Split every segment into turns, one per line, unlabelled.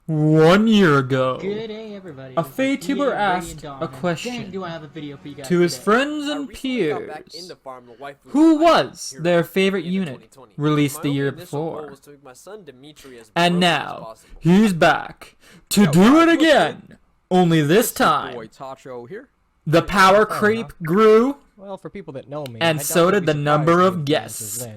1 year ago,
Good day, everybody.
a Ft.Tuber asked a question to his friends and peers. Who was their favorite unit released the year before? And now, he's back to do it again, only this time. The power creep grew,
well, for people that know me,
and so did the number of guests.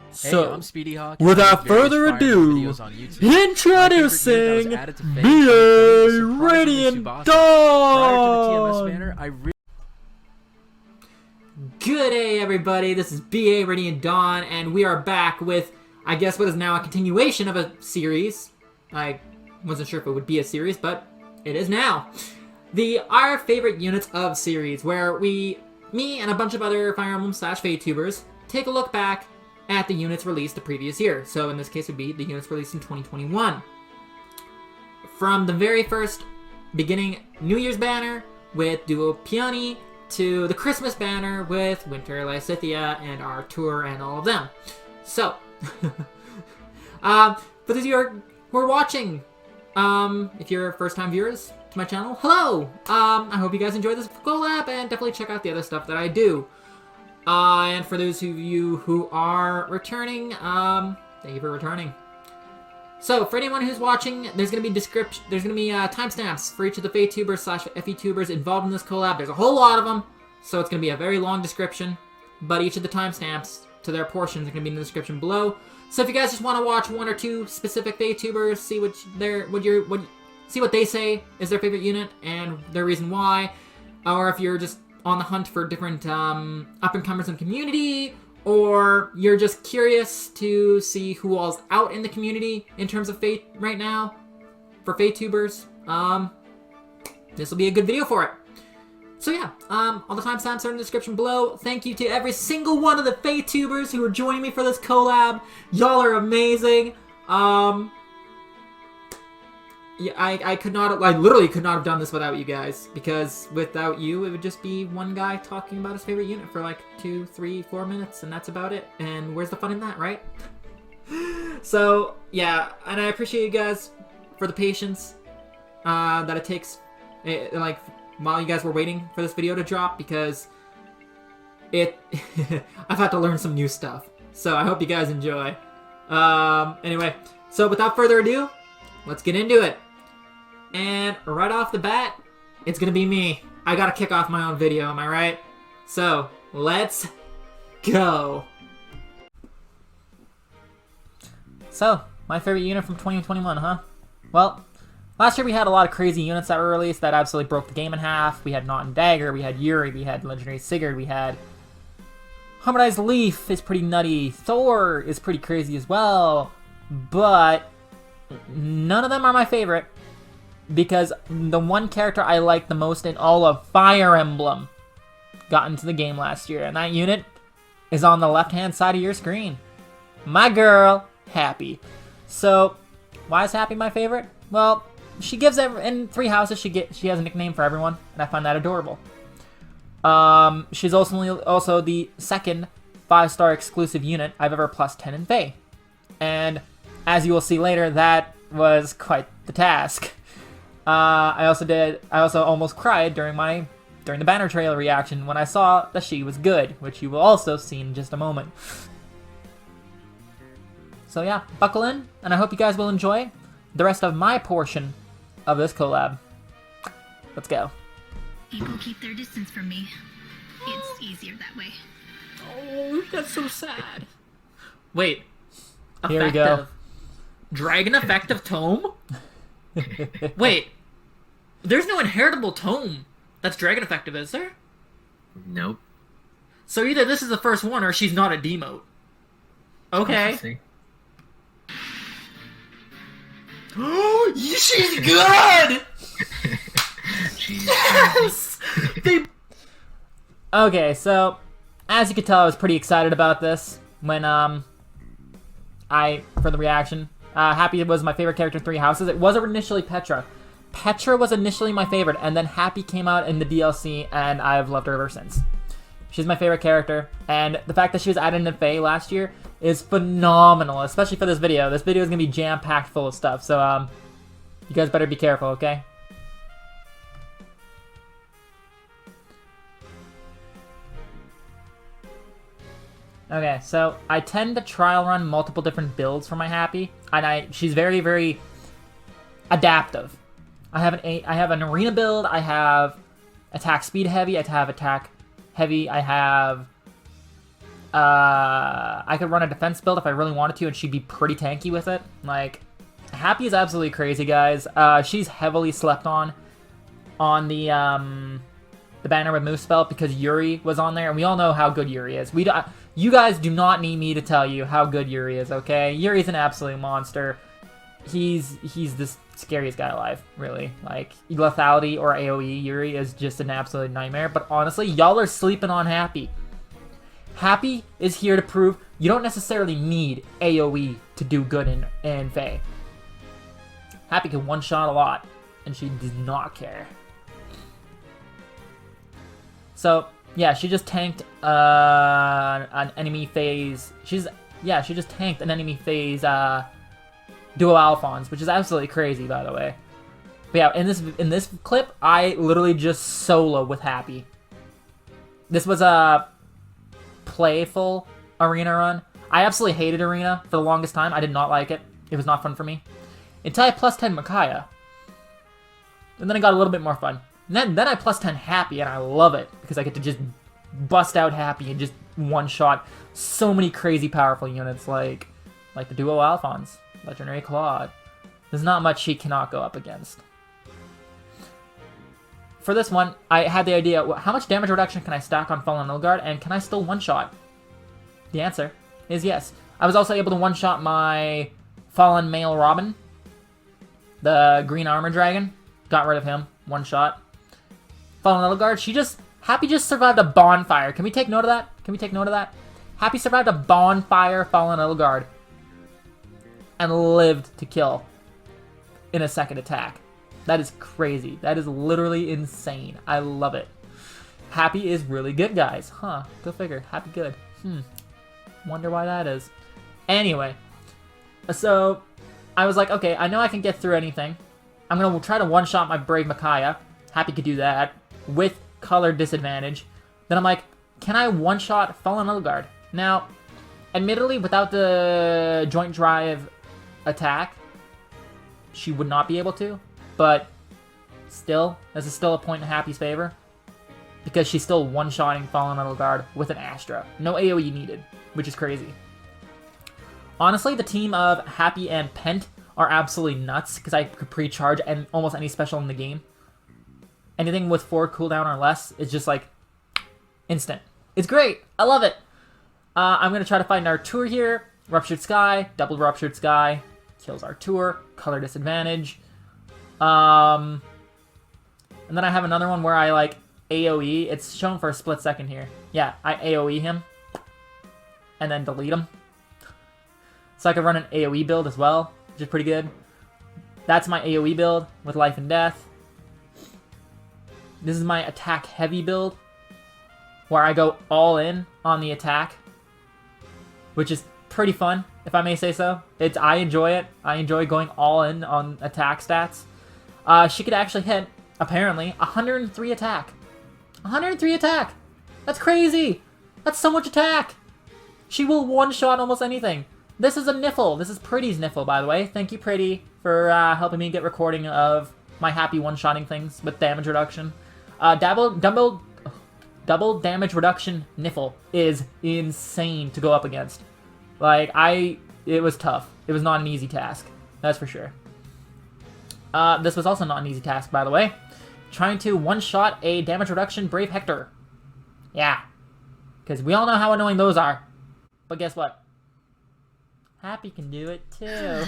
So,
I'm Speedy Hawk,
without further ado, introducing BA Radiantdawn! Good day, everybody. This is BA Radiantdawn, and we are back with, I guess, what is now a continuation of a series. I wasn't sure if it would be a series, but it is now. Our favorite units of series, where me and a bunch of other Fire Emblem / Ft.Tubers take a look back at the units released the previous year. So in this case, it would be the units released in 2021. From the very first beginning New Year's banner with Duo Peony to the Christmas banner with Winter, Lysithea, and Artur, and all of them. So, for those of you who are watching, if you're first-time viewers to my channel, hello! I hope you guys enjoyed this collab, and definitely check out the other stuff that I do. And for those of you who are returning, thank you for returning. So, for anyone who's watching, there's gonna be timestamps for each of the Ft.Tubers / Fe-Tubers involved in this collab. There's a whole lot of them, so it's gonna be a very long description. But each of the timestamps to their portions are gonna be in the description below. So if you guys just want to watch one or two specific Ft.Tubers, see what they say is their favorite unit and their reason why, or if you're just on the hunt for different up-and-comers in the community, or you're just curious to see who all's out in the community in terms of Fate right now for Ft.Tubers, this will be a good video for it. So yeah, all the timestamps are in the description below. Thank you to every single one of the Ft.Tubers who are joining me for this collab. Y'all are amazing. Yeah, I literally could not have done this without you guys, because without you, it would just be one guy talking about his favorite unit for like 2, 3, 4 minutes, and that's about it. And where's the fun in that, right? So, yeah, and I appreciate you guys for the patience that it takes, like, while you guys were waiting for this video to drop, because I've had to learn some new stuff. So I hope you guys enjoy. Anyway, so without further ado, let's get into it. And right off the bat, it's gonna be me. I gotta kick off my own video, am I right? So, let's go. So, my favorite unit from 2021, huh? Well, last year we had a lot of crazy units that were released that absolutely broke the game in half. We had Knot and Dagger, we had Yuri, we had Legendary Sigurd, we had Harmonized Leaf is pretty nutty, Thor is pretty crazy as well, but none of them are my favorite, because the one character I liked the most in all of Fire Emblem got into the game last year, and that unit is on the left-hand side of your screen. My girl, Hapi. So, why is Hapi my favorite? Well, she gives in 3 houses she has a nickname for everyone, and I find that adorable. She's also the second 5-star exclusive unit I've ever plus 10 in Fae, and as you will see later, that was quite the task. I also almost cried during the banner trailer reaction when I saw that she was good, which you will also see in just a moment. So yeah, buckle in, and I hope you guys will enjoy the rest of my portion of this collab. Let's go.
People keep their distance from me. It's easier that way.
Oh, that's so sad. Wait.
Here we go.
Dragon Effective Tome? Wait. There's no inheritable tome that's Dragon Effective, is there?
Nope.
So either this is the first one or she's not a demote. Okay. Oh, she's good! Yes!
Okay, so as you could tell, I was pretty excited about this when for the reaction. Hapi was my favorite character in 3 houses. It was initially Petra. Petra was initially my favorite, and then Hapi came out in the DLC, and I've loved her ever since. She's my favorite character, and the fact that she was added into Fae last year is phenomenal, especially for this video. This video is going to be jam-packed full of stuff, so You guys better be careful, okay? Okay, so I tend to trial run multiple different builds for my Hapi, and she's very, very adaptive. I have an arena build, I have attack speed heavy, I have attack heavy, I have I could run a defense build if I really wanted to, and she'd be pretty tanky with it. Like, Hapi is absolutely crazy, guys. She's heavily slept on the banner with Moose spell because Yuri was on there, and we all know how good Yuri is. You guys do not need me to tell you how good Yuri is, okay? Yuri's an absolute monster. He's the scariest guy alive, really. Like, lethality or AoE Yuri is just an absolute nightmare. But honestly, y'all are sleeping on Hapi. Hapi is here to prove you don't necessarily need AoE to do good in Fae. Hapi can one-shot a lot, and she does not care. So, yeah, she just tanked an enemy phase. She just tanked an enemy phase Duo Alphons, which is absolutely crazy, by the way. But yeah, in this clip, I literally just solo with Hapi. This was a playful arena run. I absolutely hated arena for the longest time. I did not like it. It was not fun for me. Until I plus 10 Micaiah. And then it got a little bit more fun. And then I plus 10 Hapi, and I love it. Because I get to just bust out Hapi and just one-shot so many crazy powerful units like the Duo Alphons, Legendary Claude. There's not much she cannot go up against. For this one, I had the idea, how much damage reduction can I stack on Fallen Nilfgaard, and can I still one-shot? The answer is yes. I was also able to one-shot my Fallen Male Robin, the Green Armor Dragon. Got rid of him, one-shot. Fallen Nilfgaard, Hapi just survived a bonfire. Can we take note of that? Can we take note of that? Hapi survived a bonfire Fallen Nilfgaard and lived to kill in a second attack. That is crazy. That is literally insane. I love it. Hapi is really good, guys. Huh. Go figure. Hapi good. Wonder why that is. Anyway. So, I was like, okay, I know I can get through anything. I'm going to try to one-shot my Brave Micaiah. Hapi could do that. With color disadvantage. Then I'm like, can I one-shot Fallen Nilfgaard? Now, admittedly, without the Joint Drive attack, she would not be able to. But still, this is still a point in Hapi's favor. Because she's still one-shotting Fallen Nilfgaard with an Astra. No AoE needed, which is crazy. Honestly, the team of Hapi and Pent are absolutely nuts, because I could pre-charge almost any special in the game. Anything with 4 cooldown or less is just like instant. It's great. I love it. I'm going to try to find Artur here. Ruptured Sky, double Ruptured Sky. Kills Artur. Color disadvantage. And then I have another one where I like AoE. It's shown for a split second here. Yeah, I AoE him. And then delete him. So I can run an AoE build as well, which is pretty good. That's my AoE build with Life and Death. This is my attack heavy build, where I go all in on the attack, which is pretty fun, if I may say so. I enjoy it. I enjoy going all in on attack stats. She could actually hit, apparently, 103 attack. 103 attack! That's crazy! That's so much attack! She will one-shot almost anything. This is a Niffle. This is Pretty's Niffle, by the way. Thank you, Pretty, for helping me get recording of my Hapi one-shotting things with damage reduction. Double damage reduction Niffle is insane to go up against. Like, it was tough. It was not an easy task. That's for sure. This was also not an easy task, by the way. Trying to one-shot a damage reduction Brave Hector. Yeah. Because we all know how annoying those are. But guess what? Hapi can do it, too.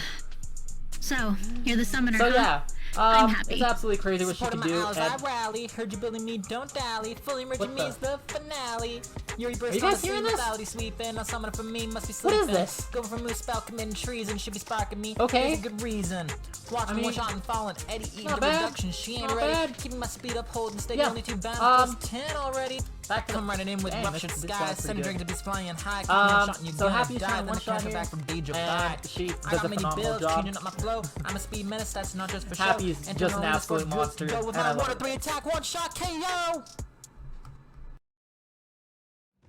So, you're the summoner,
So,
huh?
yeah.
I'm happy.
It's absolutely crazy what she can do.
I rally, heard you building me, don't dally. Fully merging me is the finale. Yuri
Are you guys hearing this?
Sweepin, a summoner for me must be
What
sleeping.
is this?
Go for moose spell, committing treason, should be sparking me.
Okay.
There's a good reason. Watch me one shot and falling. Eddie eating
not
the
bad.
reduction. She ain't
Not
ready.
bad.
Keeping my speed up, holding steady.
Yeah.
Only 2 bounds. Plus 10 already.
Back to
Come running in with
Dang,
ruptured
this guy's
skies.
pretty
Send a
good.
drink to be flying high. Keep
Um,
one shot and you're
so
gonna
Hapi's
die.
trying
Then
one
the
shot
counter
here,
back from Deja
and
Bye.
she
I
does
got
a
many
phenomenal
builds,
job.
changing up my flow. I'm a speed menace, that's not just for show.
Hapi's
Enter
just an
Lotus
absolute
for good.
monster,
Go with
and
my
I love
water,
it.
3 attack, 1 shot, KO!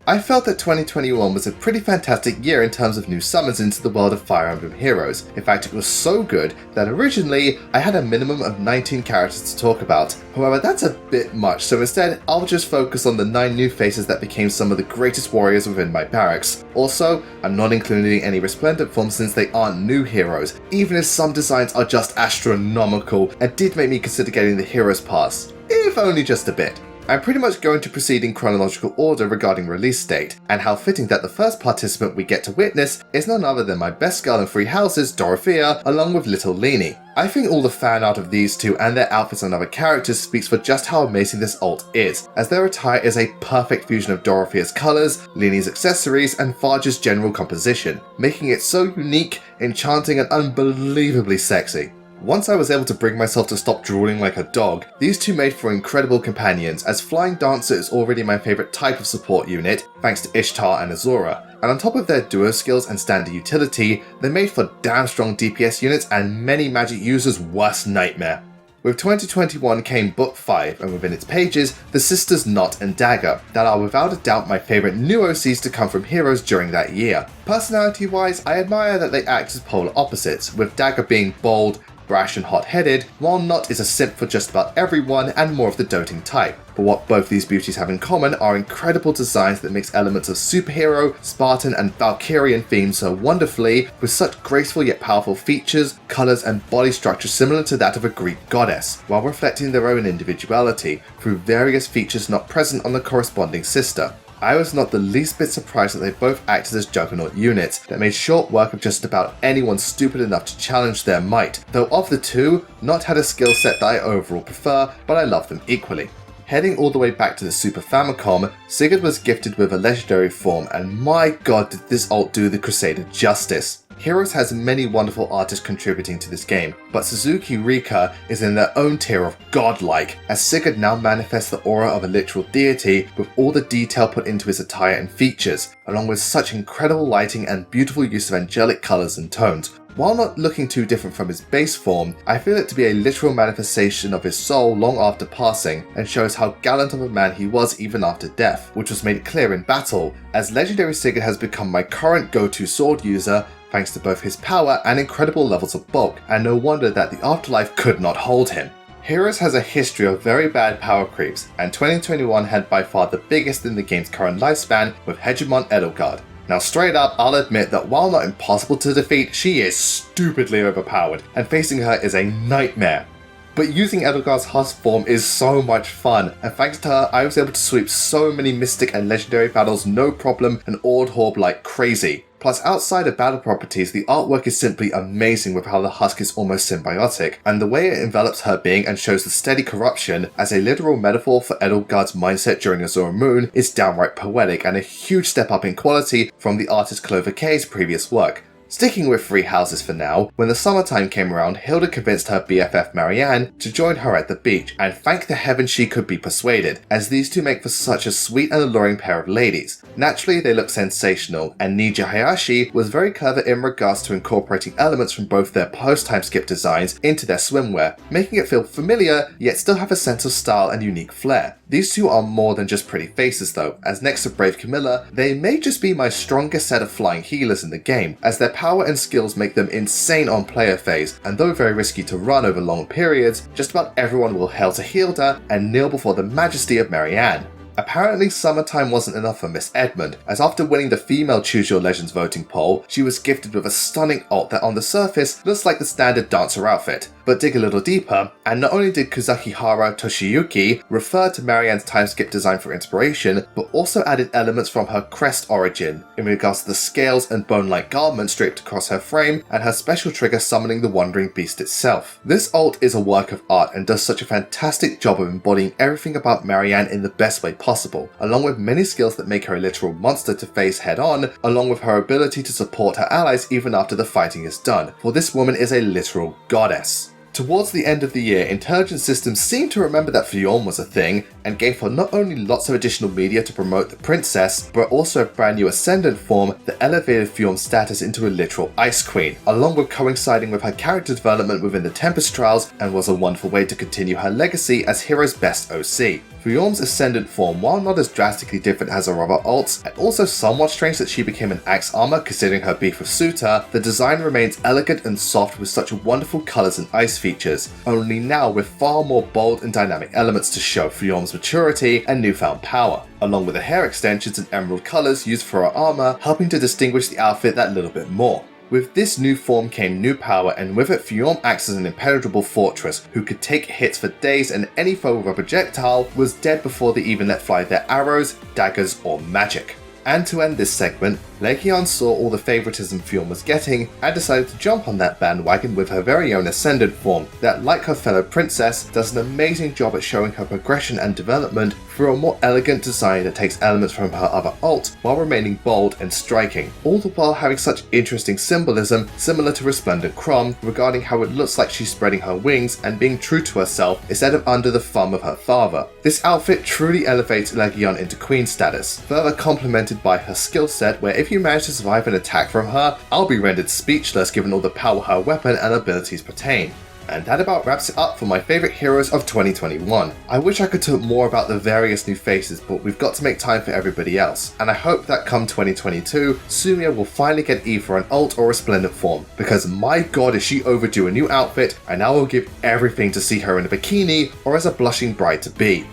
I felt that 2021 was a pretty fantastic year in terms of new summons into the world of Fire Emblem Heroes. In fact, it was so good that originally I had a minimum of 19 characters to talk about. However, that's a bit much, so instead I'll just focus on the 9 new faces that became some of the greatest warriors within my barracks. Also, I'm not including any resplendent forms since they aren't new heroes, even if some designs are just astronomical and did make me consider getting the Heroes Pass, if only just a bit. I'm pretty much going to proceed in chronological order regarding release date, and how fitting that the first participant we get to witness is none other than my best girl in 3 houses, Dorothea, along with little Leanie. I think all the fan art of these two and their outfits on other characters speaks for just how amazing this alt is, as their attire is a perfect fusion of Dorothea's colours, Leanie's accessories, and Farge's general composition, making it so unique, enchanting, and unbelievably sexy. Once I was able to bring myself to stop drooling like a dog, these two made for incredible companions, as Flying Dancer is already my favourite type of support unit, thanks to Ishtar and Azura, and on top of their duo skills and standard utility, they made for damn strong DPS units and many magic users' worst nightmare. With 2021 came Book 5, and within its pages, the sisters Knot and Dagger, that are without a doubt my favourite new OCs to come from Heroes during that year. Personality wise, I admire that they act as polar opposites, with Dagger being bold, brash and hot-headed, while Knot is a simp for just about everyone and more of the doting type. But what both these beauties have in common are incredible designs that mix elements of superhero, Spartan and Valkyrian themes so wonderfully, with such graceful yet powerful features, colours and body structure similar to that of a Greek goddess, while reflecting their own individuality through various features not present on the corresponding sister. I was not the least bit surprised that they both acted as juggernaut units that made short work of just about anyone stupid enough to challenge their might, though of the two, Knot had a skill set that I overall prefer, but I love them equally. Heading all the way back to the Super Famicom, Sigurd was gifted with a legendary form, and my god did this alt do the Crusader justice. Heroes has many wonderful artists contributing to this game, but Suzuki Rika is in their own tier of godlike, as Sigurd now manifests the aura of a literal deity with all the detail put into his attire and features, along with such incredible lighting and beautiful use of angelic colours and tones. While not looking too different from his base form, I feel it to be a literal manifestation of his soul long after passing, and shows how gallant of a man he was even after death, which was made clear in battle, as Legendary Sigurd has become my current go-to sword user, thanks to both his power and incredible levels of bulk, and no wonder that the afterlife could not hold him. Heroes has a history of very bad power creeps, and 2021 had by far the biggest in the game's current lifespan with Hegemon Edelgard. Now straight up, I'll admit that while not impossible to defeat, she is stupidly overpowered, and facing her is a nightmare. But using Edelgard's husk form is so much fun, and thanks to her I was able to sweep so many mystic and legendary battles no problem and Ord Horb like crazy. Plus, outside of battle properties, the artwork is simply amazing with how the husk is almost symbiotic, and the way it envelops her being and shows the steady corruption as a literal metaphor for Edelgard's mindset during Azure Moon is downright poetic and a huge step up in quality from the artist Clover K's previous work. Sticking with 3 houses for now, when the summertime came around, Hilda convinced her BFF Marianne to join her at the beach, and thank the heavens she could be persuaded, as these two make for such a sweet and alluring pair of ladies. Naturally, they look sensational, and Nija Hayashi was very clever in regards to incorporating elements from both their post-time skip designs into their swimwear, making it feel familiar, yet still have a sense of style and unique flair. These two are more than just pretty faces though, as next to Brave Camilla, they may just be my strongest set of flying healers in the game, as their power and skills make them insane on player phase, and though very risky to run over long periods, just about everyone will hail to Hilda and kneel before the majesty of Marianne. Apparently summertime wasn't enough for Miss Edmund, as after winning the female Choose Your Legends voting poll, she was gifted with a stunning alt that on the surface looks like the standard dancer outfit. But dig a little deeper, and not only did Kazakihara Toshiyuki refer to Marianne's time skip design for inspiration, but also added elements from her crest origin, in regards to the scales and bone-like garments draped across her frame, and her special trigger summoning the Wandering Beast itself. This alt is a work of art and does such a fantastic job of embodying everything about Marianne in the best way possible, possible, along with many skills that make her a literal monster to face head on, along with her ability to support her allies even after the fighting is done, for this woman is a literal goddess. Towards the end of the year, intelligence systems seemed to remember that Fionn was a thing, and gave her not only lots of additional media to promote the princess, but also a brand new ascendant form that elevated Fionn's status into a literal Ice Queen, along with coinciding with her character development within the Tempest Trials, and was a wonderful way to continue her legacy as Hero's best OC. Fionn's ascendant form, while not as drastically different as her other alts, and also somewhat strange that she became an axe armor considering her beef with Sothe, the design remains elegant and soft with such wonderful colours and ice features, only now with far more bold and dynamic elements to show Fionn's maturity and newfound power, along with the hair extensions and emerald colours used for her armor, helping to distinguish the outfit that little bit more. With this new form came new power, and with it Fionn acts as an impenetrable fortress who could take hits for days, and any foe with a projectile was dead before they even let fly their arrows, daggers or magic. And to end this segment, Legion saw all the favoritism Fionn was getting and decided to jump on that bandwagon with her very own ascendant form that, like her fellow princess, does an amazing job at showing her progression and development through a more elegant design that takes elements from her other alt while remaining bold and striking, all the while having such interesting symbolism similar to Resplendent Chrom regarding how it looks like she's spreading her wings and being true to herself instead of under the thumb of her father. This outfit truly elevates Legion into queen status, further complemented by her skill set where if you manage to survive an attack from her, I'll be rendered speechless given all the power her weapon and abilities pertain. And that about wraps it up for my favourite heroes of 2021. I wish I could talk more about the various new faces, but we've got to make time for everybody else, and I hope that come 2022, Sumia will finally get either an alt or a splendid form, because my god is she overdue a new outfit, and I will give everything to see her in a bikini or as a blushing bride-to-be.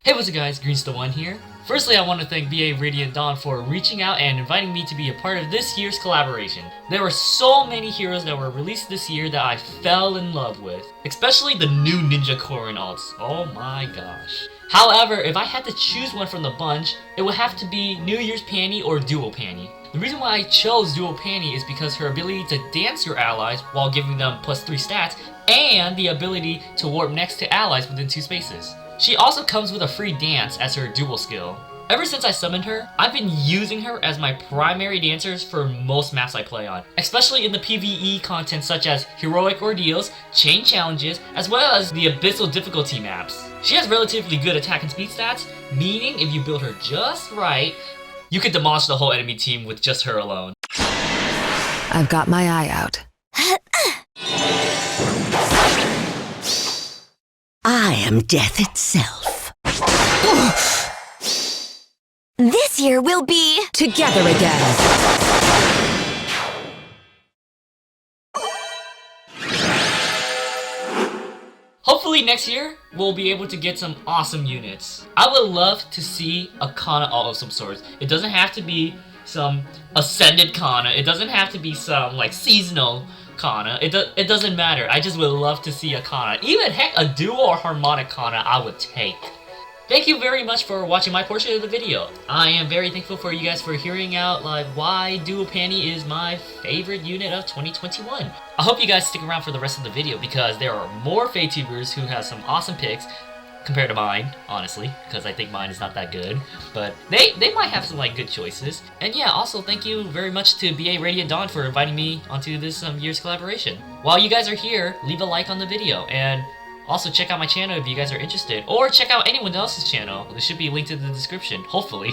Hey, what's up guys, Greensta1 here. Firstly, I want to thank BA Radiantdawn for reaching out and inviting me to be a part of this year's collaboration. There were so many heroes that were released this year that I fell in love with, especially the new Ninja Korin alts. Oh my gosh. However, if I had to choose one from the bunch, it would have to be New Year's Panty or Dual Panty. The reason why I chose Dual Panty is because her ability to dance your allies while giving them +3 stats, and the ability to warp next to allies within 2 spaces. She also comes with a free dance as her dual skill. Ever since I summoned her, I've been using her as my primary dancers for most maps I play on, especially in the PvE content such as Heroic Ordeals, Chain Challenges, as well as the Abyssal difficulty maps. She has relatively good attack and speed stats, meaning if you build her just right, you could demolish the whole enemy team with just her alone.
I've got my eye out.
I am death itself.
This year we'll be together again.
Hopefully next year, we'll be able to get some awesome units. I would love to see a Kana alt of some sorts. It doesn't have to be some Ascended Kana. It doesn't have to be some, like, seasonal Kana. It doesn't matter. I just would love to see a Kana. Even, heck, a dual or harmonic Kana I would take. Thank you very much for watching my portion of the video. I am very thankful for you guys for hearing out like why Dual Panty is my favorite unit of 2021. I hope you guys stick around for the rest of the video because there are more FaTubers who have some awesome picks compared to mine, honestly, because I think mine is not that good. But they might have some like good choices. And yeah, also thank you very much to BA Radiantdawn for inviting me onto this year's collaboration. While you guys are here, leave a like on the video and also check out my channel if you guys are interested, or check out anyone else's channel. There should be linked in the description, hopefully.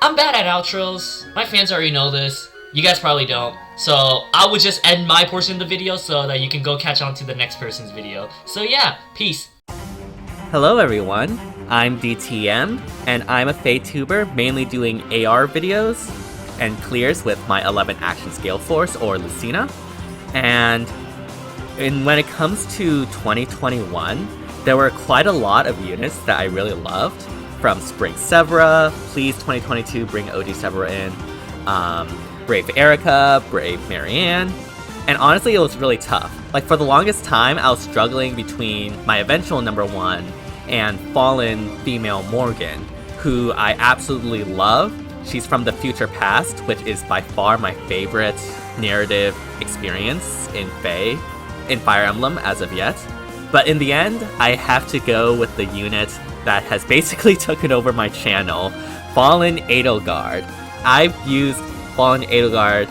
I'm bad at outros. My fans already know this. You guys probably don't. So I would just end my portion of the video so that you can go catch on to the next person's video. So yeah, peace.
Hello everyone, I'm DTM, and I'm a FaTuber mainly doing AR videos and clears with my 11 Action Scale Force or Lucina. And when it comes to 2021, there were quite a lot of units that I really loved. From Spring Severa, please 2022 bring OG Severa in, Brave Erica, Brave Marianne, and honestly it was really tough. Like for the longest time I was struggling between my eventual #1 and fallen female Morgan, who I absolutely love. She's from the future past, which is by far my favorite narrative experience in Fire Emblem as of yet. But in the end, I have to go with the unit that has basically taken over my channel, Fallen Edelgard. I've used Fallen Edelgard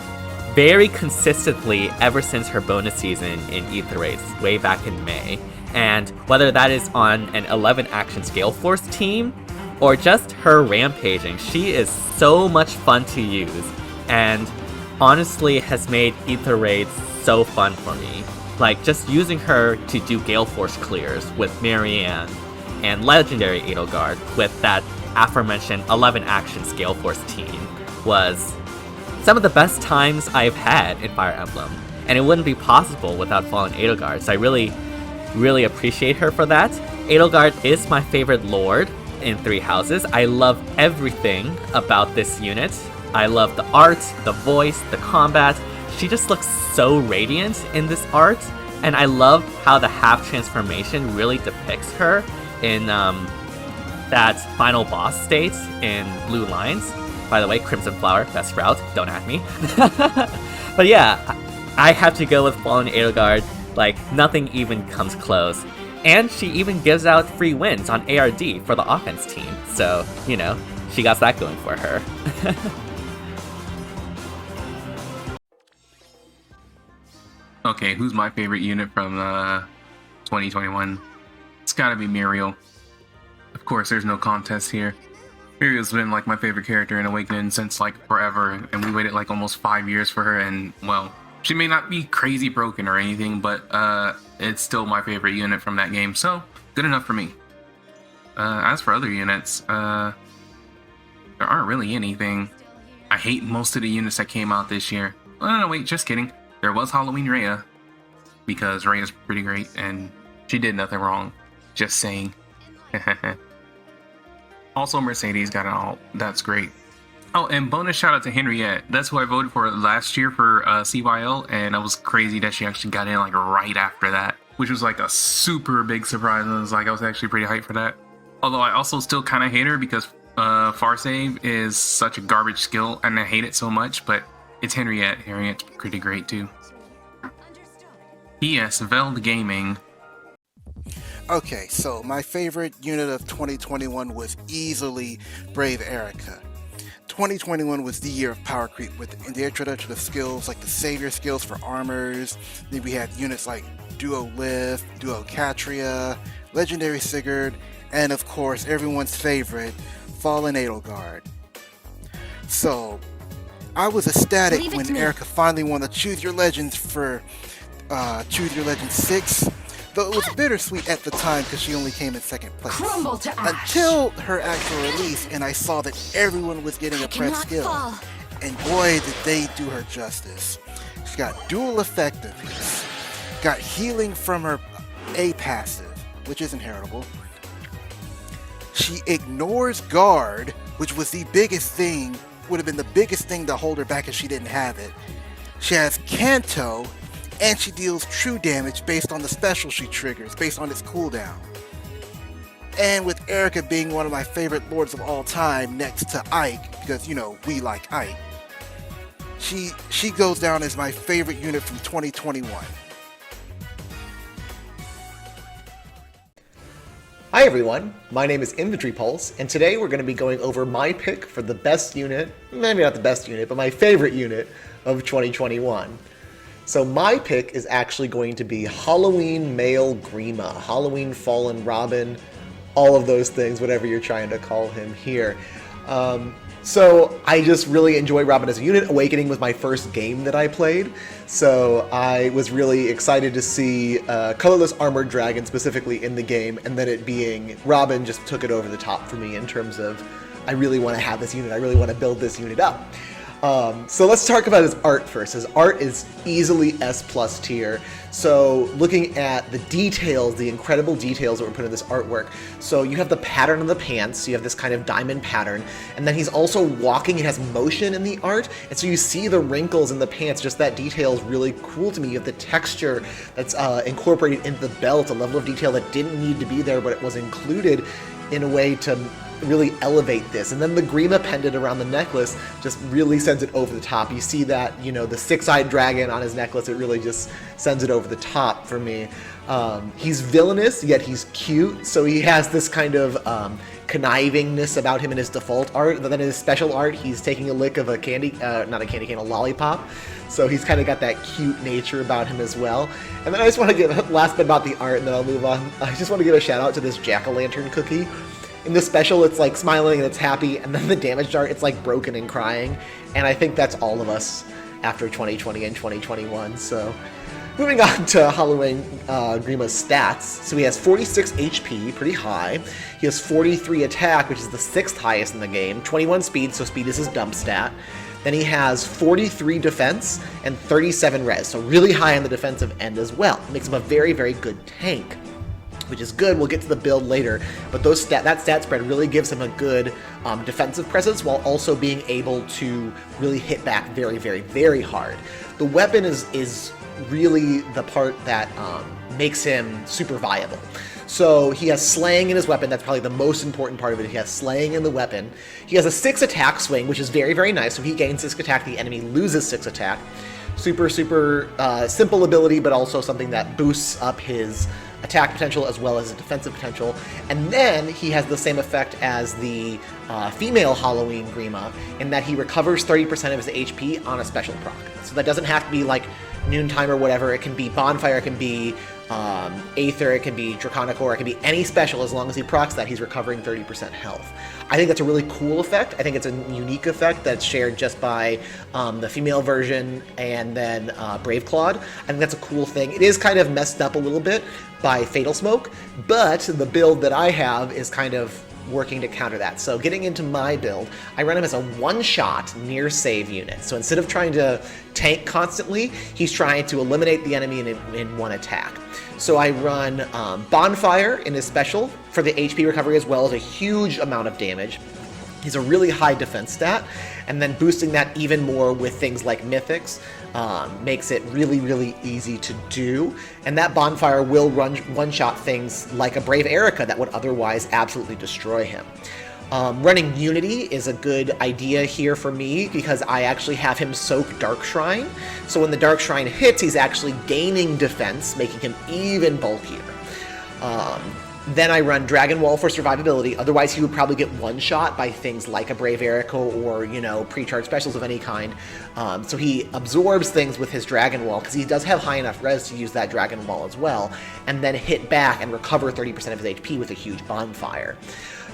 very consistently ever since her bonus season in Ether Race, way back in May. And whether that is on an 11 action scale force team, or just her rampaging, she is so much fun to use, and honestly has made Ether Raids so fun for me. Like, just using her to do Gale Force clears with Marianne, and Legendary Edelgard with that aforementioned 11 action scale force team was some of the best times I've had in Fire Emblem, and it wouldn't be possible without Fallen Edelgard, so I really appreciate her for that. Edelgard is my favorite lord in Three Houses. I love everything about this unit. I love the art, the voice, the combat. She just looks so radiant in this art, and I love how the half transformation really depicts her in that final boss state in Blue Lines. By the way, Crimson Flower, best route, don't at me. But yeah, I have to go with Fallen Edelgard. Like, nothing even comes close. And she even gives out free wins on ARD for the offense team. So, you know, she got that going for her.
Okay, who's my favorite unit from 2021? It's gotta be Muriel. Of course, there's no contest here. Muriel's been like my favorite character in Awakening since like forever, and we waited like almost 5 years for her, and well, she may not be crazy broken or anything, but it's still my favorite unit from that game, so good enough for me. As for other units, there aren't really anything. I hate most of the units that came out this year. Oh, no, wait, just kidding. There was Halloween Rhea, because Rhea's pretty great, and she did nothing wrong. Just saying. Also, Mercedes got an alt. That's great. Oh, and bonus shout out to Henriette. That's who I voted for last year for CYL, and it was crazy that she actually got in like right after that, which was like a super big surprise. And I was actually pretty hyped for that. Although I also still kind of hate her because Far Save is such a garbage skill, and I hate it so much, but it's Henriette. Henriette's pretty great too. P.S. Veld Gaming.
Okay, so my favorite unit of 2021 was easily Brave Erica. 2021 was the year of power creep with the introduction of skills like the Savior skills for armors. Then we had units like Duo Lift, Duo Catria, Legendary Sigurd, and of course everyone's favorite, Fallen Edelgard. So, I was ecstatic when Erica finally won the Choose Your Legends for Choose Your Legends 6. Though it was bittersweet at the time because she only came in second place. Until her actual release, and I saw that everyone was getting a prep skill. And boy, did they do her justice. She got dual effectiveness, got healing from her A passive, which isn't heritable. She ignores guard, which was the biggest thing, would have been the biggest thing to hold her back if she didn't have it. She has Kanto, and she deals true damage based on the special she triggers, based on its cooldown. And with Erica being one of my favorite lords of all time next to Ike, because, you know, we like Ike, she goes down as my favorite unit from 2021.
Hi everyone, my name is Infantry Pulse, and today we're going to be going over my pick for the best unit, maybe not the best unit, but my favorite unit of 2021. So my pick is actually going to be Halloween Male Grima, Halloween Fallen Robin, all of those things, whatever you're trying to call him here. So I just really enjoy Robin as a unit. Awakening was my first game that I played, so I was really excited to see Colorless Armored Dragon specifically in the game, and then it being Robin just took it over the top for me in terms of I really want to have this unit, I really want to build this unit up. So let's talk about his art first. His art is easily S+ tier. So looking at the details, the incredible details that were put in this artwork. So you have the pattern of the pants, so you have this kind of diamond pattern, and then he's also walking, it has motion in the art, and so you see the wrinkles in the pants. Just that detail is really cool to me. You have the texture that's incorporated into the belt, a level of detail that didn't need to be there, but it was included in a way to really elevate this. And then the Grima pendant around the necklace just really sends it over the top. You see that, you know, the six-eyed dragon on his necklace, it really just sends it over the top for me. He's villainous, yet he's cute, so he has this kind of connivingness about him in his default art, but then in his special art, he's taking a lick of a candy, not a candy cane, a lollipop. So he's kind of got that cute nature about him as well. And then I just want to give, last bit about the art, and then I'll move on. I just want to give a shout out to this jack-o'-lantern cookie. In the special, it's like smiling and it's happy, and then the damaged art, it's like broken and crying. And I think that's all of us after 2020 and 2021, so... Moving on to Halloween Grima's stats. So he has 46 HP, pretty high. He has 43 attack, which is the 6th highest in the game. 21 speed, so speed is his dump stat. Then he has 43 defense and 37 res, so really high on the defensive end as well. Makes him a very, very good tank, which is good. We'll get to the build later, but that stat spread really gives him a good defensive presence while also being able to really hit back very, very, very hard. The weapon is really the part that makes him super viable. So he has slaying in his weapon. That's probably the most important part of it. He has slaying in the weapon. He has a 6 attack swing, which is very, very nice. So he gains 6 attack, the enemy loses 6 attack. Super, super simple ability, but also something that boosts up his attack potential as well as his defensive potential. And then he has the same effect as the female Halloween Grima in that he recovers 30% of his HP on a special proc. So that doesn't have to be like noontime or whatever. It can be bonfire, it can be Aether, it can be Draconic Ore, it can be any special. As long as he procs that, he's recovering 30% health. I think that's a really cool effect. I think it's a unique effect that's shared just by the female version and then Brave Claude. I think that's a cool thing. It is kind of messed up a little bit by Fatal Smoke, but the build that I have is kind of working to counter that. So getting into my build, I run him as a one-shot near save unit. So instead of trying to tank constantly, he's trying to eliminate the enemy in one attack. So I run Bonfire in his special for the HP recovery as well as a huge amount of damage. He's a really high defense stat, and then boosting that even more with things like Mythics makes it really, really easy to do. And that Bonfire will one-shot things like a Brave Erica that would otherwise absolutely destroy him. Running Unity is a good idea here for me because I actually have him soak Dark Shrine. So when the Dark Shrine hits, he's actually gaining defense, making him even bulkier. Then I run Dragon Wall for survivability, otherwise he would probably get one-shot by things like a Brave Erica or, you know, pre-charged specials of any kind. So he absorbs things with his Dragon Wall, because he does have high enough res to use that Dragon Wall as well, and then hit back and recover 30% of his HP with a huge Bonfire.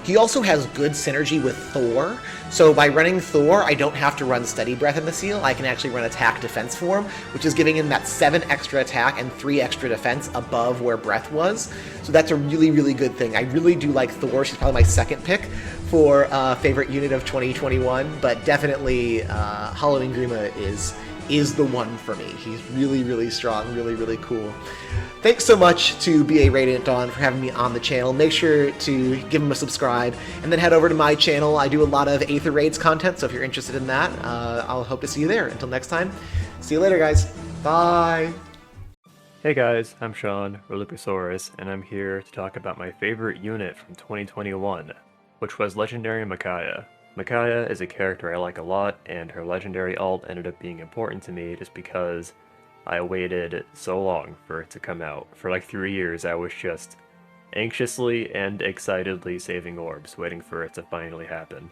He also has good synergy with Thor, so by running Thor, I don't have to run Steady Breath in the seal. I can actually run Attack Defense for him, which is giving him that 7 extra attack and 3 extra defense above where Breath was. So that's a really, really good thing. I really do like Thor. She's probably my second pick for favorite unit of 2021, but definitely Halloween Grima is the one for me. He's really, really strong, really, really cool. Thanks so much to BA Radiantdawn for having me on the channel. Make sure to give him a subscribe, and then head over to my channel. I do a lot of Aether Raids content, so if you're interested in that, I'll hope to see you there. Until next time, see you later, guys. Bye!
Hey guys, I'm Sean, or Loopysaurus, and I'm here to talk about my favorite unit from 2021, which was Legendary Micaiah. Micaiah is a character I like a lot, and her legendary ult ended up being important to me just because I waited so long for it to come out. For like 3 years, I was just anxiously and excitedly saving orbs, waiting for it to finally happen,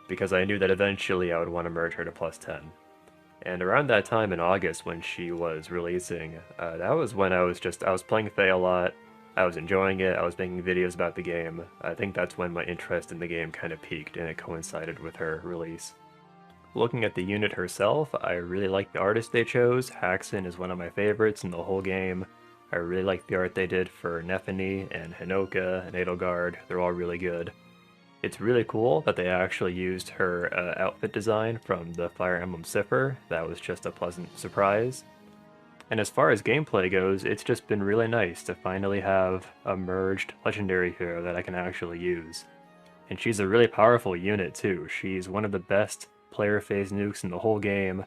because I knew that eventually I would want to merge her to +10. And around that time in August when she was releasing, that was when I was playing Fae a lot, I was enjoying it, I was making videos about the game. I think that's when my interest in the game kind of peaked, and it coincided with her release. Looking at the unit herself, I really like the artist they chose. Haxon is one of my favorites in the whole game. I really like the art they did for Nephany and Hinoka and Edelgard. They're all really good. It's really cool that they actually used her outfit design from the Fire Emblem Cipher. That was just a pleasant surprise. And as far as gameplay goes, it's just been really nice to finally have a merged legendary hero that I can actually use. And she's a really powerful unit too. She's one of the best player phase nukes in the whole game.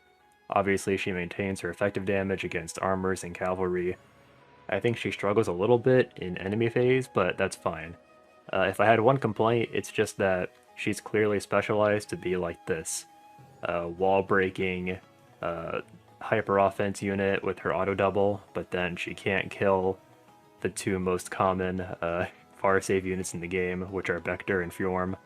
Obviously she maintains her effective damage against armors and cavalry. I think she struggles a little bit in enemy phase, but that's fine. If I had one complaint, it's just that she's clearly specialized to be like this wall breaking, hyper offense unit with her auto double, but then she can't kill the two most common far save units in the game, which are Vector and Fjorm.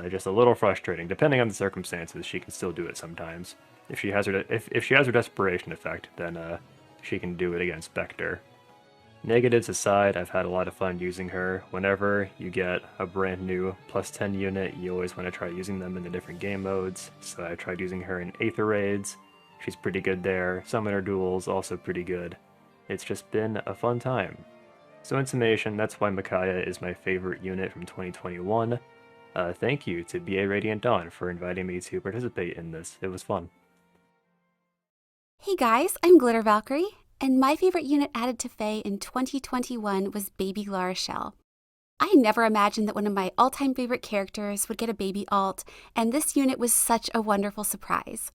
Just a little frustrating. Depending on the circumstances, she can still do it sometimes. If she has her desperation effect, then she can do it against Vector. Negatives aside, I've had a lot of fun using her. Whenever you get a brand new plus 10 unit, you always want to try using them in the different game modes. So I tried using her in Aether Raids. She's pretty good there. Summoner Duels, also pretty good. It's just been a fun time. So in summation, that's why Micaiah is my favorite unit from 2021. Thank you to BA Radiantdawn for inviting me to participate in this. It was fun.
Hey guys, I'm Glitter Valkyrie, and my favorite unit added to Fae in 2021 was Baby La Rochelle. I never imagined that one of my all-time favorite characters would get a baby alt, and this unit was such a wonderful surprise.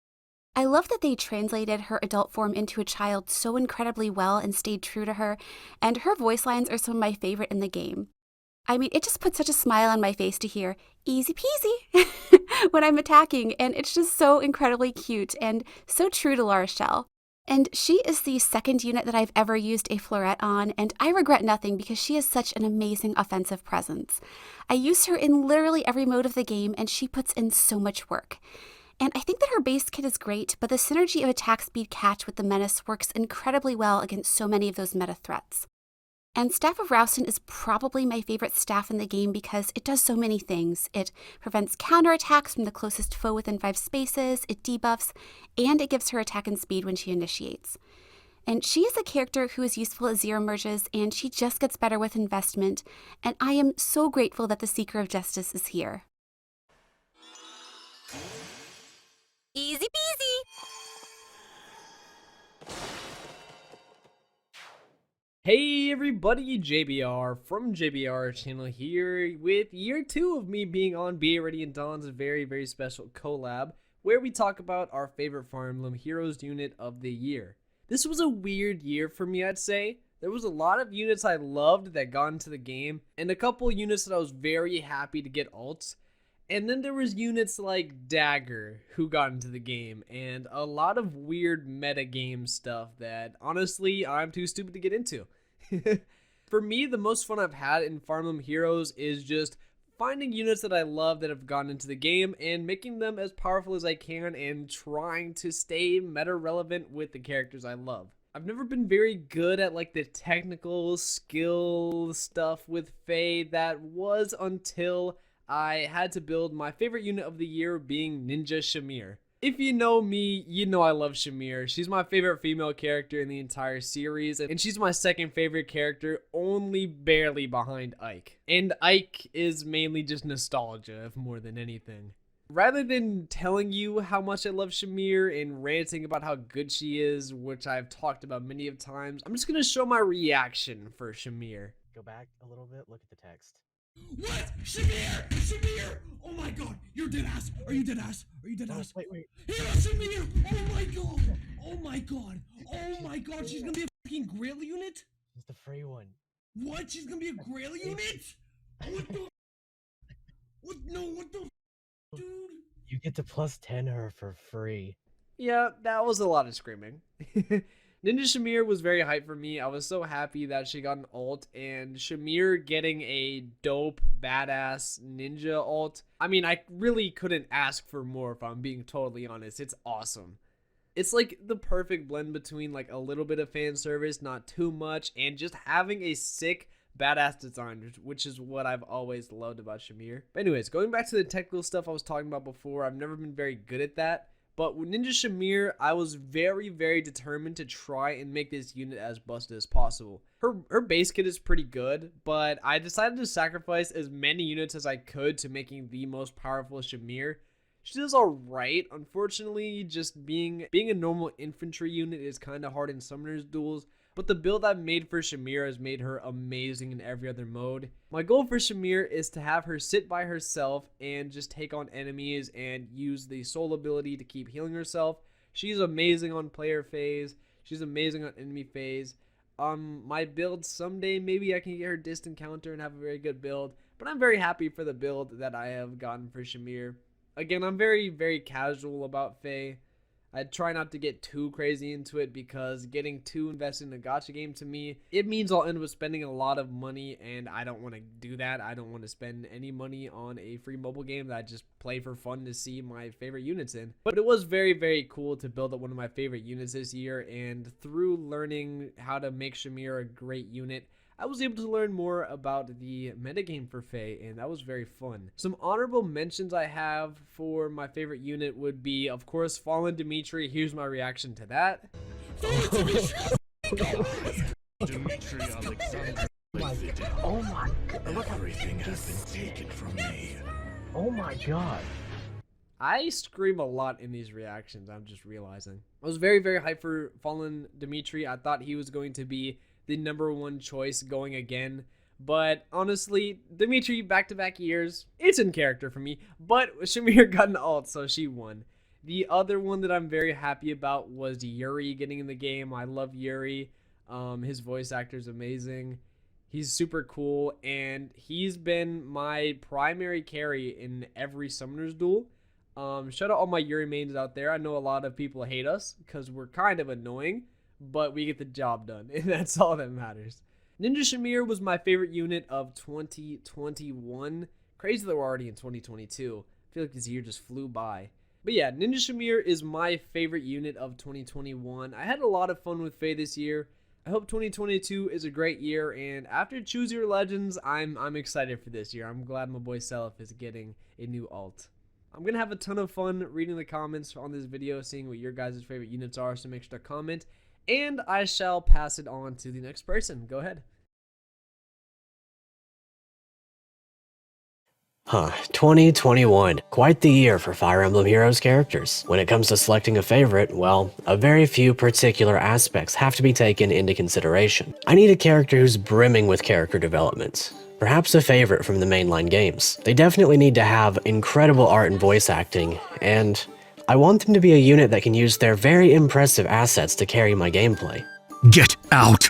I love that they translated her adult form into a child so incredibly well and stayed true to her, and her voice lines are some of my favorite in the game. I mean, it just puts such a smile on my face to hear "easy peasy" when I'm attacking, and it's just so incredibly cute and so true to La Rochelle. And she is the second unit that I've ever used a Florette on, and I regret nothing because she is such an amazing offensive presence. I use her in literally every mode of the game, and she puts in so much work. And I think that her base kit is great, but the synergy of attack speed catch with the menace works incredibly well against so many of those meta threats. And Staff of Rowson is probably my favorite staff in the game because it does so many things. It prevents counterattacks from the closest foe within 5 spaces, it debuffs, and it gives her attack and speed when she initiates. And she is a character who is useful as zero merges, and she just gets better with investment, and I am so grateful that the Seeker of Justice is here.
Easy peasy!
Hey everybody, JBR from JBR Channel here with year 2 of me being on BA Radiantdawn's very special collab where we talk about our favorite Fire Emblem Heroes unit of the year. This was a weird year for me, I'd say. There was a lot of units I loved that got into the game and a couple units that I was very happy to get alts. And then there was units like Dagger who got into the game and a lot of weird metagame stuff that honestly I'm too stupid to get into. For me, the most fun I've had in Fire Emblem Heroes is just finding units that I love that have gotten into the game and making them as powerful as I can and trying to stay meta relevant with the characters I love. I've never been very good at like the technical skill stuff with Fae. That was until I had to build my favorite unit of the year being Ninja Shamir. If you know me, you know I love Shamir. She's my favorite female character in the entire series, and she's my second favorite character, only barely behind Ike. And Ike is mainly just nostalgia, if more than anything. Rather than telling you how much I love Shamir and ranting about how good she is, which I've talked about many of times, I'm just gonna show my reaction for Shamir.
Go back a little bit, look at the text.
What? Shamir! Shamir! Oh my god! You're dead ass! Are you dead ass? Are you dead ass?
Wait.
Hero Shamir! Oh my god! Oh my god! Oh my god! She's gonna be a fucking Grail unit?
It's the free one.
What? She's gonna be a Grail unit? What the? What? No, what the? Dude?
You get to plus 10 her for free.
Yeah, that was a lot of screaming. Ninja Shamir was very hyped for me. I was so happy that she got an ult, and Shamir getting a dope, badass ninja ult. I mean, I really couldn't ask for more if I'm being totally honest. It's awesome. It's like the perfect blend between like a little bit of fan service, not too much, and just having a sick, badass design, which is what I've always loved about Shamir. But anyways, going back to the technical stuff I was talking about before, I've never been very good at that. But with Ninja Shamir, I was very determined to try and make this unit as busted as possible. Her base kit is pretty good, but I decided to sacrifice as many units as I could to making the most powerful Shamir. She does alright. Unfortunately, just being a normal infantry unit is kind of hard in Summoner's duels. But the build I've made for Shamir has made her amazing in every other mode. My goal for Shamir is to have her sit by herself and just take on enemies and use the soul ability to keep healing herself. She's amazing on player phase. She's amazing on enemy phase. My build, someday maybe I can get her distant counter and have a very good build. but I'm very happy for the build that I have gotten for Shamir. Again, I'm very, very casual about Faye. I try not to get too crazy into it because getting too invested in a gacha game to me, it means I'll end up spending a lot of money, and I don't want to do that. I don't want to spend any money on a free mobile game that I just play for fun to see my favorite units in. But it was very, very cool to build up one of my favorite units this year, and through learning how to make Shamir a great unit, I was able to learn more about the metagame for Faye, and that was very fun. Some honorable mentions I have for my favorite unit would be, of course, Fallen Dimitri. Here's my reaction to that.
Dimitri Alexander.
Oh my god.
Everything has been taken from me.
Oh my god.
I scream a lot in these reactions, I'm just realizing. I was very, very hyped for Fallen Dimitri. I thought he was going to be the #1 choice going again, but honestly, Dimitri back-to-back years, it's in character for me, but Shamir got an ult, so she won. The other one that I'm very happy about was Yuri getting in the game. I love Yuri. His voice actor is amazing. He's super cool, and he's been my primary carry in every Summoner's Duel. Shout out all my Yuri mains out there. I know a lot of people hate us because we're kind of annoying, but we get the job done, and that's all that matters. Ninja Shamir was my favorite unit of 2021. Crazy that we're already in 2022. I feel like this year just flew by. But yeah, Ninja Shamir is my favorite unit of 2021. I had a lot of fun with Faye this year. I hope 2022 is a great year, and after Choose Your Legends, I'm excited for this year. I'm glad my boy Self is getting a new alt. I'm going to have a ton of fun reading the comments on this video, seeing what your guys' favorite units are, so make sure to comment. And I shall pass it on to the next person. Go ahead.
2021. Quite the year for Fire Emblem Heroes characters. When it comes to selecting a favorite, well, a very few particular aspects have to be taken into consideration. I need a character who's brimming with character development. Perhaps a favorite from the mainline games. They definitely need to have incredible art and voice acting, and I want them to be a unit that can use their very impressive assets to carry my gameplay.
Get out!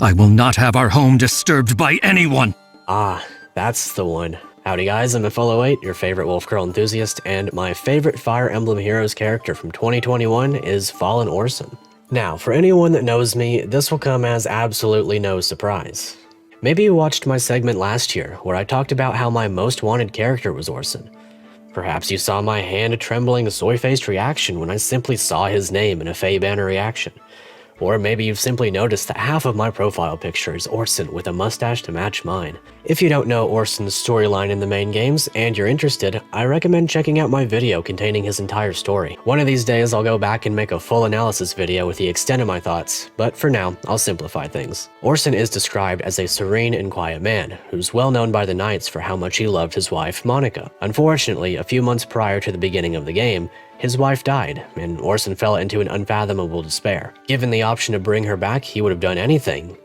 I will not have our home disturbed by anyone!
Ah, that's the one. Howdy guys, I'm Epholo8, your favorite Wolf Girl enthusiast, and my favorite Fire Emblem Heroes character from 2021 is Fallen Orson. Now, for anyone that knows me, this will come as absolutely no surprise. Maybe you watched my segment last year, where I talked about how my most wanted character was Orson. Perhaps you saw my hand-trembling, soy-faced reaction when I simply saw his name in a Faye banner reaction. Or maybe you've simply noticed that half of my profile picture is Orson with a mustache to match mine. If you don't know Orson's storyline in the main games, and you're interested, I recommend checking out my video containing his entire story. One of these days I'll go back and make a full analysis video with the extent of my thoughts, but for now, I'll simplify things. Orson is described as a serene and quiet man, who's well known by the Knights for how much he loved his wife, Monica. Unfortunately, a few months prior to the beginning of the game, his wife died, and Orson fell into an unfathomable despair. Given the option to bring her back, he would have done anything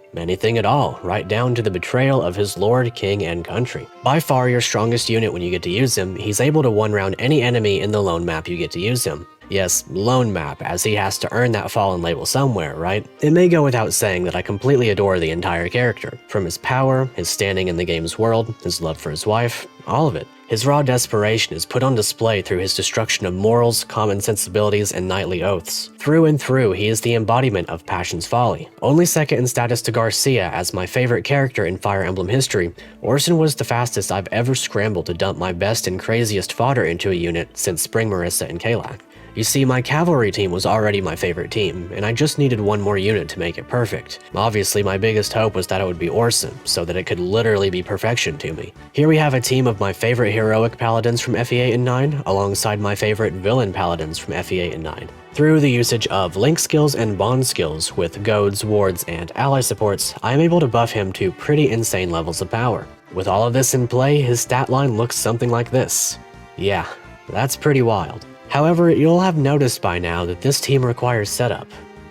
at all, right down to the betrayal of his lord, king, and country. By far your strongest unit when you get to use him, he's able to one-round any enemy in the lone map you get to use him. Yes, lone map, as he has to earn that fallen label somewhere, right? It may go without saying that I completely adore the entire character. From his power, his standing in the game's world, his love for his wife, all of it. His raw desperation is put on display through his destruction of morals, common sensibilities, and knightly oaths. Through and through, he is the embodiment of passion's folly. Only second in status to Garcia as my favorite character in Fire Emblem history, Orson was the fastest I've ever scrambled to dump my best and craziest fodder into a unit since Spring Marissa and Kalak. You see, my cavalry team was already my favorite team, and I just needed one more unit to make it perfect. Obviously, my biggest hope was that it would be Orson, so that it could literally be perfection to me. Here we have a team of my favorite heroic paladins from FE8 and 9, alongside my favorite villain paladins from FE8 and 9. Through the usage of link skills and bond skills with goads, wards, and ally supports, I am able to buff him to pretty insane levels of power. With all of this in play, his stat line looks something like this. Yeah, that's pretty wild. However, you'll have noticed by now that this team requires setup.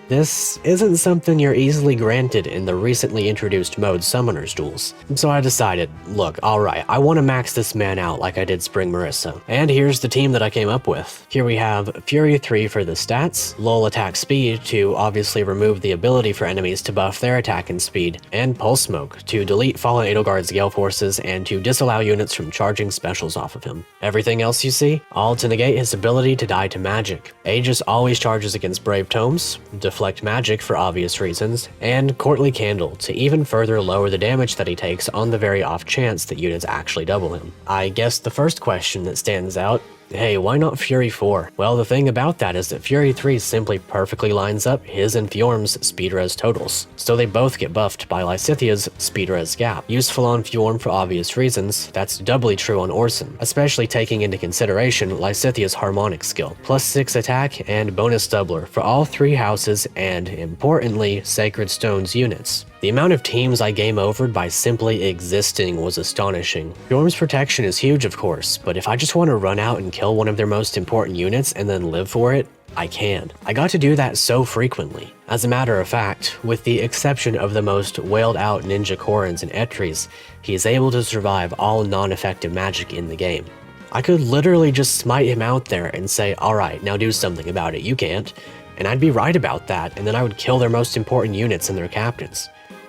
This isn't something you're easily granted in the recently introduced mode Summoner's Duels. So I decided, look, alright, I want to max this man out like I did Spring Marissa. And here's the team that I came up with. Here we have Fury 3 for the stats, lull attack speed to obviously remove the ability for enemies to buff their attack and speed, and Pulse Smoke to delete Fallen Edelgard's Gale Forces and to disallow units from charging specials off of him. Everything else you see, all to negate his ability to die to magic. Aegis always charges against Brave Tomes, deflect magic for obvious reasons, and Courtly Candle to even further lower the damage that he takes on the very off chance that units actually double him. I guess the first question that stands out, hey, why not Fury 4? Well, the thing about that is that Fury 3 simply perfectly lines up his and Fjorm's speed res totals, so they both get buffed by Lysithia's speed res gap. Useful on Fjorm for obvious reasons, that's doubly true on Orson, especially taking into consideration Lysithia's harmonic skill, +6 attack and bonus doubler for all 3 houses and, importantly, Sacred Stones units. The amount of teams I game overed by simply existing was astonishing. Fjorm's protection is huge of course, but if I just want to run out and kill one of their most important units and then live for it, I can. I got to do that so frequently. As a matter of fact, with the exception of the most wailed out Ninja Korans and Etris, he is able to survive all non-effective magic in the game. I could literally just smite him out there and say, alright, now do something about it, you can't. And I'd be right about that, and then I would kill their most important units and their captains.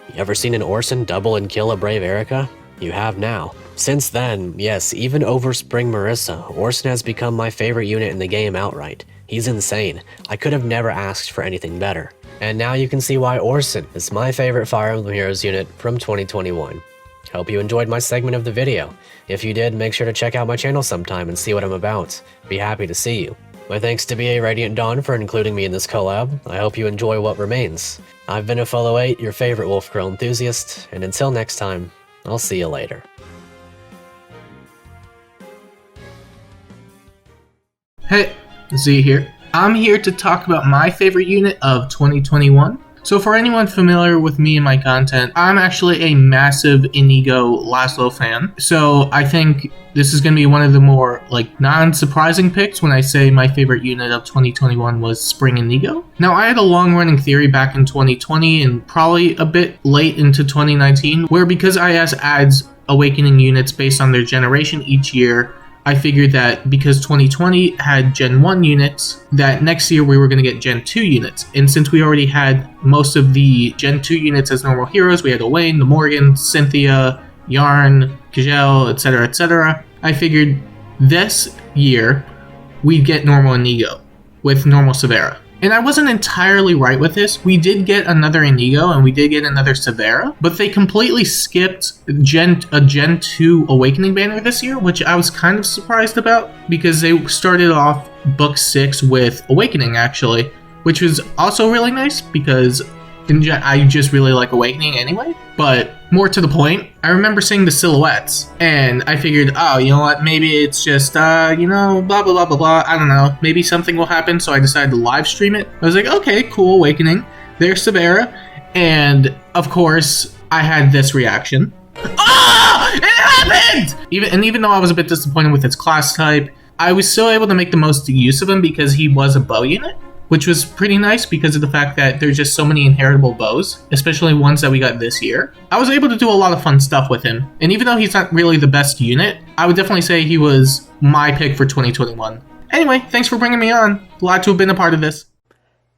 You ever seen an Orson double and kill a Brave Erica? You have now. Since then, yes, even over Spring Marissa, Orson has become my favorite unit in the game outright. He's insane. I could have never asked for anything better. And now you can see why Orson is my favorite Fire Emblem Heroes unit from 2021. Hope you enjoyed my segment of the video. If you did, make sure to check out my channel sometime and see what I'm about. Be happy to see you. My thanks to BA Radiantdawn for including me in this collab. I hope you enjoy what remains. I've been Epholo8, your favorite Wolf Girl enthusiast, and until next time, I'll see you later.
Hey, Z here. I'm here to talk about my favorite unit of 2021. So for anyone familiar with me and my content, I'm actually a massive Inigo Laszlo fan. So I think this is going to be one of the more non-surprising picks when I say my favorite unit of 2021 was Spring Inigo. Now I had a long-running theory back in 2020 and probably a bit late into 2019 where because IS adds awakening units based on their generation each year, I figured that because 2020 had Gen 1 units, that next year we were going to get Gen 2 units. And since we already had most of the Gen 2 units as normal heroes, we had Owain, the Morgan, Cynthia, Yarn, Kjell, etc., I figured this year we'd get normal Inigo with normal Severa. And I wasn't entirely right with this. We did get another Inigo and we did get another Severa, but they completely skipped a Gen 2 Awakening banner this year, which I was kind of surprised about because they started off Book 6 with Awakening actually, which was also really nice because I just really like Awakening anyway. But more to the point, I remember seeing the silhouettes and I figured, oh, you know what, maybe it's just, blah, blah, blah, blah, blah, I don't know, maybe something will happen, so I decided to live stream it. I was like, okay, cool, Awakening, there's Severa, and of course, I had this reaction. Ah! It happened! Even though I was a bit disappointed with its class type, I was still able to make the most use of him because he was a bow unit, which was pretty nice because of the fact that there's just so many inheritable bows, especially ones that we got this year. I was able to do a lot of fun stuff with him, and even though he's not really the best unit, I would definitely say he was my pick for 2021. Anyway, thanks for bringing me on. Glad to have been a part of this.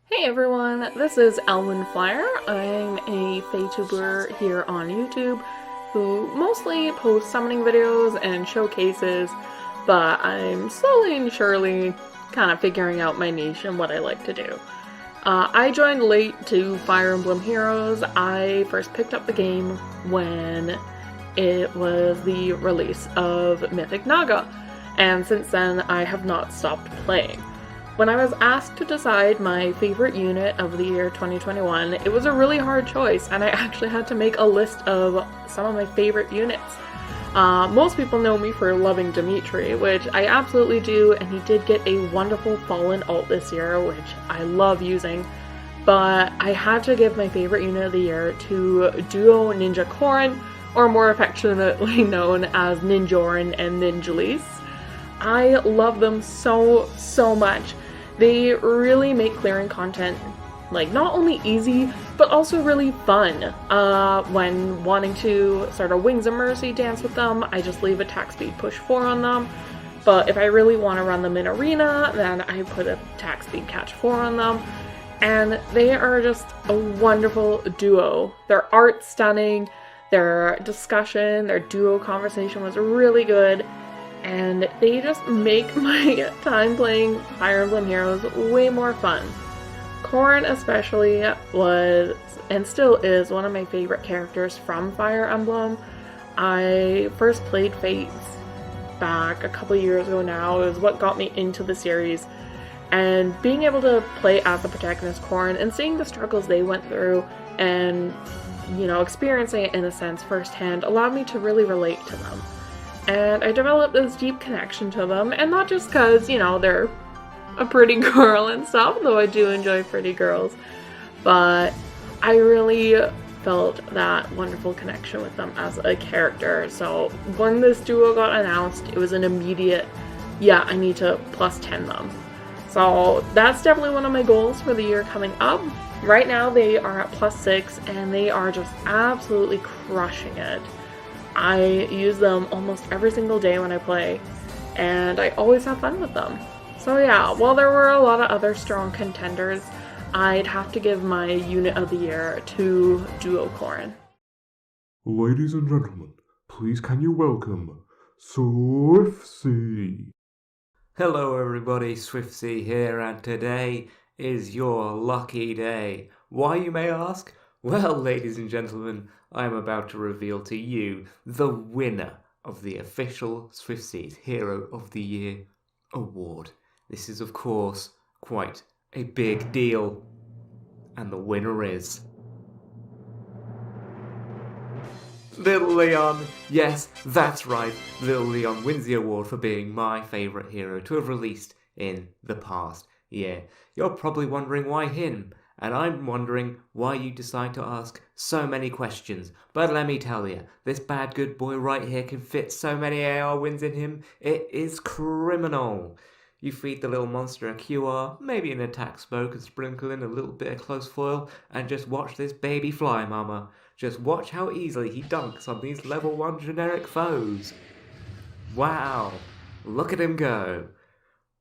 Hey everyone, this is ElwindFlier. I'm a VTuber here on YouTube who mostly posts summoning videos and showcases, but I'm slowly and surely kind of figuring out my niche and what I like to do. I joined late to Fire Emblem Heroes. I first picked up the game when it was the release of Mythic Naga, and since then I have not stopped playing. When I was asked to decide my favorite unit of the year 2021, it was a really hard choice, and I actually had to make a list of some of my favorite units. Most people know me for loving Dimitri, which I absolutely do, and he did get a wonderful Fallen ult this year, which I love using, but I had to give my favorite unit of the year to Duo Ninja Korin, or more affectionately known as Ninjorin and Ninjalis. I love them so much. They really make clearing content like not only easy, but also really fun. When wanting to start a Wings of Mercy dance with them, I just leave attack speed push 4 on them. But if I really want to run them in arena, then I put attack speed catch 4 on them. And they are just a wonderful duo. Their art's stunning, their discussion, their duo conversation was really good, and they just make my time playing Fire Emblem Heroes way more fun. Corrin especially was, and still is, one of my favorite characters from Fire Emblem. I first played Fates back a couple years ago now. It was what got me into the series. And being able to play as the protagonist Corrin and seeing the struggles they went through and, you know, experiencing it in a sense firsthand allowed me to really relate to them. And I developed this deep connection to them, and not just because, you know, they're a pretty girl and stuff, though I do enjoy pretty girls, but I really felt that wonderful connection with them as a character. So when this duo got announced, it was an immediate, yeah, I need to plus 10 them. So that's definitely one of my goals for the year coming up. Right now they are at plus 6 and they are just absolutely crushing it. I use them almost every single day when I play, and I always have fun with them. So yeah, while there were a lot of other strong contenders, I'd have to give my unit of the year to Duo Corrin.
Ladies and gentlemen, please can you welcome Swiftsea.
Hello everybody, Swiftsea here, and today is your lucky day. Why, you may ask? Well, ladies and gentlemen, I am about to reveal to you the winner of the official Swiftsea Hero of the Year award. This is, of course, quite a big deal, and the winner is Little Leon. Yes, that's right, Little Leon wins the award for being my favourite hero to have released in the past year. You're probably wondering why him, and I'm wondering why you decide to ask so many questions. But let me tell you, this bad good boy right here can fit so many AR wins in him, it is criminal. You feed the little monster a QR, maybe an attack smoke, and sprinkle in a little bit of close foil, and just watch this baby fly, mama. Just watch how easily he dunks on these level 1 generic foes. Wow, look at him go.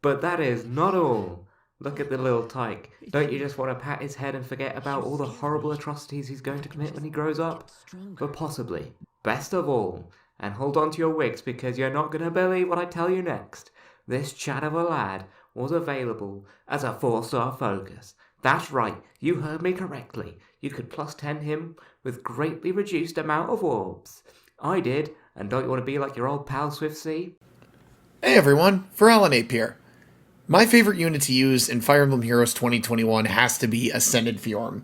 But that is not all. Look at the little tyke. Don't you just want to pat his head and forget about all the horrible atrocities he's going to commit when he grows up? But possibly, best of all, and hold on to your wigs because you're not going to believe what I tell you next. This chat of a lad was available as a 4-star focus. That's right, you heard me correctly. You could plus 10 him with greatly reduced amount of orbs. I did, and don't you want to be like your old pal Swiftsea?
Hey everyone, Feralinape here. My favorite unit to use in Fire Emblem Heroes 2021 has to be Ascended Fjorm.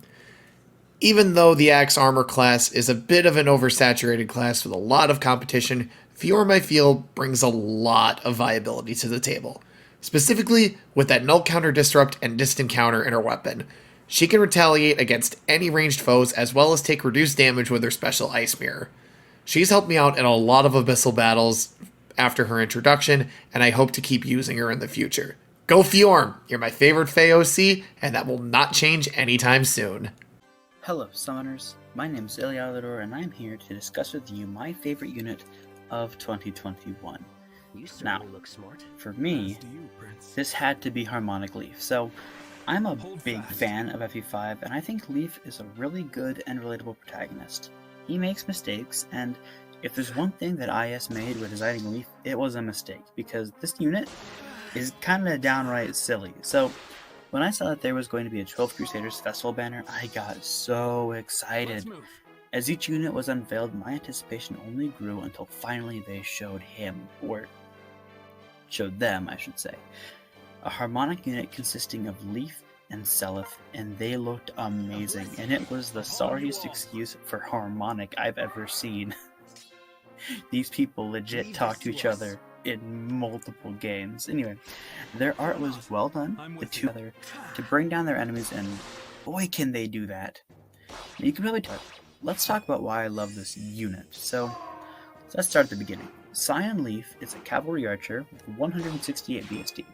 Even though the Axe Armor class is a bit of an oversaturated class with a lot of competition, Fjorm, I feel, brings a lot of viability to the table. Specifically, with that Null Counter Disrupt and Distant Counter in her weapon. She can retaliate against any ranged foes as well as take reduced damage with her special Ice Mirror. She's helped me out in a lot of Abyssal battles after her introduction, and I hope to keep using her in the future. Go Fjorm! You're my favorite FEOC, and that will not change anytime soon.
Hello, Summoners. My name is Illialidur, and I'm here to discuss with you my favorite unit of 2021. Now, for me, this had to be Harmonic Leaf. So, I'm a big fan of FE5, and I think Leaf is a really good and relatable protagonist. He makes mistakes, and if there's one thing that IS made with designing Leaf, it was a mistake, because this unit is kind of downright silly. So, when I saw that there was going to be a 12 Crusaders Festival banner, I got so excited. As each unit was unveiled, my anticipation only grew until finally they showed him, or showed them, I should say. A harmonic unit consisting of Leaf and Selith, and they looked amazing, and it was the sorriest excuse for harmonic I've ever seen. These people legit talk to each other in multiple games. Anyway, their art was well done, the two other to bring down their enemies, and boy can they do that. Now, you can probably tell. Let's talk about why I love this unit. So let's start at the beginning. Scion Leaf is a cavalry archer with 168 BSD.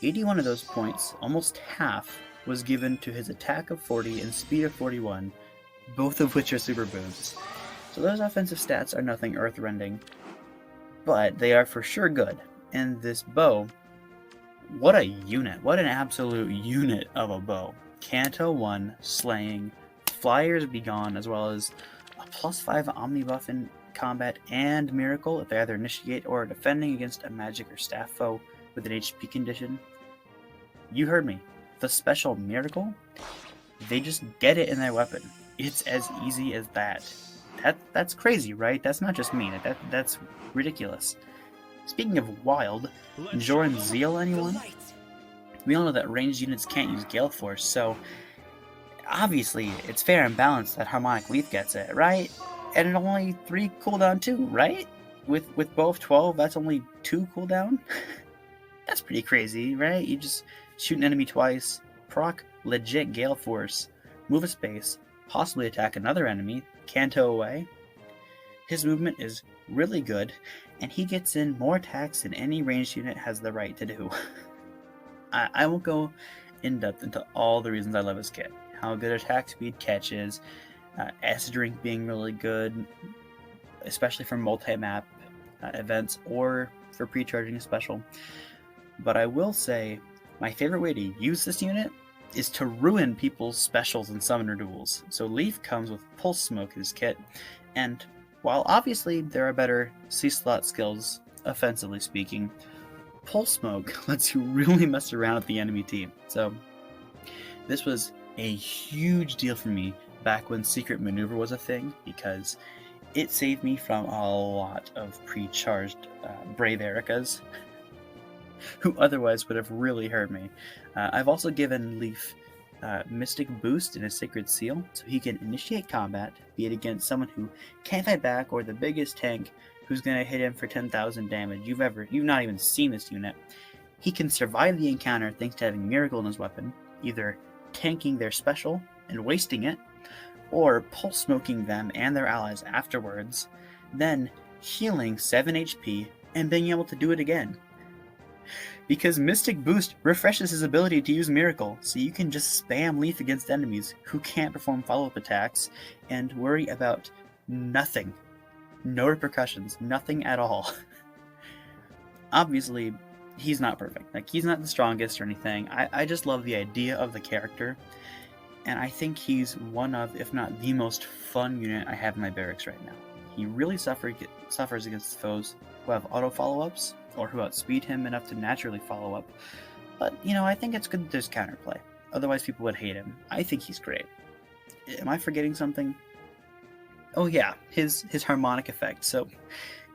81 of those points, almost half, was given to his attack of 40 and speed of 41, both of which are super boosts. So those offensive stats are nothing earth-rending, but they are for sure good. And this bow, what a unit. What an absolute unit of a bow. Canto 1, Slaying, Flyers Be Gone, as well as a +5 Omni buff in combat and Miracle if they either initiate or are defending against a magic or staff foe with an HP condition. You heard me. The special Miracle, they just get it in their weapon. It's as easy as that. That's crazy, right? That's not just me. That's ridiculous. Speaking of wild, Joran Zeal, anyone? We all know that ranged units can't use Gale Force, so obviously it's fair and balanced that Harmonic Leaf gets it, right? And it only 3 cooldown too, right? With Bow of 12, that's only 2 cooldown? That's pretty crazy, right? You just shoot an enemy twice, proc legit Gale Force, move a space, possibly attack another enemy, canto away. His movement is really good, and he gets in more attacks than any ranged unit has the right to do. I won't go in depth into all the reasons I love his kit. How good attack speed catch is, Acid Drink being really good, especially for multi-map events or for pre-charging a special. But I will say, my favorite way to use this unit is to ruin people's specials and summoner duels. So Leaf comes with Pulse Smoke in his kit, and while obviously there are better C-slot skills, offensively speaking, Pulse Smoke lets you really mess around with the enemy team. So this was a huge deal for me back when Secret Maneuver was a thing, because it saved me from a lot of pre-charged Brave Ericas who otherwise would have really hurt me. I've also given Leaf Mystic Boost in his Sacred Seal, so he can initiate combat, be it against someone who can't fight back or the biggest tank who's going to hit him for 10,000 damage you've not even seen this unit. He can survive the encounter thanks to having Miracle in his weapon, either tanking their special and wasting it, or pulse smoking them and their allies afterwards, then healing 7 HP and being able to do it again. Because Mystic Boost refreshes his ability to use Miracle, so you can just spam Leaf against enemies who can't perform follow-up attacks and worry about nothing. No repercussions, nothing at all. Obviously, he's not perfect. Like, he's not the strongest or anything. I just love the idea of the character, and I think he's one of, if not the most fun unit I have in my barracks right now. He really suffers against foes who have auto follow-ups, or who outspeed him enough to naturally follow up. But, I think it's good that there's counterplay. Otherwise people would hate him. I think he's great. Am I forgetting something? Oh yeah, his harmonic effect. So,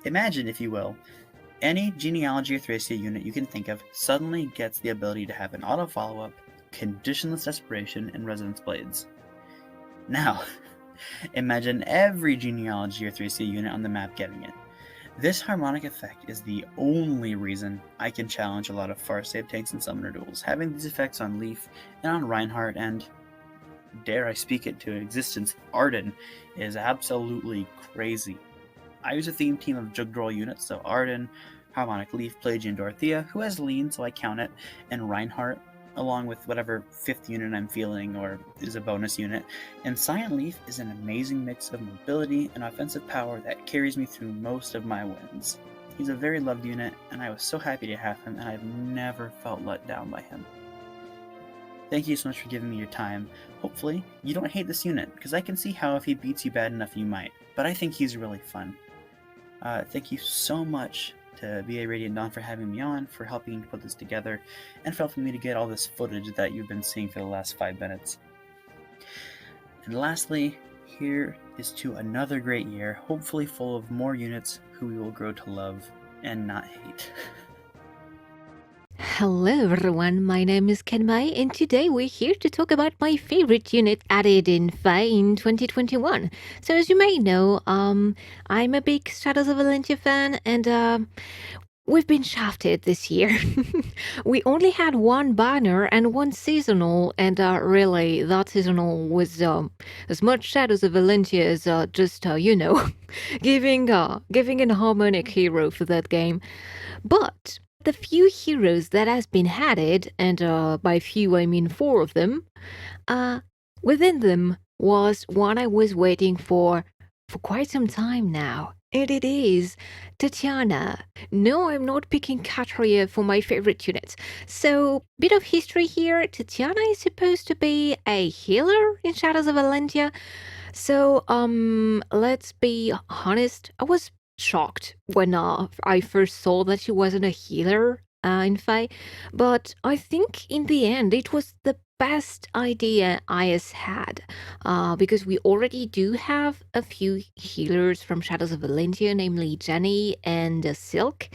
imagine, if you will, any Genealogy or Thracia unit you can think of suddenly gets the ability to have an auto follow-up, conditionless desperation, and resonance blades. Now, imagine every Genealogy or Thracia unit on the map getting it. This harmonic effect is the only reason I can challenge a lot of far-save tanks and summoner duels. Having these effects on Leaf and on Reinhardt and, dare I speak it to existence, Arden, is absolutely crazy. I use a theme team of Jugdroll units, so Arden, Harmonic Leaf, Pelagian Dorothea, who has lean, so I count it, and Reinhardt, along with whatever 5th unit I'm feeling or is a bonus unit. And Cyan Leaf is an amazing mix of mobility and offensive power that carries me through most of my wins. He's a very loved unit, and I was so happy to have him, and I've never felt let down by him. Thank you so much for giving me your time. Hopefully, you don't hate this unit, because I can see how if he beats you bad enough you might, but I think he's really fun. Thank you so much to BA Radiantdawn for having me on, for helping to put this together, and for helping me to get all this footage that you've been seeing for the last 5 minutes. And lastly, here is to another great year, hopefully full of more units who we will grow to love and not hate.
Hello everyone, my name is Kenmei, and today we're here to talk about my favorite unit added in Fae in 2021. So as you may know, I'm a big Shadows of Valentia fan, and we've been shafted this year. We only had 1 banner and 1 seasonal, and really, that seasonal was as much Shadows of Valentia as just, giving an harmonic hero for that game. But the few heroes that has been added, and by few I mean 4 of them, within them was one I was waiting for quite some time now. And it is Tatiana. No, I'm not picking Katria for my favorite units. So, bit of history here. Tatiana is supposed to be a healer in Shadows of Valentia. So, let's be honest. I was shocked when I first saw that she wasn't a healer in Fae. But I think in the end, it was the best idea IS had, because we already do have a few healers from Shadows of Valentia, namely Jenny and Silk.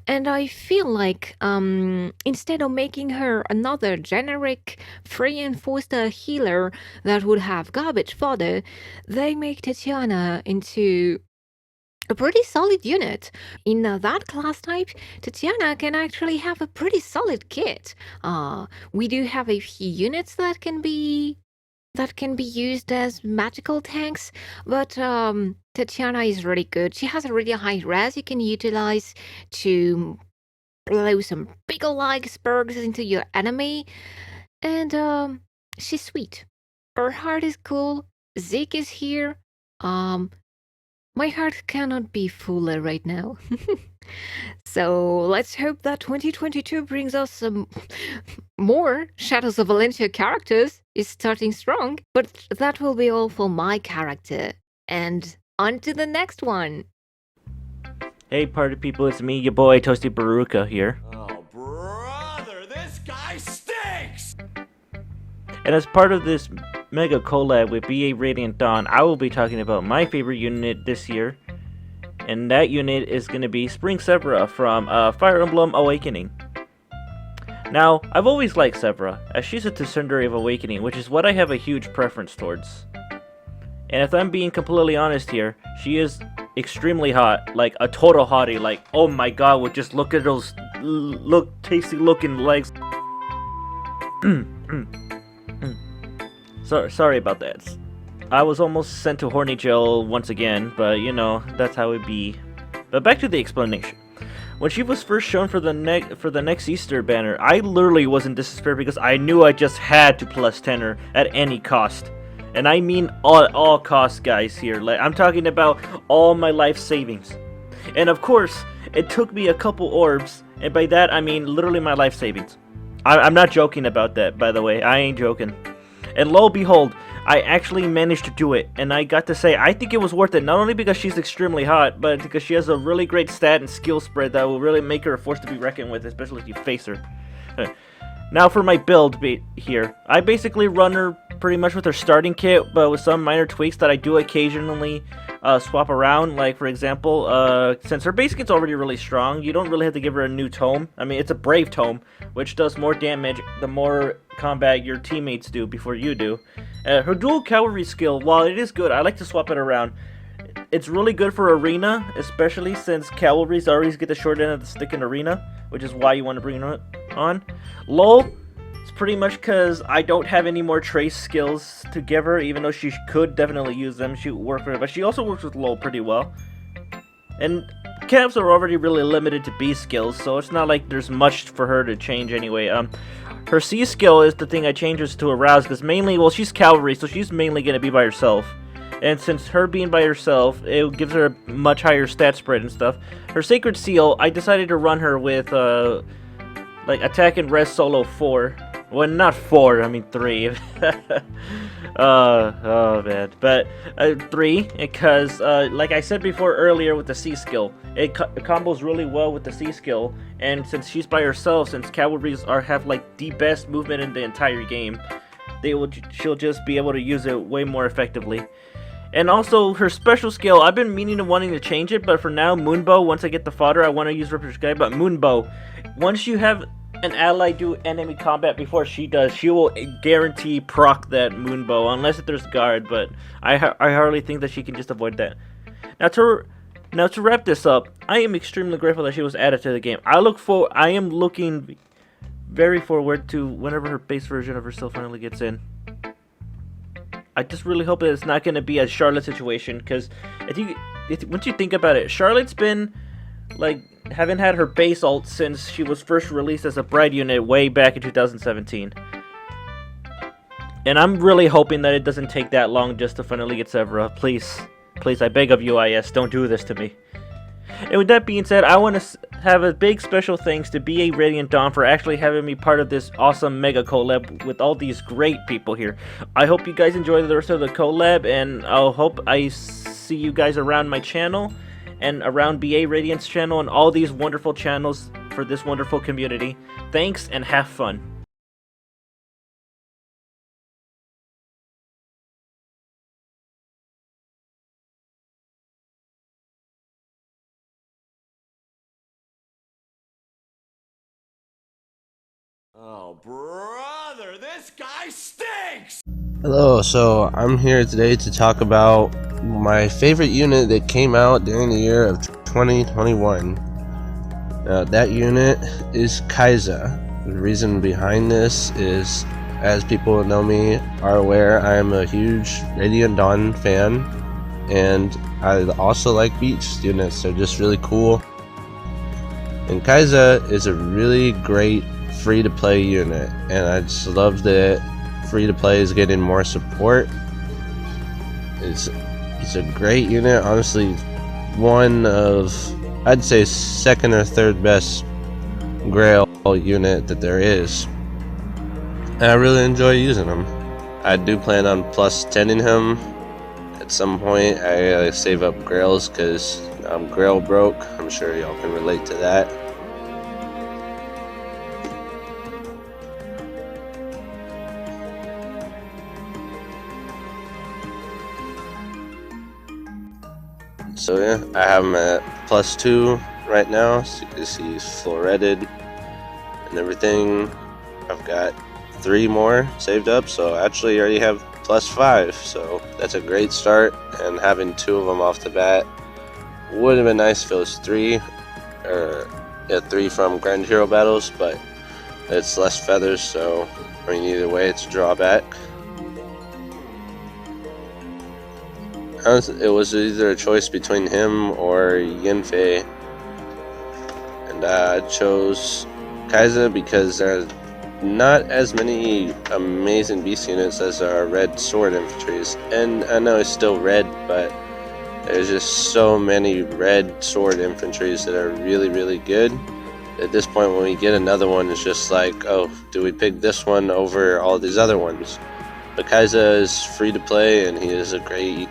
And I feel like instead of making her another generic free enforcer healer that would have garbage fodder, they make Tatiana into a pretty solid unit. In that class type, Tatiana can actually have a pretty solid kit. We do have a few units that can be used as magical tanks, but Tatiana is really good. She has a really high res you can utilize to blow some big ol' icebergs into your enemy, and she's sweet. Her heart is cool. Zeke is here. My heart cannot be fuller right now. So let's hope that 2022 brings us some more Shadows of Valentia characters. Is starting strong, but that will be all for my character. And on to the next one.
Hey party people, it's me, your boy ToastyBeruka here.
Oh, brother, this guy stinks!
And as part of this mega collab with BA Radiantdawn, I will be talking about my favorite unit this year. And that unit is going to be Spring Severa from Fire Emblem Awakening. Now, I've always liked Severa, as she's a Tsundere of Awakening, which is what I have a huge preference towards. And if I'm being completely honest here, she is extremely hot, like a total hottie, like, oh my god, would just look at those tasty looking legs. Sorry about that. I was almost sent to horny jail once again, but you know, that's how it be. But back to the explanation. When she was first shown for the next Easter banner, I literally was in despair because I knew I just had to plus 10 her at any cost. And I mean all costs, guys, here. Like, I'm talking about all my life savings. And of course, it took me a couple orbs, and by that I mean literally my life savings. I'm not joking about that, by the way. I ain't joking. And lo and behold, I actually managed to do it, and I got to say, I think it was worth it, not only because she's extremely hot, but because she has a really great stat and skill spread that will really make her a force to be reckoned with, especially if you face her. Now for my build here, I basically run her pretty much with her starting kit, but with some minor tweaks that I do occasionally swap around. Like, for example, since her base kit's already really strong, you don't really have to give her a new tome. I mean, it's a brave tome, which does more damage the more combat your teammates do before you do. Her dual cavalry skill, while it is good, I like to swap it around. It's really good for arena, especially since cavalries always get the short end of the stick in arena, which is why you want to bring it on. LOL, it's pretty much because I don't have any more trace skills to give her, even though she could definitely use them. She would work for it, but she also works with LOL pretty well. And Cavs are already really limited to B skills, so it's not like there's much for her to change anyway. Her C skill is the thing I changes to arouse, because mainly, well, she's cavalry, so she's mainly going to be by herself. And since her being by herself, it gives her a much higher stat spread and stuff. Her Sacred Seal, I decided to run her with, like, Attack and Res Solo 4. Well, not 4, I mean 3. Oh man. But 3, because, like I said before earlier with the C skill, it combos really well with the C skill. And since she's by herself, since cavalries have, like, the best movement in the entire game, she'll just be able to use it way more effectively. And also, her special skill, I've been meaning and wanting to change it, but for now, Moonbow, once I get the fodder, I want to use Ripper's Guide, but Moonbow, once you have an ally do enemy combat before she does, she will guarantee proc that Moonbow, unless if there's guard, but I hardly think that she can just avoid that. Now to wrap this up, I am extremely grateful that she was added to the game. I am looking very forward to whenever her base version of herself finally gets in. I just really hope that it's not going to be a Charlotte situation, because once you think about it, Charlotte's been Like, haven't had her base ult since she was first released as a Bride unit way back in 2017. And I'm really hoping that it doesn't take that long just to finally get Severa. Please, please, I beg of you, IS, don't do this to me. And with that being said, I want to have a big special thanks to BA Radiantdawn for actually having me part of this awesome mega collab with all these great people here. I hope you guys enjoy the rest of the collab, and I hope I see you guys around my channel and around BA Radiant's channel and all these wonderful channels for this wonderful community. Thanks and have fun.
Oh, brother, this guy stinks!
Hello, so I'm here today to talk about my favorite unit that came out during the year of 2021. Now, that unit is Kai'Sa. The reason behind this is, as people who know me are aware, I am a huge Radiantdawn fan, and I also like beach units. They're just really cool. And Kai'Sa is a really great free-to-play unit, and I just love that free-to-play is getting more support. It's a great unit, honestly, one of, I'd say, second or third best Grail unit that there is. And I really enjoy using him. I do plan on plus 10ing him at some point. I gotta save up Grails because I'm Grail broke. I'm sure y'all can relate to that. So yeah, I have him at plus 2 right now, so you can see he's floreted and everything. I've got 3 more saved up, so actually I already have plus 5, so that's a great start, and having 2 of them off the bat would have been nice if it was 3, or yeah, 3 from Grand Hero battles, but it's less feathers, so I mean either way it's a drawback. It was either a choice between him or Yanfei, and I chose Kai'Sa because there are not as many amazing beast units as there are red sword infantries. And I know it's still red, but there's just so many red sword infantries that are really, really good. At this point, when we get another one, it's just like, oh, do we pick this one over all these other ones? But Kai'Sa is free to play, and he is a great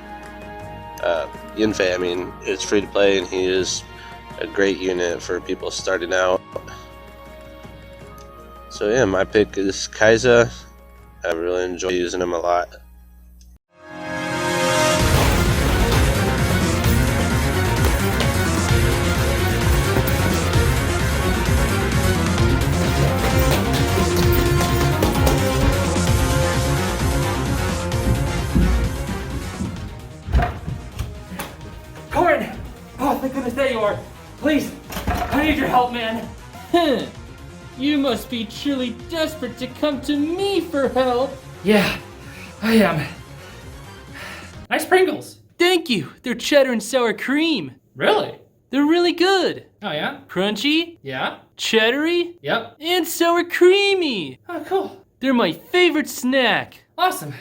Yanfei, I mean, it's free to play, and he is a great unit for people starting out. So yeah, my pick is Kai'Sa. I really enjoy using him a lot.
Corin! Oh, thank goodness, there you are. Please, I need your help, man. You must be truly desperate to come to me for help. Yeah, I am. Nice Pringles. Thank you. They're cheddar and sour cream. Really? They're really good. Oh, yeah? Crunchy. Yeah. Cheddary. Yep. And sour creamy. Oh, cool. They're my favorite snack. Awesome.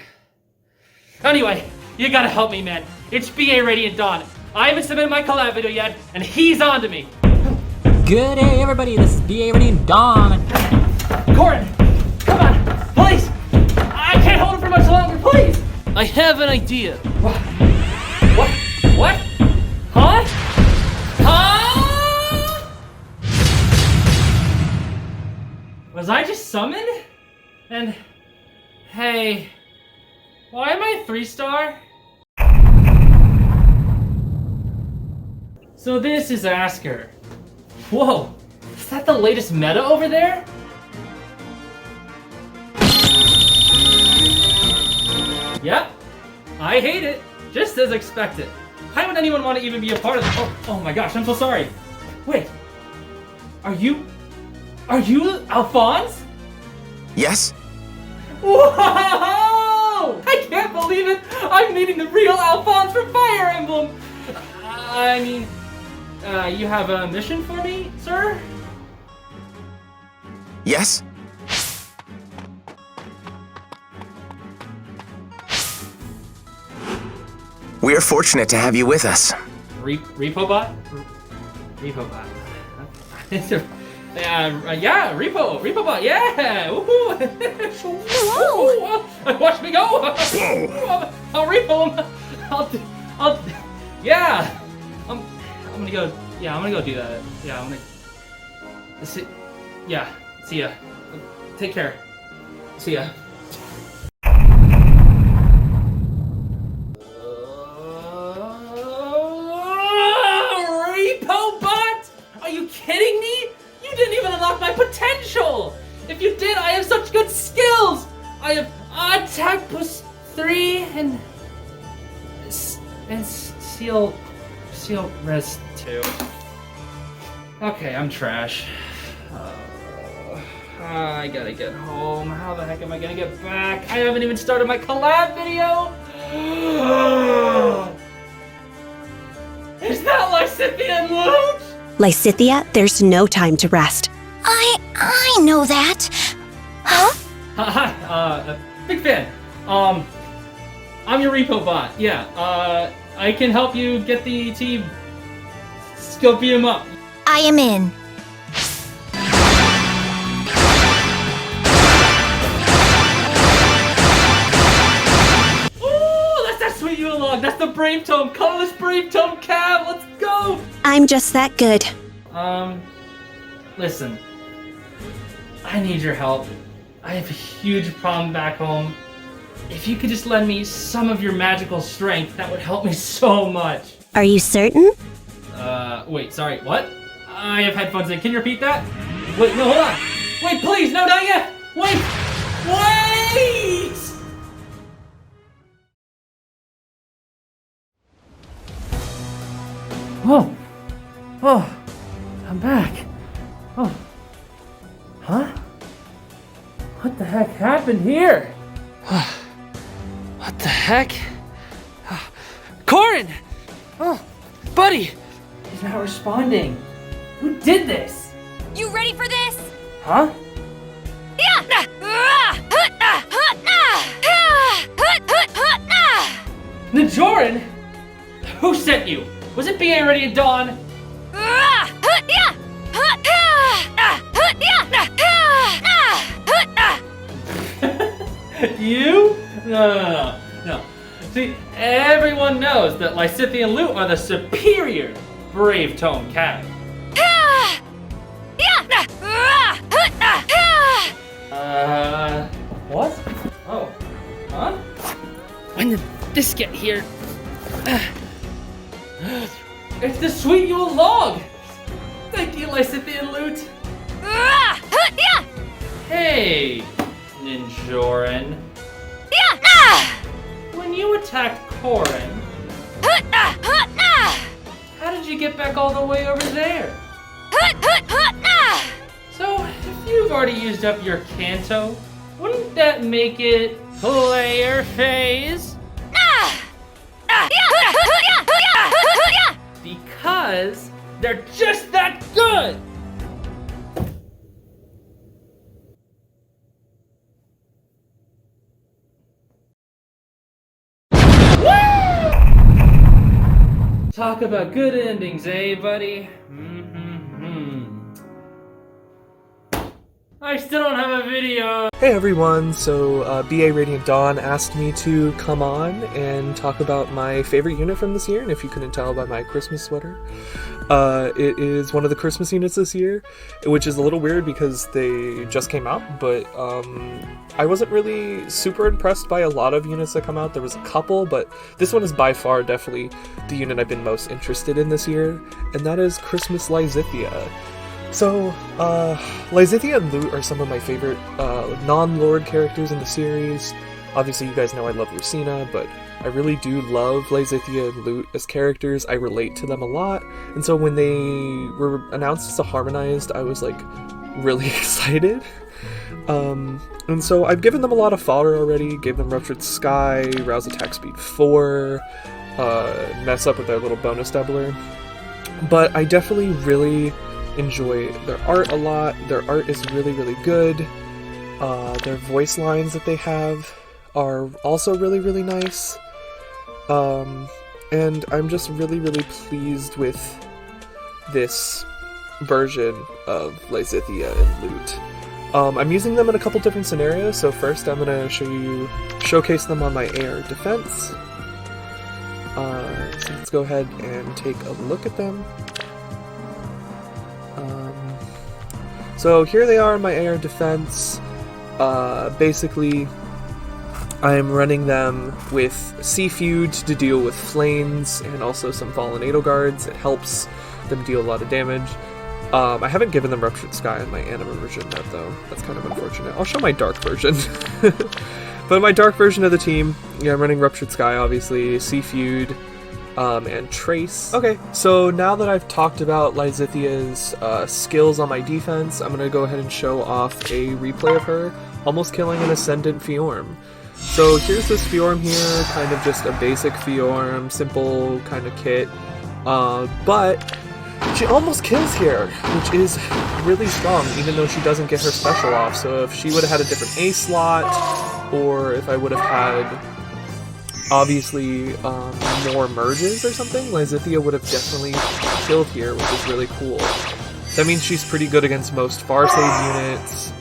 Anyway, you gotta help me, man. It's BA Radiantdawn. I haven't submitted my collab video yet, and he's on to me.
Good day, everybody. This is BA Radiantdawn.
Corin, come on, please. I can't hold it for much longer, please. I have an idea. What? What? Huh? Huh? Was I just summoned? And hey, why am I 3-star? So this is Asker. Whoa, is that the latest meta over there? Yep, I hate it, just as expected. Why would anyone want to even be a part of this? Oh my gosh, I'm so sorry. Wait, are you Alphonse?
Yes?
Whoa! I can't believe it! I'm meeting the real Alphonse from Fire Emblem! I mean, You have a mission for me, sir?
Yes? We are fortunate to have you with us.
Repobot? Repobot. Yeah, Repobot, yeah! Woohoo! Watch me go! I'll repo him! Yeah! I'm gonna go do that. Yeah, see ya. Take care. See ya. Repobot? Are you kidding me? You didn't even unlock my potential! If you did, I have such good skills! I have attack +3 and seal res 2. Okay, I'm trash. I gotta get home. How the heck am I gonna get back? I haven't even started my collab video! Is that Lysithian loot?
Lysithia, there's no time to rest.
I know that. Huh?
Hi, big fan. I'm your repo bot. Yeah, I can help you get the team Scopium up.
I am in.
Ooh, that's that sweet Yulog. That's the Brave Tome. Colorless Brave Tome Cav. Let's go.
I'm just that good.
Listen. I need your help. I have a huge problem back home. If you could just lend me some of your magical strength, that would help me so much.
Are you certain?
Wait, sorry, what? I have headphones in. Can you repeat that? Wait, no, hold on. Wait, please, no, not yet. Wait! Whoa. Oh, I'm back. Oh. Huh? What the heck happened here? What the heck? Corin! Oh, buddy! He's not responding. Who did this?
You ready for this?
Huh? Najoran? Who sent you? Was it BA Radiantdawn? You? No. See, everyone knows that Lysithian loot are the superior Brave Tome Cav. What? Oh. Huh? When did this get here? It's the sweet Yule log! Thank you, Lysithian loot! Hey, Ninjoran. When you attacked Corin, how did you get back all the way over there? So, if you've already used up your Canto, wouldn't that make it player phase? Because they're just that good! Talk about good endings, eh, buddy? I still don't have a video.
Hey everyone, so BA Radiantdawn asked me to come on and talk about my favorite unit from this year, and if you couldn't tell by my Christmas sweater, it is one of the Christmas units this year, which is a little weird because they just came out, but I wasn't really super impressed by a lot of units that come out. There was a couple, but this one is by far definitely the unit I've been most interested in this year, and that is Christmas Lysithia. So, Lysithia and Loot are some of my favorite non-Lord characters in the series. Obviously, you guys know I love Lucina, but I really do love Lysithia and Loot as characters. I relate to them a lot, and so when they were announced as a harmonized, I was like really excited. And so I've given them a lot of fodder already. Gave them Ruptured Sky, Rouse Attack Speed 4, mess up with their little bonus doubler. but I definitely really enjoy their art a lot. Their art is really, really good. Their voice lines that they have are also really, really nice. And I'm just really, really pleased with this version of Lysithea and Loot. I'm using them in a couple different scenarios, so first I'm going to showcase them on my AR defense. So let's go ahead and take a look at them. So here they are in my AR defense. Basically, I'm running them with Seafood to deal with flames and also some Fallen Edelguards. It helps them deal a lot of damage. I haven't given them Ruptured Sky in my anima version yet, though. That's kind of unfortunate. I'll show my dark version. But in my dark version of the team, yeah, I'm running Ruptured Sky, obviously, Seafood, and Trace. Okay, so now that I've talked about Lysithea's skills on my defense, I'm going to go ahead and show off a replay of her almost killing an Ascendant Fjorm. So here's this Fjorm here, kind of just a basic Fjorm, simple kind of kit, but she almost kills here, which is really strong, even though she doesn't get her special off. So if she would have had a different A slot, or if I would have had, obviously, more merges or something, Lysithea would have definitely killed here, which is really cool. That means she's pretty good against most far save units,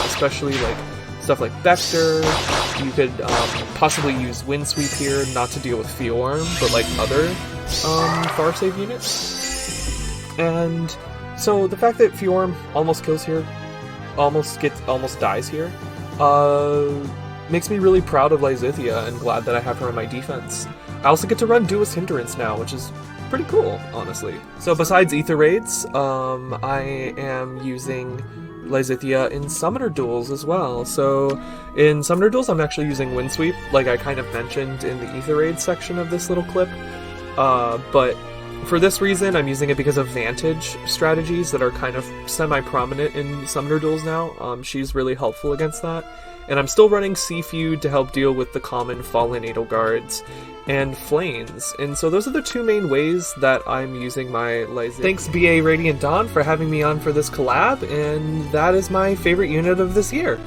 especially like stuff like Vector. You could possibly use Windsweep here, not to deal with Fjorm, but like other far save units. And so the fact that Fjorm almost kills here, almost dies here, makes me really proud of Lysithea and glad that I have her on my defense. I also get to run Duelist Hindrance now, which is pretty cool, honestly. So besides Ether Raids, I am using Lysithea in Summoner Duels as well. So in Summoner Duels, I'm actually using Windsweep, like I kind of mentioned in the Ether Raid section of this little clip. But for this reason, I'm using it because of Vantage strategies that are kind of semi-prominent in Summoner Duels now. She's really helpful against that. And I'm still running Seafood to help deal with the common Fallen Edelguards and Flames. And so those are the two main ways that I'm using my Lysithea. Thanks BA Radiantdawn for having me on for this collab, and that is my favorite unit of this year.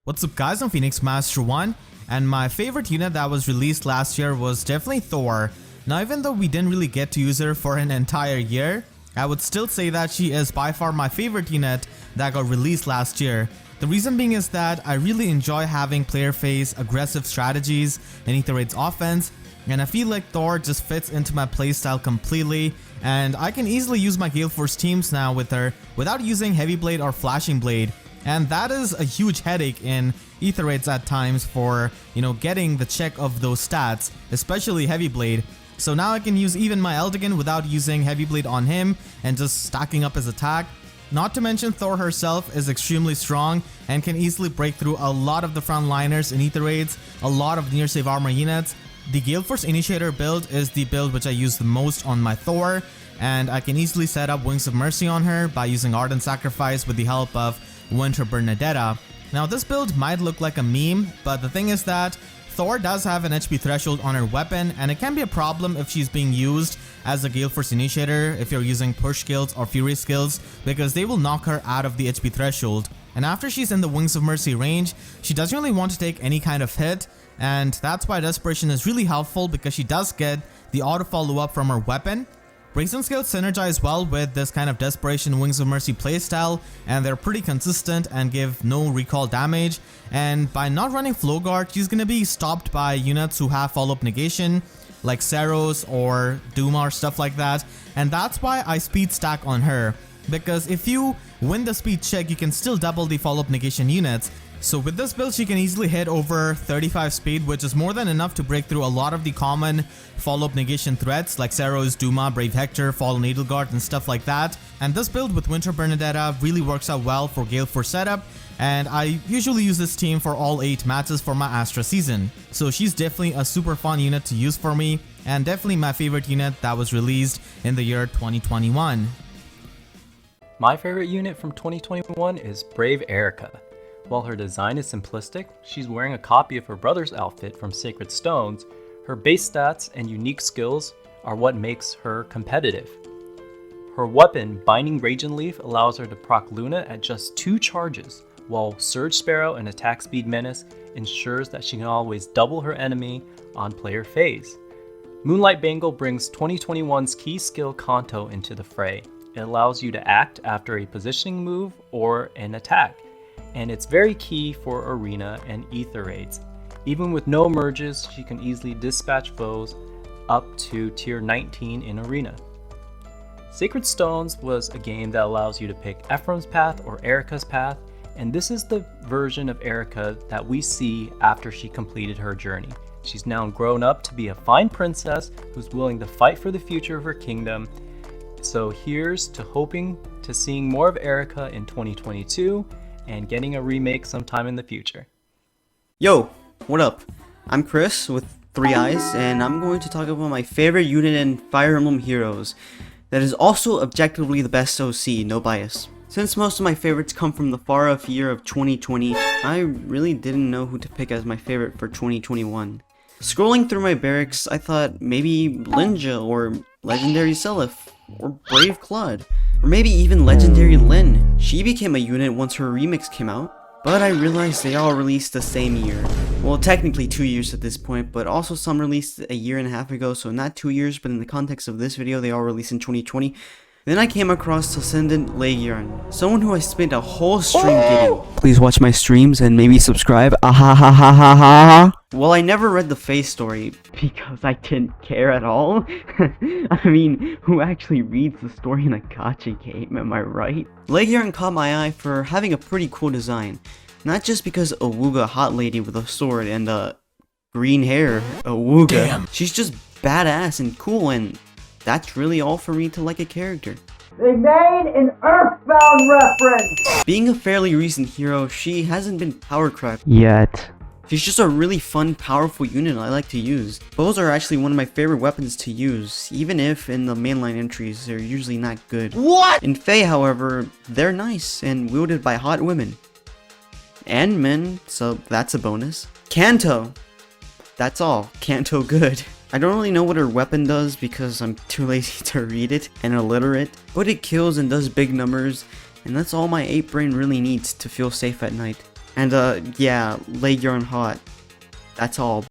What's up guys, I'm Ft.Pheonixmaster1, and my favorite unit that was released last year was definitely Thor. Now even though we didn't really get to use her for an entire year, I would still say that she is by far my favorite unit that got released last year. The reason being is that I really enjoy having player phase aggressive strategies in Ether Raid's offense, and I feel like Thor just fits into my playstyle completely, and I can easily use my Gale Force teams now with her without using Heavy Blade or Flashing Blade, and that is a huge headache in Ether Raids at times for, getting the check of those stats, especially Heavy Blade. So now I can use even my Eldigan without using Heavy Blade on him and just stacking up his attack. Not to mention Thor herself is extremely strong and can easily break through a lot of the frontliners in Ether Raids, a lot of near save armor units. The Gale Force Initiator build is the build which I use the most on my Thor, and I can easily set up Wings of Mercy on her by using Ardent Sacrifice with the help of Winter Bernadetta. Now this build might look like a meme, but the thing is that Thor does have an HP threshold on her weapon, and it can be a problem if she's being used as a Gale Force Initiator if you're using push skills or fury skills, because they will knock her out of the HP threshold. And after she's in the Wings of Mercy range, she doesn't really want to take any kind of hit, and that's why Desperation is really helpful because she does get the auto follow up from her weapon. Brazen skills synergize well with this kind of Desperation Wings of Mercy playstyle, and they're pretty consistent and give no recall damage. And by not running Flow Guard, she's gonna be stopped by units who have follow-up negation, like Saros or Duma or stuff like that. And that's why I speed stack on her, because if you win the speed check, you can still double the follow-up negation units. So with this build, she can easily hit over 35 speed, which is more than enough to break through a lot of the common follow-up negation threats like Saros, Duma, Brave Hector, Fallen Edelguard, and stuff like that. And this build with Winter Bernadetta really works out well for Gale Force setup, and I usually use this team for all 8 matches for my Astra season. So she's definitely a super fun unit to use for me, and definitely my favorite unit that was released in the year 2021.
My favorite unit from 2021 is Brave Erica. While her design is simplistic, she's wearing a copy of her brother's outfit from Sacred Stones. Her base stats and unique skills are what makes her competitive. Her weapon, Binding Raging Leaf, allows her to proc Luna at just 2 charges, while Surge Sparrow and Attack Speed Menace ensures that she can always double her enemy on player phase. Moonlight Bangle brings 2021's key skill Kanto into the fray. It allows you to act after a positioning move or an attack, and it's very key for Arena and Ether raids. Even with no merges, she can easily dispatch foes up to tier 19 in Arena. Sacred Stones was a game that allows you to pick Ephraim's path or Erica's path, and this is the version of Erica that we see after she completed her journey. She's now grown up to be a fine princess who's willing to fight for the future of her kingdom. So here's to hoping to seeing more of Erica in 2022 and getting a remake sometime in the future.
Yo, what up? I'm Chris with 3 eyes, and I'm going to talk about my favorite unit in Fire Emblem Heroes that is also objectively the best OC, no bias. Since most of my favorites come from the far-off year of 2020, I really didn't know who to pick as my favorite for 2021. Scrolling through my barracks, I thought maybe Linja or Legendary Seliph or Brave Claude, or maybe even Legendary Lyn. She became a unit once her remix came out, but I realized they all released the same year. Well, technically 2 years at this point, but also some released a year and a half ago, so not 2 years, but in the context of this video, they all released in 2020. Then I came across Ascendant Legion, someone who I spent a whole stream getting. Please watch my streams and maybe subscribe. Well, I never read the face story because I didn't care at all. I mean, who actually reads the story in a gacha game, am I right? Legion caught my eye for having a pretty cool design. Not just because Awuga hot lady with a sword and green hair, Awuga. Damn. She's just badass and cool, and that's really all for me to like a character.
They made an Earthbound reference!
Being a fairly recent hero, she hasn't been power crept yet. She's just a really fun, powerful unit I like to use. Bows are actually one of my favorite weapons to use, even if in the mainline entries they're usually not good. What? In Fae, however, they're nice and wielded by hot women. And men, so that's a bonus. Kanto. That's all. Kanto good. I don't really know what her weapon does because I'm too lazy to read it and illiterate, but it kills and does big numbers, and that's all my ape brain really needs to feel safe at night. And yeah, Legion hot. That's all.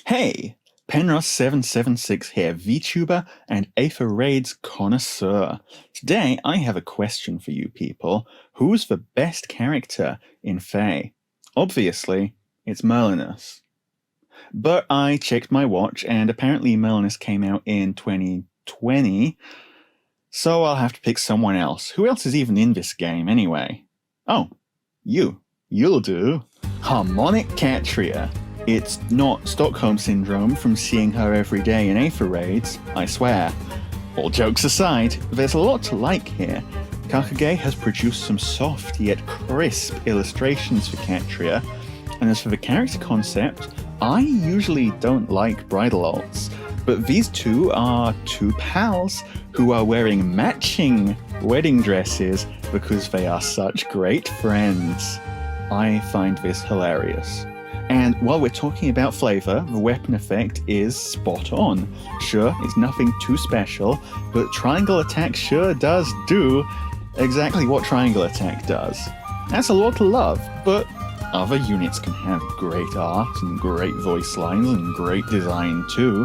Hey, Penros776 here, VTuber and Aether Raids connoisseur. Today I have a question for you people. Who's the best character in Fae? Obviously, it's Merlinus. But I checked my watch, and apparently Merlinus came out in 2020, so I'll have to pick someone else. Who else is even in this game, anyway? Oh, you. You'll do. Harmonic Catria. It's not Stockholm Syndrome from seeing her every day in Aether Raids, I swear. All jokes aside, there's a lot to like here. Kakage has produced some soft yet crisp illustrations for Catria, and as for the character concept, I usually don't like bridal alts, but these two are two pals who are wearing matching wedding dresses because they are such great friends. I find this hilarious. And while we're talking about flavor, the weapon effect is spot on. Sure, it's nothing too special, but triangle attack sure does do exactly what triangle attack does. That's a lot to love, but other units can have great art and great voice lines and great design too.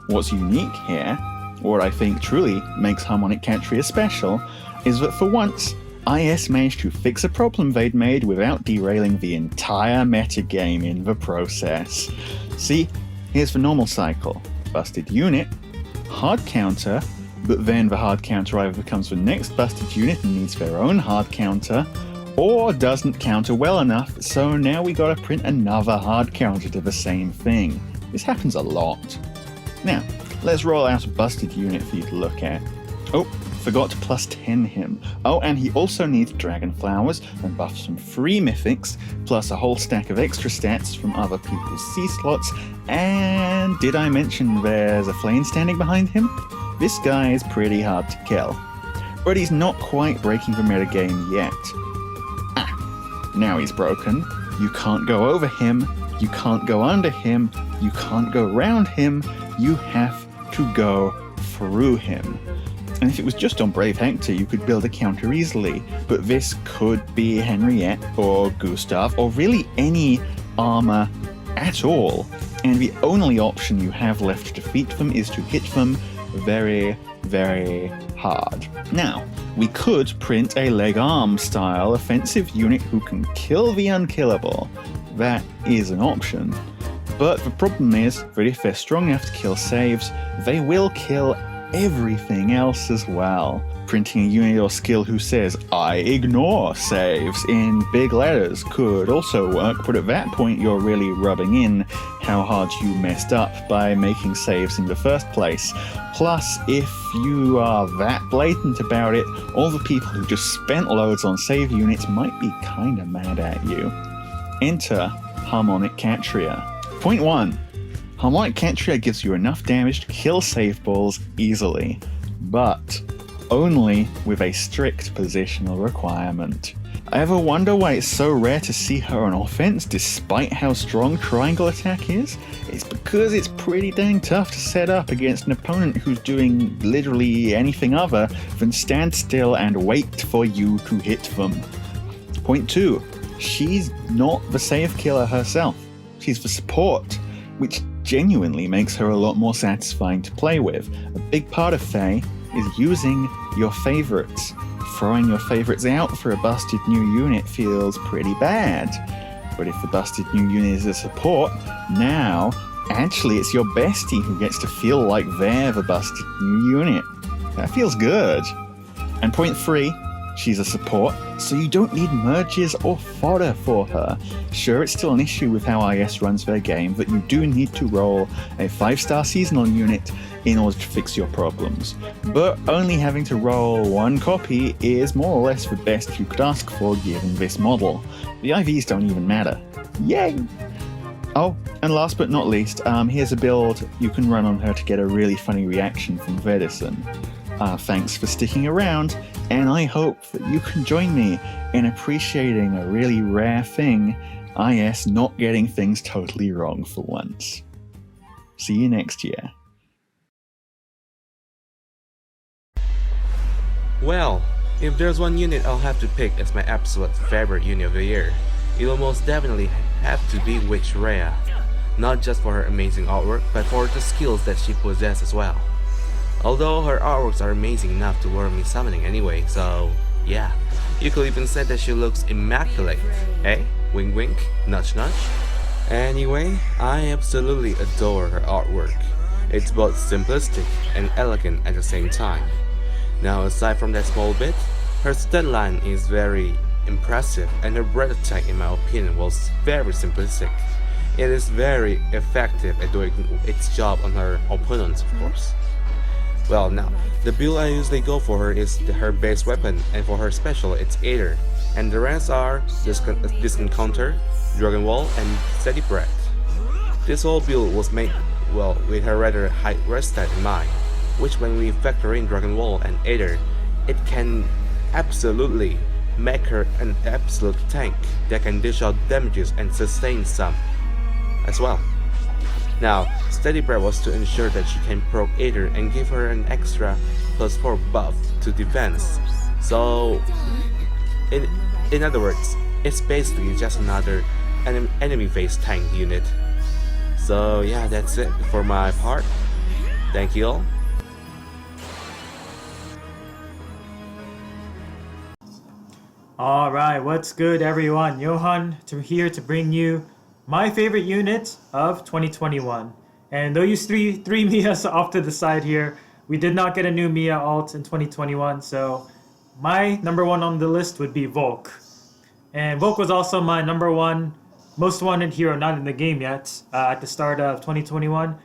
What's unique here, what I think truly makes Harmonic Catria special, is that for once, IS managed to fix a problem they'd made without derailing the entire metagame in the process. See, here's the normal cycle. Busted unit, hard counter, but then the hard counter either becomes the next busted unit and needs their own hard counter, or doesn't counter well enough, so now we gotta print another hard counter to the same thing. This happens a lot. Now, let's roll out a busted unit for you to look at. Oh, forgot to plus 10 him. Oh, and he also needs Dragon Flowers and buffs from free mythics, plus a whole stack of extra stats from other people's C slots, and did I mention there's a flame standing behind him? This guy is pretty hard to kill, but he's not quite breaking the metagame yet. Now he's broken. You can't go over him, you can't go under him, you can't go around him, you have to go through him. And if it was just on Brave Hector, you could build a counter easily. But this could be Henriette or Gustav or really any armor at all. And the only option you have left to defeat them is to hit them very, very hard. Now, we could print a leg arm style offensive unit who can kill the unkillable. That is an option. But the problem is that if they're strong enough to kill saves, they will kill everything else as well. Printing a unit or skill who says, I ignore saves in big letters could also work, but at that point you're really rubbing in how hard you messed up by making saves in the first place. Plus, if you are that blatant about it, all the people who just spent loads on save units might be kinda mad at you. Enter Harmonic Catria. Point 1. Harmonic Catria gives you enough damage to kill save balls easily, but only with a strict positional requirement. I ever wonder why it's so rare to see her on offense despite how strong triangle attack is? It's because it's pretty dang tough to set up against an opponent who's doing literally anything other than stand still and wait for you to hit them. Point 2. She's not the save killer herself. She's the support, which genuinely makes her a lot more satisfying to play with. A big part of Fae is using your favorites. Throwing your favorites out for a busted new unit feels pretty bad. But if the busted new unit is a support, now actually it's your bestie who gets to feel like they're the busted new unit. That feels good. And point 3, she's a support, so you don't need merges or fodder for her. Sure, it's still an issue with how IS runs their game, but you do need to roll a 5-star seasonal unit in order to fix your problems. But only having to roll 1 copy is more or less the best you could ask for given this model. The IVs don't even matter. Yay! Oh, and last but not least, here's a build you can run on her to get a really funny reaction from Vedison. Thanks for sticking around, and I hope that you can join me in appreciating a really rare thing, IS not getting things totally wrong for once. See you next year.
Well, if there's one unit I'll have to pick as my absolute favorite unit of the year, it'll most definitely have to be Witch Rhea. Not just for her amazing artwork, but for the skills that she possesses as well. Although her artworks are amazing enough to warrant me summoning anyway, so yeah. You could even say that she looks immaculate. Eh? Wink wink, nudge nudge. Anyway, I absolutely adore her artwork. It's both simplistic and elegant at the same time. Now aside from that small bit, her stat line is very impressive and her breath attack in my opinion was very simplistic. It is very effective at doing its job on her opponents of course. Well now, the build I usually go for her is her base weapon, and for her special it's Aether, and the rest are Disencounter, Dragon Wall, and Steady Breath. This whole build was made, well, with her rather high rest stat in mind, which when we factor in Dragon Wall and Aether, it can absolutely make her an absolute tank that can dish out damages and sustain some as well. Now, Steady Breath was to ensure that she can proc Aether and give her an extra +4 buff to defense. So, in other words, it's basically just another enemy phase tank unit. So yeah, that's it for my part. Thank you all.
Alright, what's good everyone? Johan here to bring you my favorite unit of 2021. And though you three Mias off to the side here, we did not get a new Mia alt in 2021, so my number one on the list would be Volk. And Volk was also my number one most wanted hero not in the game yet at the start of 2021.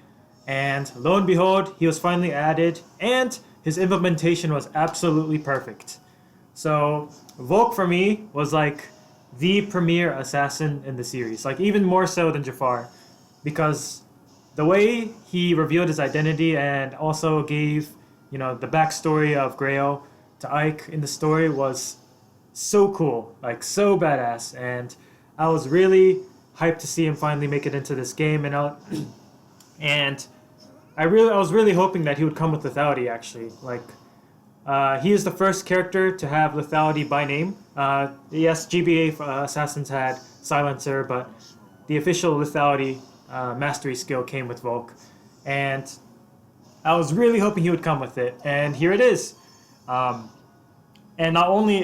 And lo and behold, he was finally added, and his implementation was absolutely perfect. So Volk for me was like the premier assassin in the series, like even more so than Jafar, because the way he revealed his identity and also gave, you know, the backstory of Grail to Ike in the story was so cool, like so badass, and I was really hyped to see him finally make it into this game, and I was really hoping that he would come with lethality actually. Like He is the first character to have lethality by name. Yes, GBA Assassins had Silencer, but the official lethality mastery skill came with Volk. And I was really hoping he would come with it, and here it is. And not only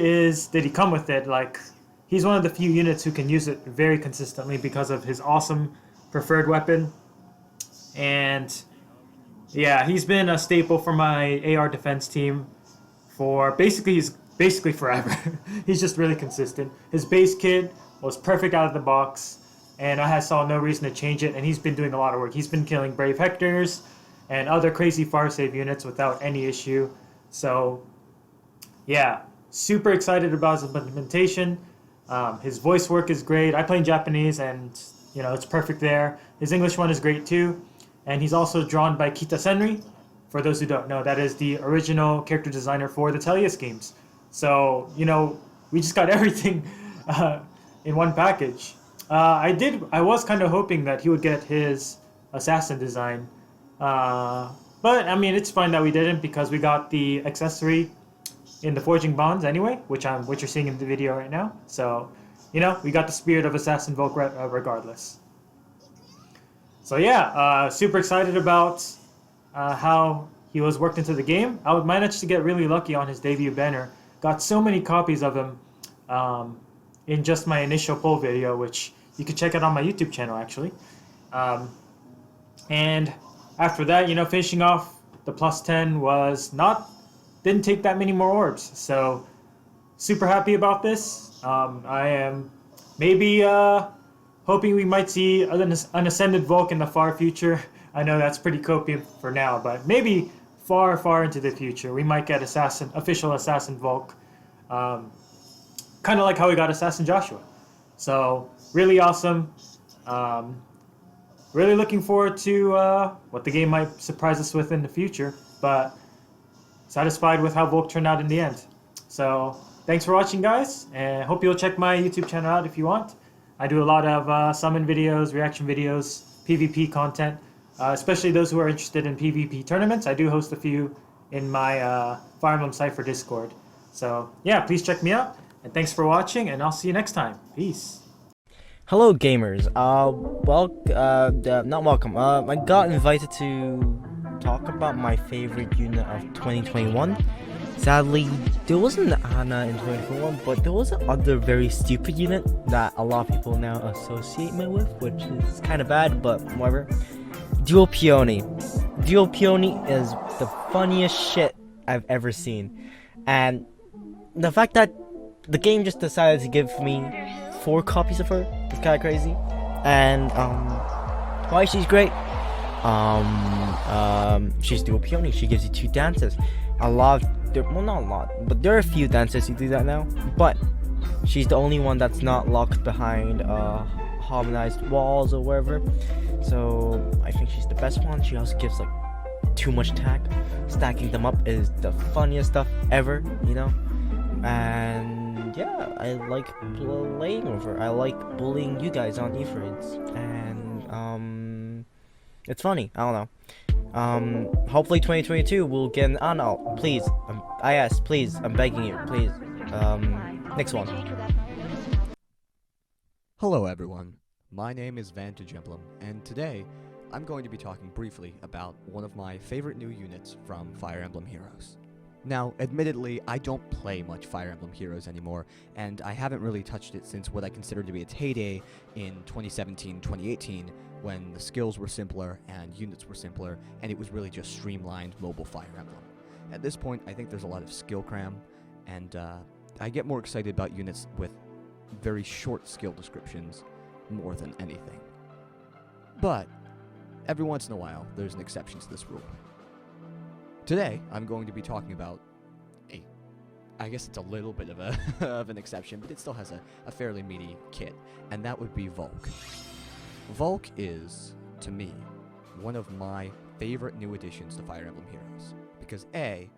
did he come with it, like, he's one of the few units who can use it very consistently because of his awesome preferred weapon. And yeah, he's been a staple for my AR defense team for basically forever. He's just really consistent. His base kit was perfect out of the box, and I saw no reason to change it, and he's been doing a lot of work. He's been killing Brave Hectors and other crazy far save units without any issue. So yeah, super excited about his implementation. His voice work is great. I play in Japanese, and you know, it's perfect there. His English one is great too. And he's also drawn by Kita Senri. For those who don't know, that is the original character designer for the Tellius games. So, you know, we just got everything in one package. I was kind of hoping that he would get his assassin design. But, I mean, it's fine that we didn't, because we got the accessory in the Forging Bonds anyway, which you're seeing in the video right now. So, you know, we got the Spirit of Assassin Volk regardless. So yeah, super excited about how he was worked into the game. I managed to get really lucky on his debut banner. Got so many copies of him in just my initial pull video, which you can check out on my YouTube channel actually. And after that, you know, finishing off the +10 didn't take that many more orbs. So super happy about this. I am maybe hoping we might see an Ascended Volk in the far future. I know that's pretty copious for now, but maybe far, far into the future, we might get official Assassin Volk. Kind of like how we got Assassin Joshua. So, really awesome. Really looking forward to what the game might surprise us with in the future, but satisfied with how Volk turned out in the end. So, thanks for watching, guys, and hope you'll check my YouTube channel out if you want. I do a lot of summon videos, reaction videos, PvP content, especially those who are interested in PvP tournaments. I do host a few in my Fire Emblem Cypher Discord. So yeah, please check me out, and thanks for watching, and I'll see you next time. Peace.
Hello gamers, not welcome, I got invited to talk about my favorite unit of 2021. Sadly, there wasn't Ana in 2021, but there was another very stupid unit that a lot of people now associate me with, which is kind of bad, but whatever. Dual Peony. Dual Peony is the funniest shit I've ever seen. And the fact that the game just decided to give me 4 copies of her is kind of crazy. And why she's great? She's Dual Peony. She gives you 2 dances. Well, not a lot, but there are a few dancers who do that now. But she's the only one that's not locked behind harmonized walls or wherever. So I think she's the best one. She also gives like too much attack. Stacking them up is the funniest stuff ever, you know. And yeah, I like playing with her. I like bullying you guys on Ephraid's, and it's funny. I don't know. Hopefully 2022 we'll get an Ana. Please, I ask, please, I'm begging you, please. Next one.
Hello everyone, my name is VantageEmblem, and today I'm going to be talking briefly about one of my favorite new units from Fire Emblem Heroes. Now, admittedly, I don't play much Fire Emblem Heroes anymore, and I haven't really touched it since what I consider to be its heyday in 2017-2018, when the skills were simpler and units were simpler, and it was really just streamlined mobile Fire Emblem. At this point, I think there's a lot of skill cram, and I get more excited about units with very short skill descriptions more than anything. But every once in a while, there's an exception to this rule. Today, I'm going to be talking about I guess it's a little bit of an exception, but it still has a fairly meaty kit, and that would be Volk. Volk is, to me, one of my favorite new additions to Fire Emblem Heroes, because A,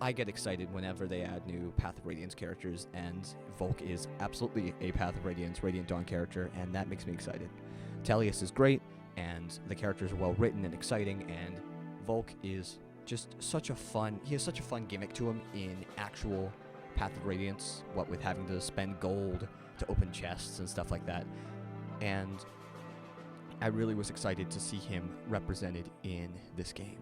I get excited whenever they add new Path of Radiance characters, and Volk is absolutely a Path of Radiance, Radiantdawn character, and that makes me excited. Tellius is great, and the characters are well written and exciting, and Volk is just such a fun, he has such a fun gimmick to him in actual Path of Radiance, what with having to spend gold to open chests and stuff like that. And I really was excited to see him represented in this game.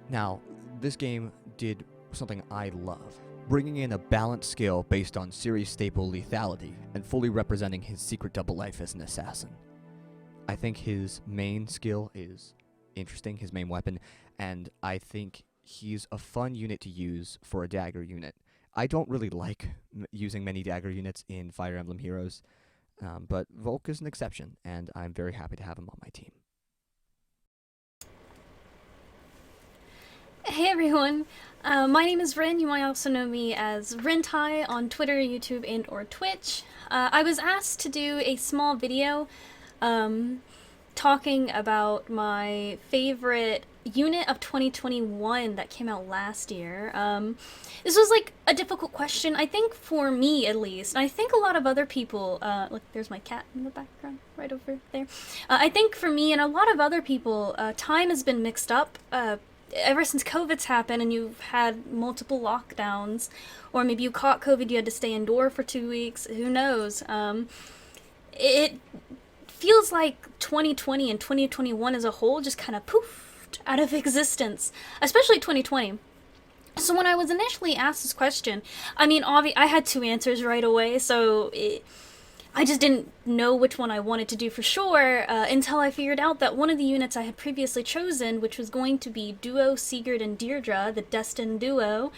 Now, this game did something I love, bringing in a balanced skill based on series staple lethality and fully representing his secret double life as an assassin. I think his main skill is interesting, his main weapon, and I think he's a fun unit to use for a dagger unit. I don't really like using many dagger units in Fire Emblem Heroes, but Volk is an exception, and I'm very happy to have him on my team.
Hey everyone, my name is Rin. You might also know me as Rintai on Twitter, YouTube, and or Twitch. I was asked to do a small video talking about my favorite unit of 2021 that came out last year. This was like a difficult question, I think, for me at least. I think a lot of other people, look, there's my cat in the background right over there. I think for me and a lot of other people, time has been mixed up ever since COVID's happened and you've had multiple lockdowns, or maybe you caught COVID, you had to stay indoor for 2 weeks, who knows. It feels like 2020 and 2021 as a whole just kind of poofed out of existence, especially 2020. So when I was initially asked this question, I mean, I had two answers right away, so I just didn't know which one I wanted to do for sure until I figured out that one of the units I had previously chosen, which was going to be Duo Sigurd and Deirdre, the Destined Duo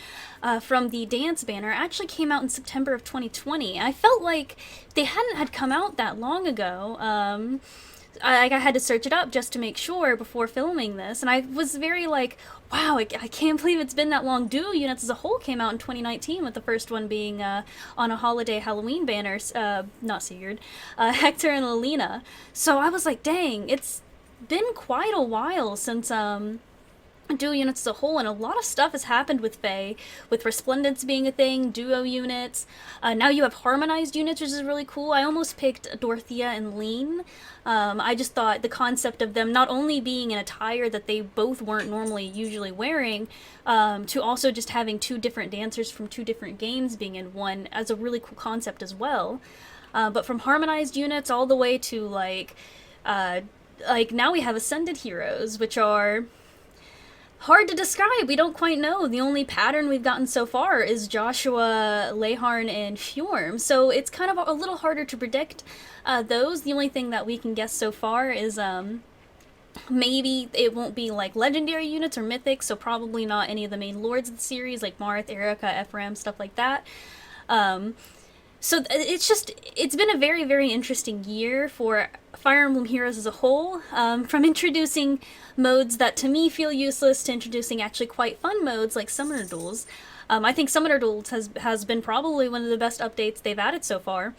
from the Dance banner, actually came out in September of 2020. I felt like they hadn't had come out that long ago. I had to search it up just to make sure before filming this, and I was very like, wow, I can't believe it's been that long. Duo units as a whole came out in 2019, with the first one being on a holiday Halloween banner, not Sigurd, Hector and Lelina. So I was like, dang, it's been quite a while since Duo units as a whole, and a lot of stuff has happened with Fae, with Resplendence being a thing, Duo units. Now you have harmonized units, which is really cool. I almost picked Dorothea and Lean. I just thought the concept of them not only being an attire that they both weren't normally usually wearing, to also just having two different dancers from two different games being in one as a really cool concept as well. But from harmonized units all the way to like now we have Ascended heroes, which are hard to describe. We don't quite know. The only pattern we've gotten so far is Joshua, Leharn, and Fjorm. So it's kind of a little harder to predict those. The only thing that we can guess so far is maybe it won't be like legendary units or mythic, so probably not any of the main lords of the series like Marth, Erica, Ephraim, stuff like that. So it's been a very, very interesting year for Fire Emblem Heroes as a whole, from introducing modes that to me feel useless to introducing actually quite fun modes like Summoner Duels. I think Summoner Duels has been probably one of the best updates they've added so far,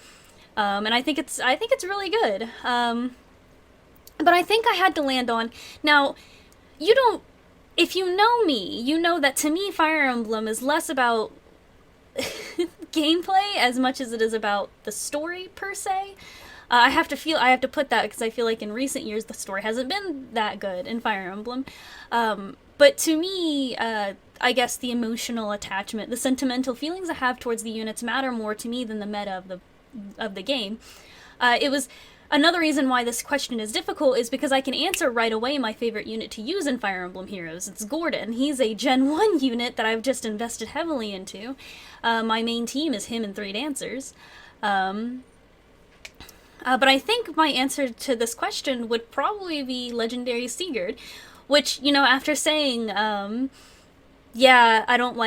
and I think it's really good. But I think I had to land on, now, if you know me, you know that to me Fire Emblem is less about gameplay as much as it is about the story per se. I have to put that because I feel like in recent years the story hasn't been that good in Fire Emblem. But to me, I guess the emotional attachment, the sentimental feelings I have towards the units matter more to me than the meta of the game. It was another reason why this question is difficult is because I can answer right away my favorite unit to use in Fire Emblem Heroes. It's Gordon. He's a Gen 1 unit that I've just invested heavily into. My main team is him and 3 dancers. But I think my answer to this question would probably be Legendary Sigurd, which, after saying, yeah, I don't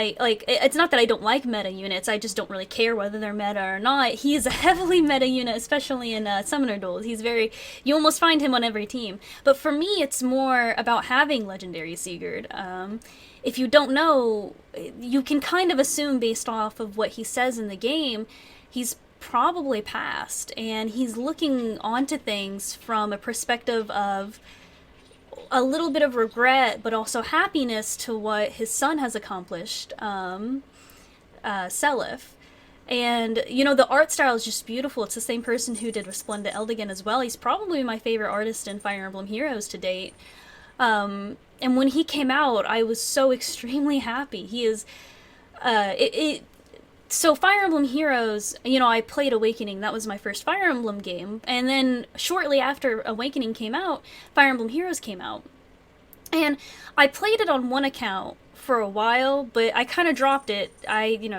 it's not that I don't like meta units, I just don't really care whether they're meta or not. He is a heavily meta unit, especially in Summoner Duels. You almost find him on every team. But for me, it's more about having Legendary Sigurd. If you don't know, you can kind of assume based off of what he says in the game, he's probably past, and he's looking onto things from a perspective of a little bit of regret, but also happiness to what his son has accomplished, Seliph. And, the art style is just beautiful. It's the same person who did Resplendent Eldigan as well. He's probably my favorite artist in Fire Emblem Heroes to date. And when he came out, I was so extremely happy. He is, so Fire Emblem Heroes, you know, I played Awakening. That was my first Fire Emblem game. And then shortly after Awakening came out, Fire Emblem Heroes came out. And I played it on one account for a while, but I kind of dropped it.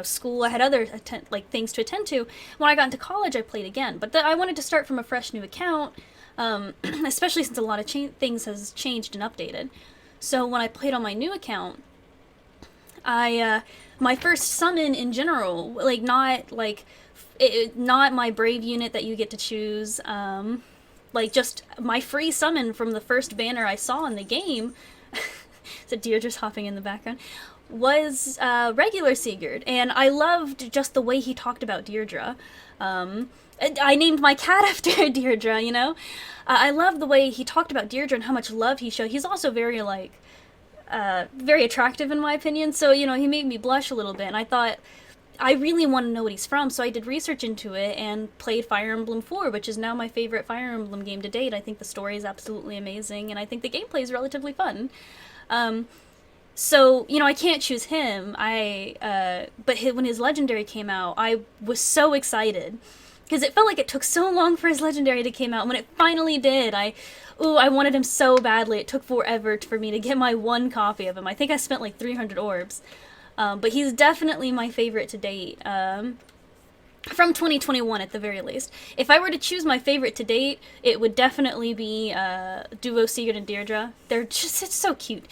School, I had other things to attend to. When I got into college, I played again. But I wanted to start from a fresh new account, especially since a lot of things has changed and updated. So when I played on my new account, my first summon in general, not my brave unit that you get to choose, just my free summon from the first banner I saw in the game, so Deirdre's hopping in the background, was regular Sigurd, and I loved just the way he talked about Deirdre. I named my cat after Deirdre, you know? I love the way he talked about Deirdre and how much love he showed. He's also very, very attractive in my opinion, so, you know, he made me blush a little bit, and I thought, I really want to know what he's from, so I did research into it and played Fire Emblem 4, which is now my favorite Fire Emblem game to date. I think the story is absolutely amazing, and I think the gameplay is relatively fun. So, you know, I can't choose him, but when his legendary came out, I was so excited, because it felt like it took so long for his legendary to come out. When it finally did, I wanted him so badly. It took forever for me to get my one copy of him. I think I spent like 300 orbs. But he's definitely my favorite to date, from 2021 at the very least. If I were to choose my favorite to date, it would definitely be Duo Sigurd and Deirdre. It's so cute.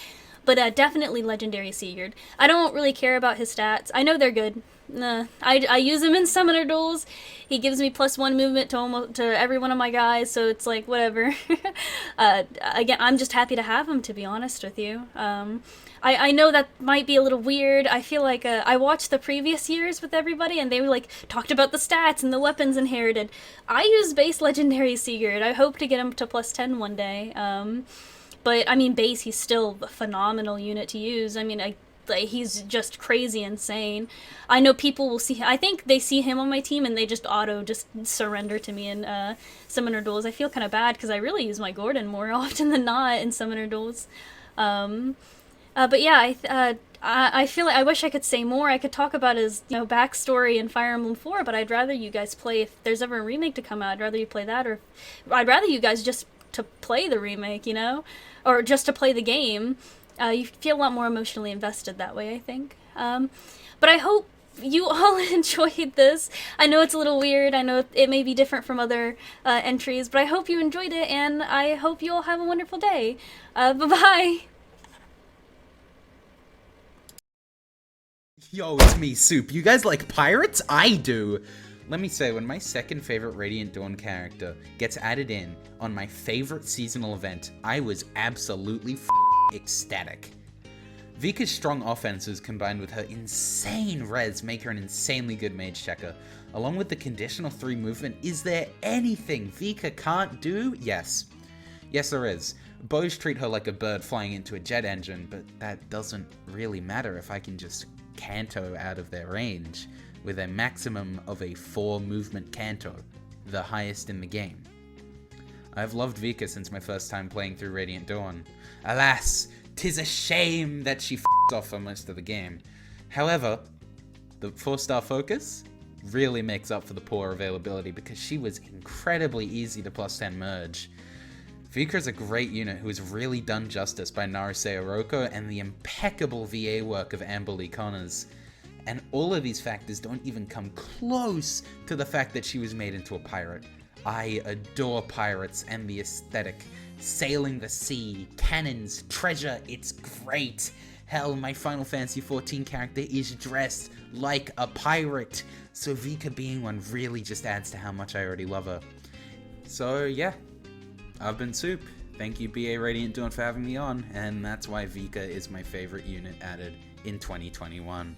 But definitely Legendary Sigurd. I don't really care about his stats. I know they're good. I use him in summoner duels. He gives me +1 movement to every one of my guys, so it's like, whatever. Again, I'm just happy to have him, to be honest with you. I know that might be a little weird. I feel like I watched the previous years with everybody, and they talked about the stats and the weapons inherited. I use base Legendary Sigurd. I hope to get him to +10 one day. But, I mean, base, he's still a phenomenal unit to use. I mean, he's just crazy insane. I know people will see, I think they see him on my team and they just surrender to me in summoner duels. I feel kind of bad because I really use my Gordon more often than not in summoner duels. But yeah, I feel like I wish I could say more. I could talk about his backstory in Fire Emblem 4, but I'd rather you guys play, if there's ever a remake to come out, I'd rather you play that, or I'd rather you guys just to play the remake, or just to play the game. You feel a lot more emotionally invested that way, I think. But I hope you all enjoyed this. I know it's a little weird. I know it may be different from other entries, but I hope you enjoyed it, and I hope you all have a wonderful day. Bye-bye!
Yo, it's me, Soup. You guys like pirates? I do! Let me say, when my second favorite Radiantdawn character gets added in on my favorite seasonal event, I was absolutely ecstatic. Vika's strong offenses combined with her insane res make her an insanely good mage checker. Along with the conditional 3 movement, is there anything Vika can't do? Yes. Yes, there is. Bows treat her like a bird flying into a jet engine, but that doesn't really matter if I can just canto out of their range with a maximum of a 4 movement canto, the highest in the game. I've loved Vika since my first time playing through Radiantdawn. Alas, 'tis a shame that she f***ed off for most of the game. However, the 4-star focus really makes up for the poor availability because she was incredibly easy to +10 merge. Vika is a great unit who has really done justice by Naruse Oroko and the impeccable VA work of Amber Lee Connors. And all of these factors don't even come close to the fact that she was made into a pirate. I adore pirates and the aesthetic. Sailing the sea, cannons, treasure, it's great. Hell, my Final Fantasy XIV character is dressed like a pirate. So Vika being one really just adds to how much I already love her. So yeah, I've been Soup. Thank you BA Radiantdawn for having me on, and that's why Vika is my favorite unit added in 2021.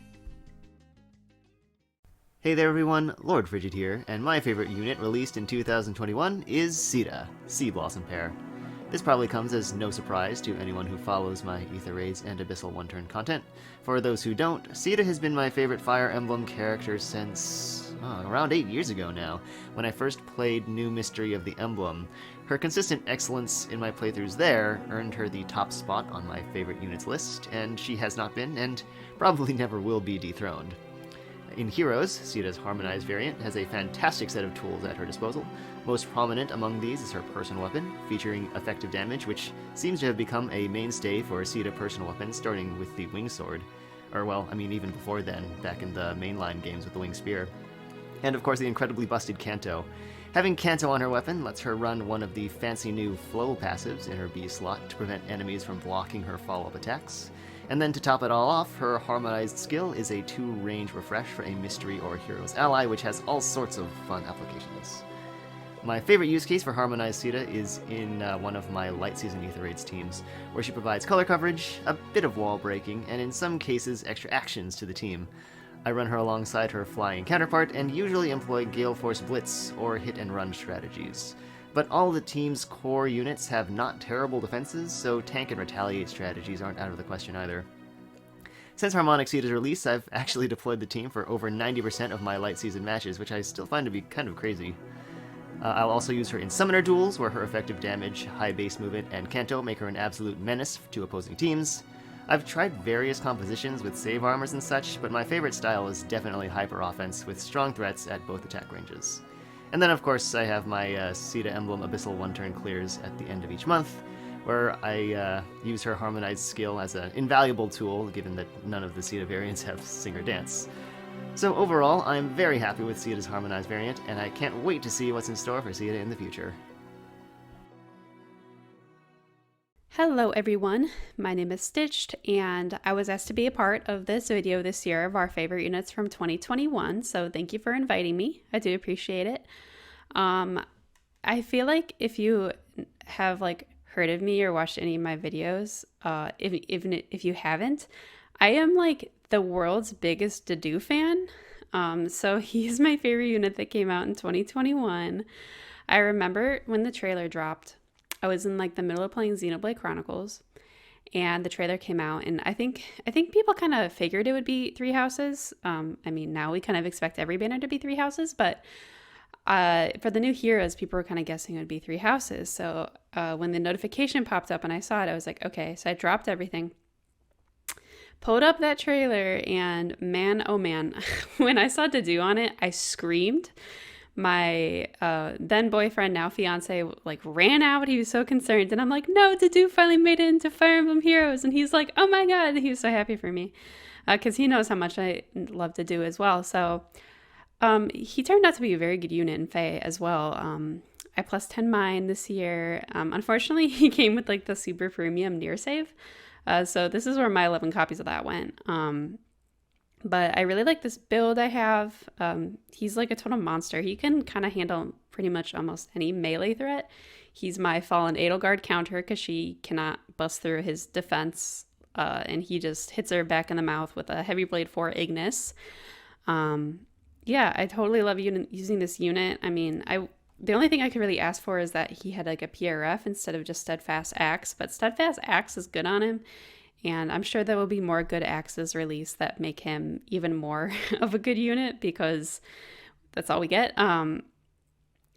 Hey there everyone, Lord Frigid here, and my favorite unit released in 2021 is Sothe, Sea Blossom Pair. This probably comes as no surprise to anyone who follows my Ether Raids and Abyssal one-turn content. For those who don't, Sothe has been my favorite Fire Emblem character since... around 8 years ago now, when I first played New Mystery of the Emblem. Her consistent excellence in my playthroughs there earned her the top spot on my favorite units list, and she has not been, and probably never will be, dethroned. In Heroes, Seda's Harmonized variant has a fantastic set of tools at her disposal. Most prominent among these is her personal weapon, featuring effective damage, which seems to have become a mainstay for Seda personal weapons, starting with the Wing Sword. Or, well, I mean, even before then, back in the mainline games with the Wing Spear. And of course, the incredibly busted Kanto. Having Kanto on her weapon lets her run one of the fancy new flow passives in her B slot to prevent enemies from blocking her follow-up attacks. And then to top it all off, her Harmonized skill is a 2-range refresh for a Mystery or Heroes ally, which has all sorts of fun applications. My favorite use case for Harmonized Seda is in one of my Light Season Aether Raids teams, where she provides color coverage, a bit of wall breaking, and in some cases extra actions to the team. I run her alongside her flying counterpart and usually employ Gale Force Blitz or hit and run strategies. But all the team's core units have not terrible defenses, so tank and retaliate strategies aren't out of the question either. Since Harmonic Seda's release, I've actually deployed the team for over 90% of my Light Season matches, which I still find to be kind of crazy. I'll also use her in Summoner duels, where her effective damage, high base movement, and Kanto make her an absolute menace to opposing teams. I've tried various compositions with save armors and such, but my favorite style is definitely Hyper Offense, with strong threats at both attack ranges. And then, of course, I have my Seda Emblem Abyssal 1-turn clears at the end of each month, where I use her Harmonized skill as an invaluable tool, given that none of the Seda variants have Sing or Dance. So overall, I'm very happy with Seda's Harmonized variant, and I can't wait to see what's in store for Seda in the future.
Hello everyone, my name is Stitched, and I was asked to be a part of this video this year of our favorite units from 2021, so thank you for inviting me. I do appreciate it. I feel like if you have heard of me or watched any of my videos, even if you haven't, I am the world's biggest Dedue fan. So he's my favorite unit that came out in 2021. I remember when the trailer dropped, I was in the middle of playing Xenoblade Chronicles, and the trailer came out, and I think people kind of figured it would be 3 houses. I mean, now we kind of expect every banner to be 3 houses, but for the new heroes, people were kind of guessing it would be 3 houses. So when the notification popped up and I saw it, I was like, okay. So I dropped everything, pulled up that trailer, and man, oh man, when I saw Dedue on it, I screamed. My then boyfriend, now fiance, ran out. He was so concerned, and I'm like, no, Dedue finally made it into Fire Emblem Heroes, and he's like, oh my god, he was so happy for me, because he knows how much I love Dedue as well. So he turned out to be a very good unit in Fae as well. I plus 10 mine this year. Unfortunately, he came with the super premium near save, so this is where my 11 copies of that went. But I really like this build I have. He's a total monster. He can kind of handle pretty much almost any melee threat. He's my Fallen Edelgard counter because she cannot bust through his defense, and he just hits her back in the mouth with a Heavy Blade 4 Ignis. Yeah, I totally love using this unit. I mean, the only thing I could really ask for is that he had a PRF instead of just Steadfast Axe, but Steadfast Axe is good on him. And I'm sure there will be more good axes released that make him even more of a good unit, because that's all we get.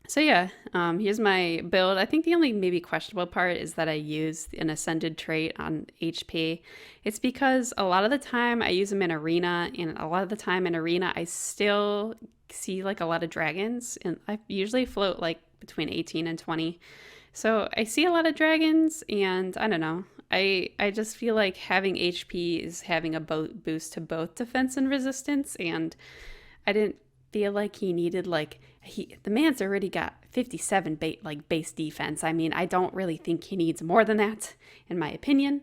So yeah, here's my build. I think the only maybe questionable part is that I use an Ascended trait on HP. It's because a lot of the time I use them in Arena, and a lot of the time in Arena I still see a lot of dragons, and I usually float between 18 and 20. So I see a lot of dragons, and I don't know. I just feel like having HP is having a boost to both defense and resistance, and I didn't feel like he needed the man's already got 57 base defense. I mean, I don't really think he needs more than that, in my opinion.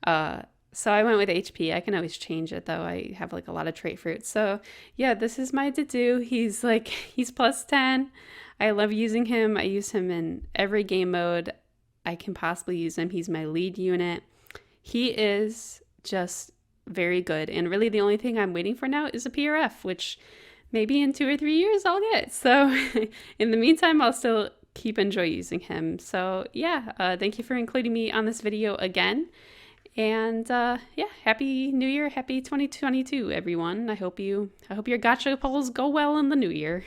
So I went with HP. I can always change it though. I have a lot of trait fruits. So yeah, this is my Dedue. He's plus 10. I love using him. I use him in every game mode I can possibly use him. He's my lead unit. He is just very good. And really the only thing I'm waiting for now is a PRF, which maybe in 2 or 3 years I'll get. So in the meantime, I'll still enjoy using him. So yeah, thank you for including me on this video again. And yeah, happy New Year, happy 2022, everyone. I hope your gacha pulls go well in the new year.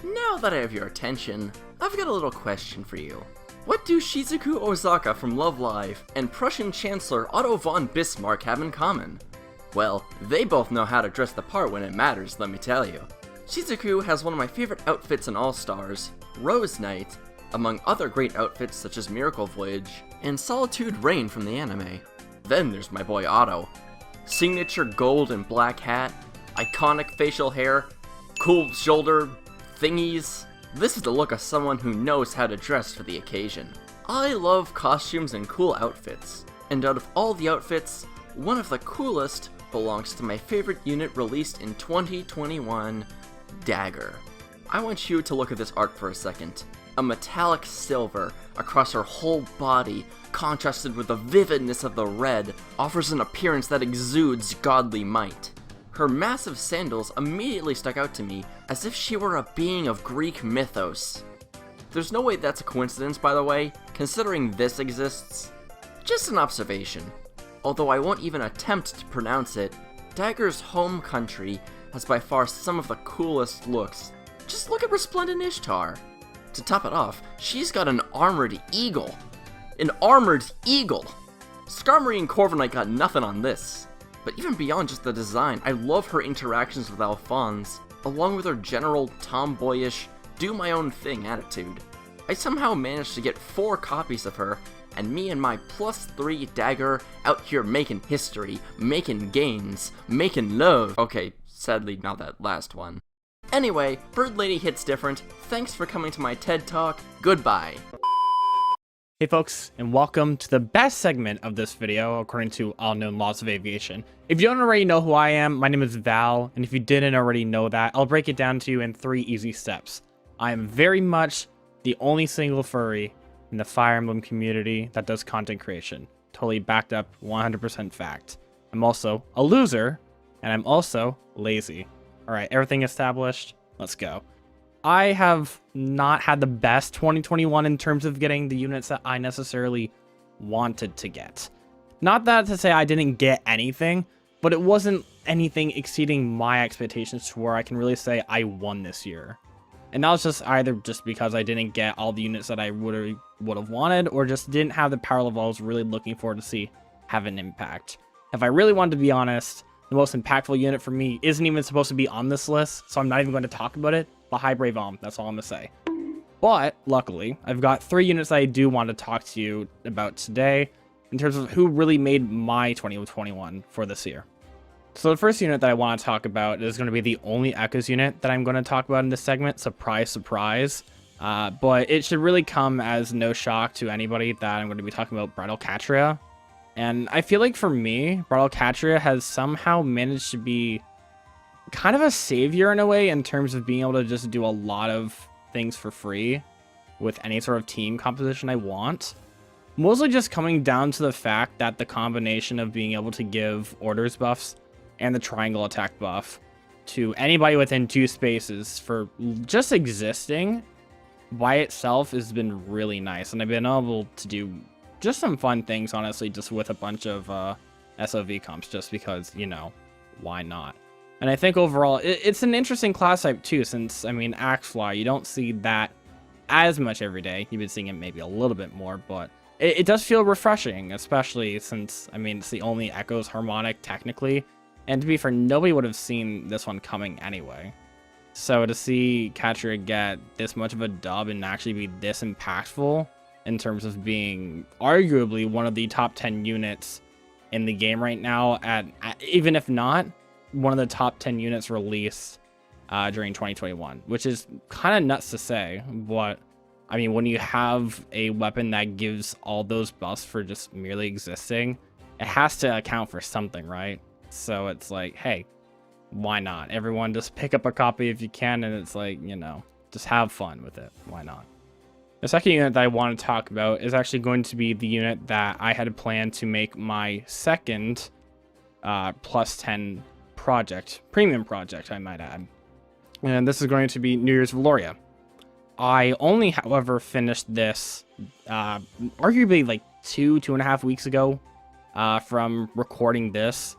Now that I have your attention, I've got a little question for you. What do Shizuku Ozaka from Love Live and Prussian Chancellor Otto von Bismarck have in common? Well, they both know how to dress the part when it matters, let me tell you. Shizuku has one of my favorite outfits in All Stars, Rose Knight, among other great outfits such as Miracle Voyage and Solitude Reign from the anime. Then there's my boy Otto. Signature gold and black hat, iconic facial hair, cool shoulder thingies. This is the look of someone who knows how to dress for the occasion. I love costumes and cool outfits, and out of all the outfits, one of the coolest belongs to my favorite unit released in 2021, Dagger. I want you to look at this art for a second. A metallic silver across her whole body, contrasted with the vividness of the red, offers an appearance that exudes godly might. Her massive sandals immediately stuck out to me as if she were a being of Greek mythos. There's no way that's a coincidence, by the way, considering this exists. Just an observation. Although I won't even attempt to pronounce it, Dagger's home country has by far some of the coolest looks. Just look at Resplendent Ishtar. To top it off, she's got an armored eagle. An armored eagle! Skarmory and Corviknight got nothing on this. But even beyond just the design, I love her interactions with Alphonse, along with her general tomboyish, do-my-own-thing attitude. I somehow managed to get 4 copies of her, and me and my +3 Dagger out here making history, making gains, making love. Okay, sadly not that last one. Anyway, Bird Lady hits different. Thanks for coming to my TED Talk. Goodbye.
Hey folks, and welcome to the best segment of this video according to all known laws of aviation. If you don't already know who I am, my name is Val, and if you didn't already know that, I'll break it down to you in 3 easy steps. I am very much the only single furry in the Fire Emblem community that does content creation. Totally backed up, 100% fact. I'm also a loser, and I'm also lazy. Alright, everything established, let's go. I have not had the best 2021 in terms of getting the units that I necessarily wanted to get. Not that to say I didn't get anything, but it wasn't anything exceeding my expectations to where I can really say I won this year. And that was just either just because I didn't get all the units that I would have wanted, or just didn't have the power level I was really looking for to see have an impact. If I really wanted to be honest, the most impactful unit for me isn't even supposed to be on this list, so I'm not even going to talk about it. But High Brave Aum, that's all I'm going to say. But, luckily, I've got 3 units that I do want to talk to you about today in terms of who really made my 2021 for this year. So the first unit that I want to talk about is going to be the only Echoes unit that I'm going to talk about in this segment. Surprise, surprise. But it should really come as no shock to anybody that I'm going to be talking about Bridal Catria. And I feel like for me, Bridal Catria has somehow managed to be kind of a savior in a way in terms of being able to just do a lot of things for free with any sort of team composition I want. Mostly just coming down to the fact that the combination of being able to give orders buffs and the triangle attack buff to anybody within 2 spaces for just existing by itself has been really nice. And I've been able to do just some fun things, honestly, just with a bunch of SOV comps, just because, you know, why not? And I think overall, it's an interesting class type too, since, I mean, Axefly, you don't see that as much every day. You've been seeing it maybe a little bit more, but it does feel refreshing, especially since, I mean, it's the only Echoes harmonic technically. And to be fair, nobody would have seen this one coming anyway. So to see Catria get this much of a dub and actually be this impactful in terms of being arguably one of the top 10 units in the game right now, even if not, one of the top 10 units released during 2021, which is kind of nuts to say, but I mean, when you have a weapon that gives all those buffs for just merely existing, it has to account for something, right? So it's like, hey, why not? Everyone just pick up a copy if you can, and it's like, you know, just have fun with it. Why not? The second unit that I want to talk about is actually going to be the unit that I had planned to make my second +10 project, premium project, I might add. And this is going to be New Year's Valoria. I only, however, finished this arguably like 2.5 weeks ago. from recording this.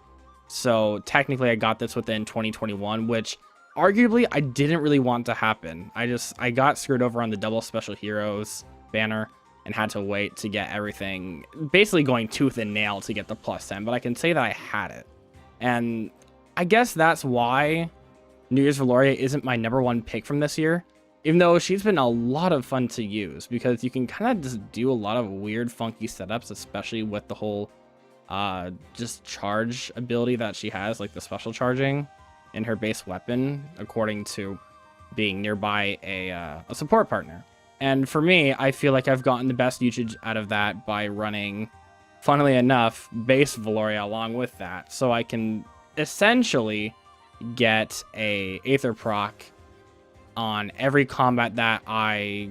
So technically I got this within 2021, which arguably I didn't really want to happen. I got screwed over on the double special heroes banner and had to wait to get everything basically going tooth and nail to get the +10, but I can say that I had it. And I guess that's why New Year's Valoria isn't my #1 pick from this year, even though she's been a lot of fun to use because you can kind of just do a lot of weird funky setups, especially with the whole just charge ability that she has, like the special charging in her base weapon, according to being nearby a support partner. And for me, I feel like I've gotten the best usage out of that by running, funnily enough, base Valoria along with that, so I can essentially get a Aether proc on every combat that I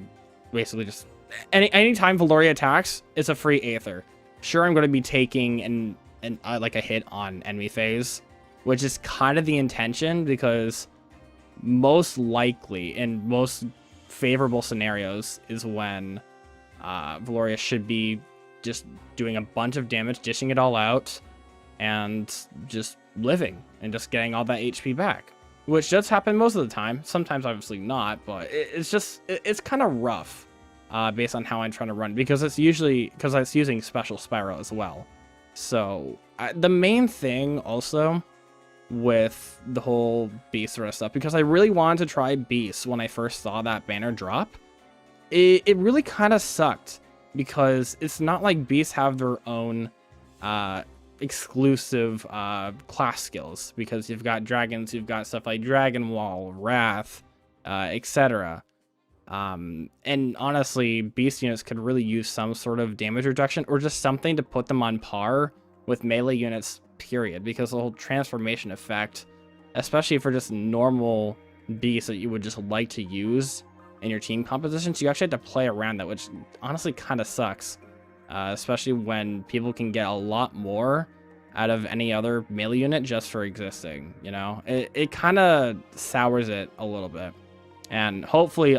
basically just anytime Valoria attacks, it's a free Aether. Sure, I'm going to be taking like a hit on enemy phase, which is kind of the intention, because most likely in most favorable scenarios is when Valoria should be just doing a bunch of damage, dishing it all out, and just living and just getting all that HP back, which does happen most of the time. Sometimes obviously not, but it's kind of rough based on how I'm trying to run, because it's using special Spyro as well. So the main thing also with the whole Beast sort of stuff, because I really wanted to try Beast when I first saw that banner drop, it really kind of sucked, because it's not like Beasts have their own exclusive class skills, because you've got dragons, you've got stuff like Dragon Wall, Wrath, etc. And honestly, Beast units could really use some sort of damage reduction, or just something to put them on par with melee units, period, because the whole transformation effect, especially for just normal beasts that you would just like to use in your team compositions, you actually have to play around that, which honestly kind of sucks, especially when people can get a lot more out of any other melee unit just for existing, you know? It kind of sours it a little bit. And hopefully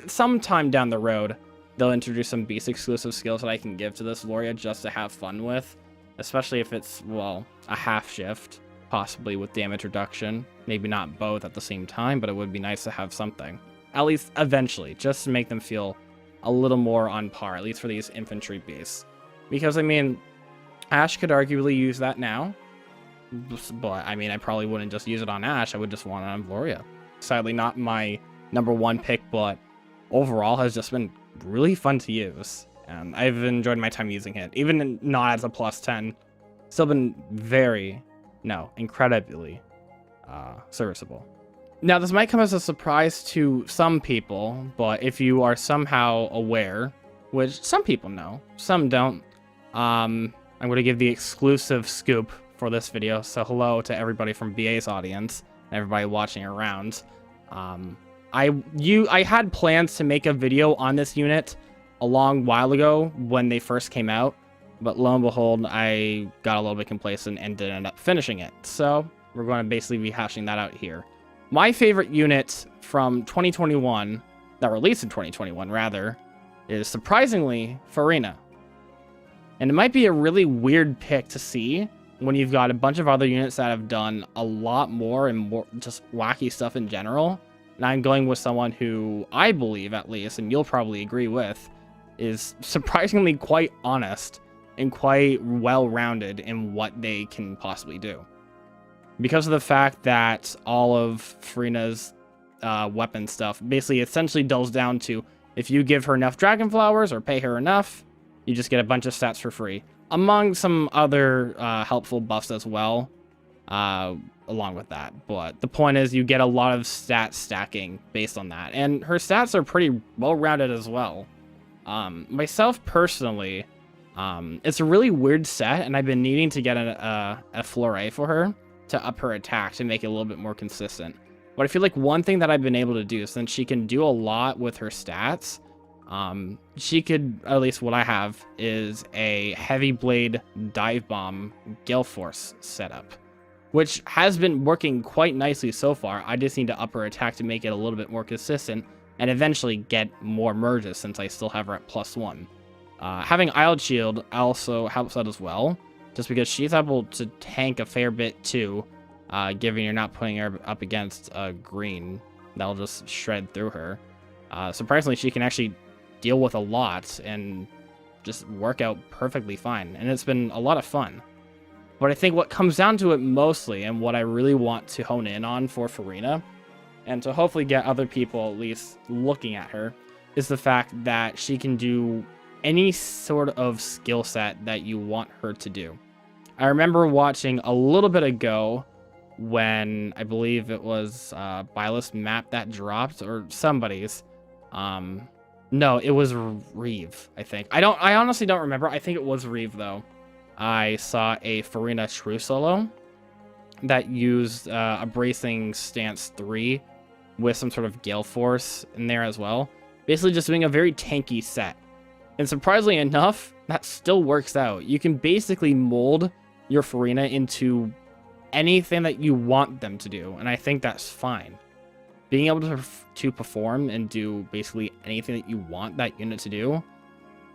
sometime down the road, they'll introduce some beast exclusive skills that I can give to this Valoria just to have fun with, especially if it's, well, a half shift, possibly with damage reduction. Maybe not both at the same time, but it would be nice to have something, at least eventually, just to make them feel a little more on par, at least for these infantry beasts. Because, I mean, Ash could arguably use that now, but, I mean, I probably wouldn't just use it on Ash, I would just want it on Valoria. Sadly, not my #1 pick, but overall has just been really fun to use, and I've enjoyed my time using it, even not as a +10. Still been incredibly serviceable. Now, this might come as a surprise to some people, but if you are somehow aware, which some people know, some don't, I'm going to give the exclusive scoop for this video. So hello to everybody from BA's audience and everybody watching around. I had plans to make a video on this unit a long while ago when they first came out, but lo and behold, I got a little bit complacent and didn't end up finishing it. So we're going to basically be hashing that out here. My favorite unit from 2021, that released in 2021 rather, is surprisingly Farina. And it might be a really weird pick to see when you've got a bunch of other units that have done a lot more and more just wacky stuff in general. And I'm going with someone who I believe, at least, and you'll probably agree with, is surprisingly quite honest and quite well-rounded in what they can possibly do. Because of the fact that all of Farina's weapon stuff basically essentially dulls down to, if you give her enough dragon flowers or pay her enough, you just get a bunch of stats for free, among some other helpful buffs as well, along with that. But the point is, you get a lot of stat stacking based on that, and her stats are pretty well-rounded as well. Myself personally, it's a really weird set, and I've been needing to get a flurry for her to up her attack to make it a little bit more consistent. But I feel like one thing that I've been able to do, since she can do a lot with her stats, she could, at least what I have, is a heavy blade dive bomb Gale Force setup, which has been working quite nicely so far. I just need to up her attack to make it a little bit more consistent and eventually get more merges, since I still have her at +1. Having Isled Shield also helps out as well, just because she's able to tank a fair bit too, given you're not putting her up against green. That'll just shred through her. Surprisingly, she can actually deal with a lot and just work out perfectly fine, and it's been a lot of fun. But I think what comes down to it mostly, and what I really want to hone in on for Furina, and to hopefully get other people at least looking at her, is the fact that she can do any sort of skill set that you want her to do. I remember watching a little bit ago when I believe it was Byleth's map that dropped, or somebody's. No, it was Reeve, I think. I honestly don't remember. I think it was Reeve though. I saw a Furina Shrew solo that used a Bracing Stance 3 with some sort of Gale Force in there as well. Basically just doing a very tanky set. And surprisingly enough, that still works out. You can basically mold your Furina into anything that you want them to do, and I think that's fine. Being able to perform and do basically anything that you want that unit to do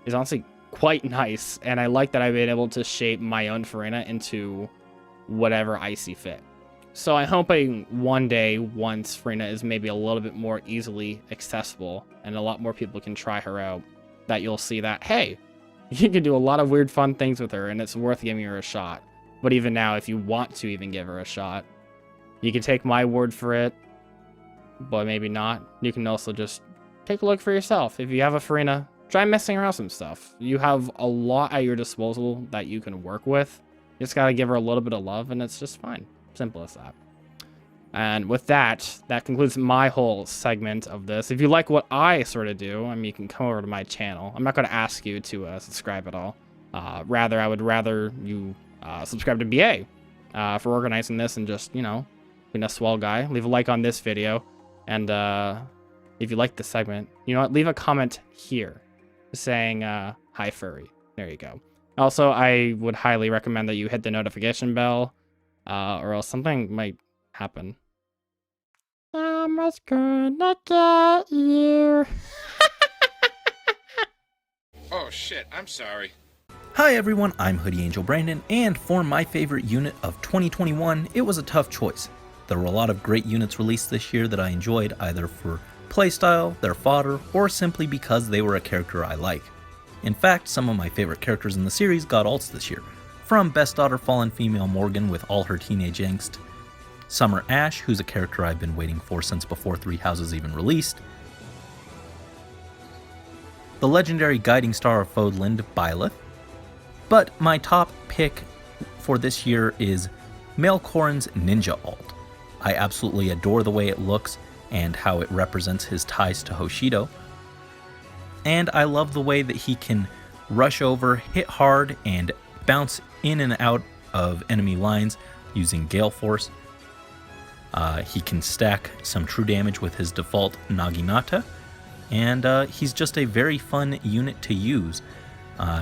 is honestly quite nice, and I like that I've been able to shape my own Furina into whatever I see fit. So I'm hoping one day, once Furina is maybe a little bit more easily accessible and a lot more people can try her out, that you'll see that, hey, you can do a lot of weird fun things with her and it's worth giving her a shot. But even now, if you want to even give her a shot, you can take my word for it, but maybe not. You can also just take a look for yourself. If you have a Furina, try messing around some stuff. You have a lot at your disposal that you can work with. You just gotta give her a little bit of love and it's just fine. Simple as that. And with that, that concludes my whole segment of this. If you like what I sort of do, I mean, you can come over to my channel. I'm not going to ask you to subscribe at all. Rather, I would rather you subscribe to BA for organizing this and just, you know, being a swell guy. Leave a like on this video. And if you like this segment, you know what? Leave a comment here saying, hi, furry. There you go. Also, I would highly recommend that you hit the notification bell or else something might happen. Someone's gonna get you.
Oh shit, I'm sorry.
Hi everyone, I'm Hoodie Angel Brandon, and for my favorite unit of 2021, it was a tough choice. There were a lot of great units released this year that I enjoyed, either for playstyle, their fodder, or simply because they were a character I like. In fact, some of my favorite characters in the series got alts this year, from Best Daughter Fallen Female Morgan with all her teenage angst, Summer Ash, who's a character I've been waiting for since before Three Houses even released, the legendary Guiding Star of Fodland, Byleth, but my top pick for this year is Maelkorn's Ninja Alt. I absolutely adore the way it looks and how it represents his ties to Hoshido, and I love the way that he can rush over, hit hard, and bounce in and out of enemy lines using Gale Force. He can stack some true damage with his default Naginata, and he's just a very fun unit to use.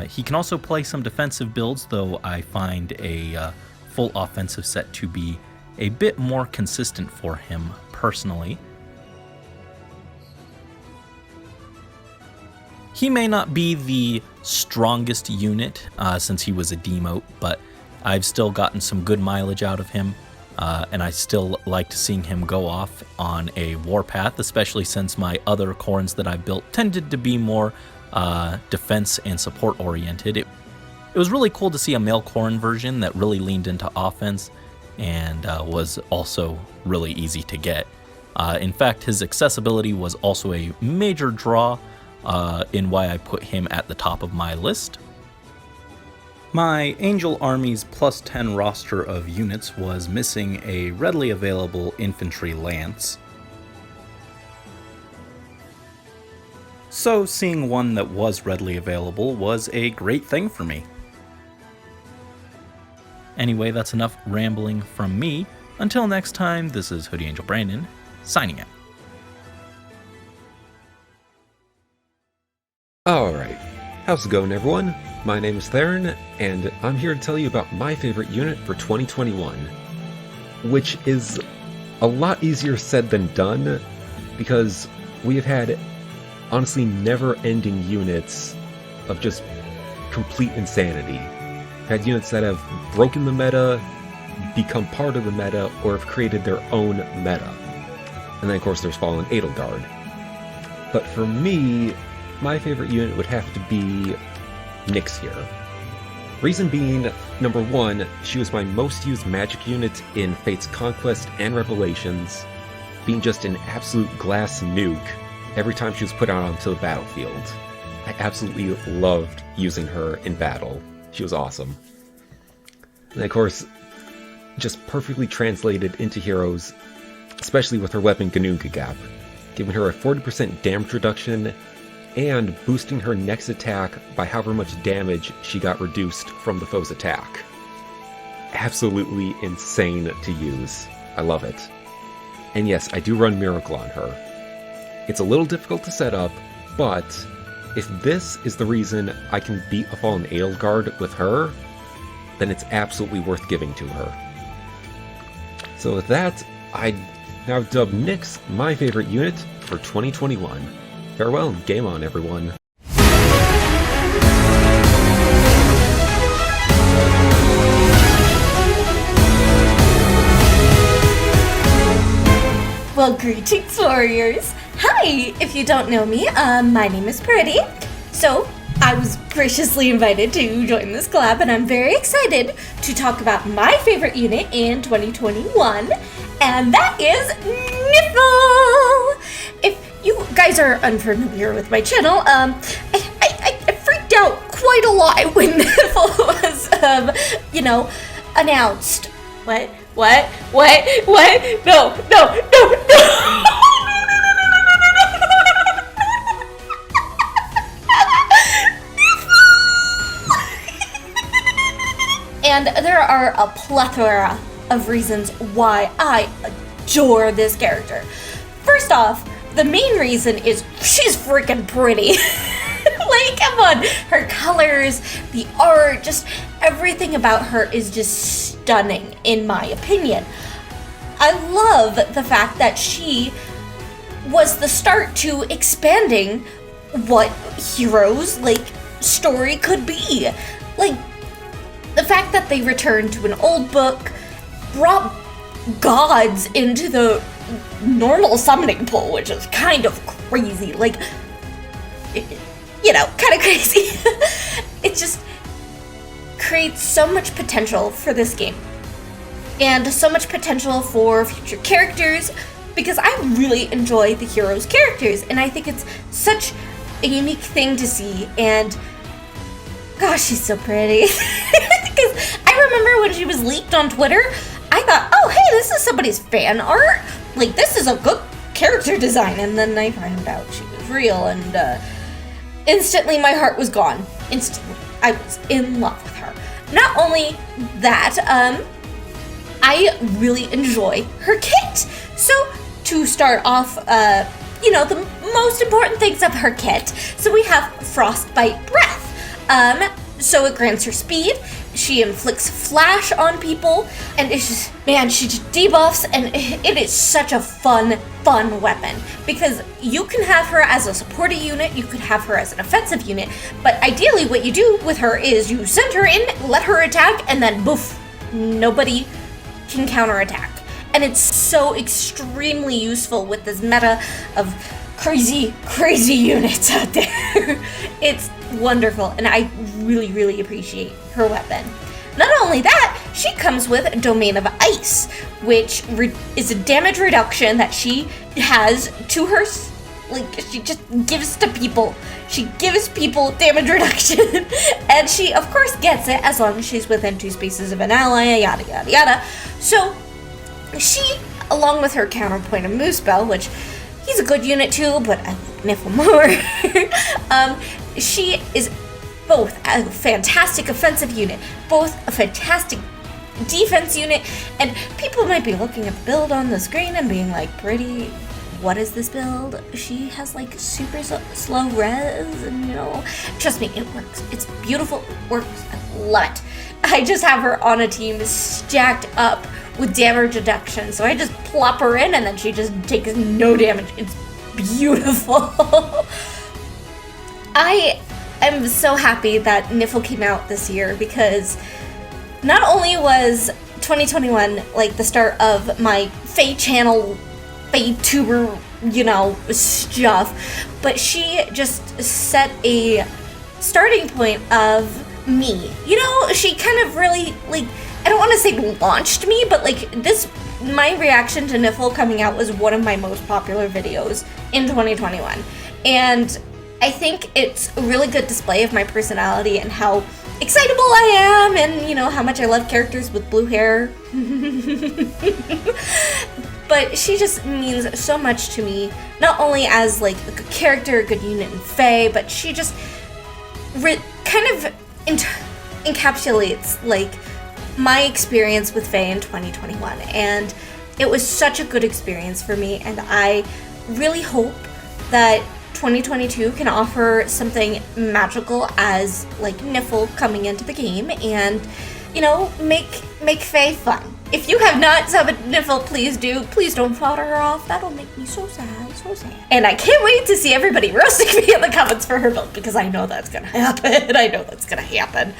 He can also play some defensive builds, though I find a full offensive set to be a bit more consistent for him personally. He may not be the strongest unit since he was a demote, but I've still gotten some good mileage out of him. And I still liked seeing him go off on a warpath, especially since my other Khorns that I built tended to be more defense and support oriented. It was really cool to see a Maelkorn version that really leaned into offense and was also really easy to get. In fact, his accessibility was also a major draw in why I put him at the top of my list. My Angel Army's plus 10 roster of units was missing a readily available infantry lance. So seeing one that was readily available was a great thing for me. Anyway, that's enough rambling from me. Until next time, this is Hoodie Angel Brandon, signing out.
Alright, how's it going everyone? My name is Theron, and I'm here to tell you about my favorite unit for 2021, which is a lot easier said than done, because we have had honestly never-ending units of just complete insanity. Had units that have broken the meta, become part of the meta, or have created their own meta. And then of course there's Fallen Edelgard. But for me, my favorite unit would have to be Nyx here. Reason being, number one, she was my most used magic unit in Fate's Conquest and Revelations, being just an absolute glass nuke every time she was put out onto the battlefield. I absolutely loved using her in battle. She was awesome. And of course, just perfectly translated into heroes, especially with her weapon Ganunga Gap, giving her a 40% damage reduction and boosting her next attack by however much damage she got reduced from the foe's attack. Absolutely insane to use. I love it. And yes, I do run Miracle on her. It's a little difficult to set up, but if this is the reason I can beat a Fallen Edelgard with her, then it's absolutely worth giving to her. So with that, I now dub Nyx my favorite unit for 2021. Farewell and game on, everyone.
Well, greetings, warriors. Hi, if you don't know me, my name is Pretty. So, I was graciously invited to join this collab, and I'm very excited to talk about my favorite unit in 2021, and that is Niffle! If you guys are unfamiliar with my channel, I freaked out quite a lot when Niffle was, announced. What? No. And there are a plethora of reasons why I adore this character. First off, the main reason is she's freaking pretty. Like, come on, her colors, the art, just everything about her is just stunning, in my opinion. I love the fact that she was the start to expanding what Heroes, story could be. Like, the fact that they returned to an old book brought gods into the normal summoning pool, which is kind of crazy. Kind of crazy. It just creates so much potential for this game. And so much potential for future characters, because I really enjoy the Heroes characters, and I think it's such a unique thing to see, and gosh, she's so pretty. Because I remember when she was leaked on Twitter, I thought, oh hey, this is somebody's fan art, this is a good character design, and then I found out she was real, and instantly my heart was gone. Instantly. I was in love with her. Not only that, I really enjoy her kit. So, to start off, the most important things of her kit. So we have Frostbite Breath. So it grants her speed, she inflicts flash on people, and it's just, man, she just debuffs, and it is such a fun weapon. Because you can have her as a supporting unit, you could have her as an offensive unit, but ideally what you do with her is you send her in, let her attack, and then boof, nobody can counterattack. And it's so extremely useful with this meta of crazy units out there. It's wonderful, and I really appreciate her weapon. Not only that, she comes with Domain of Ice, which is a damage reduction that she has to her, she just gives to people. She gives people damage reduction, and she of course gets it as long as she's within 2 spaces of an ally, yada yada yada. So she, along with her counterpoint of Moose Spell, which he's a good unit too, but I like Niffle more. She is both a fantastic offensive unit, both a fantastic defense unit, and people might be looking at the build on the screen and being like, Pretty, what is this build? She has super slow res, and trust me, it works. It's beautiful, it works, I love it. I just have her on a team stacked up with damage reduction, so I just plop her in and then she just takes no damage. It's beautiful. I I'm so happy that Niffle came out this year, because not only was 2021 like the start of my Fae channel, Fae tuber, stuff, but she just set a starting point of me. She kind of really, like, I don't want to say launched me, but like my reaction to Niffle coming out was one of my most popular videos in 2021. And I think it's a really good display of my personality and how excitable I am, and how much I love characters with blue hair. But she just means so much to me, not only as like a good character, a good unit in Fae, but she just kind of encapsulates like my experience with Fae in 2021, and it was such a good experience for me, and I really hope that 2022 can offer something magical as like Niffle coming into the game, and make Fae fun. If you have not summoned Niffle, please do. Please don't fodder her off. That'll make me so sad, so sad. And I can't wait to see everybody roasting me in the comments for her build, because I know that's gonna happen.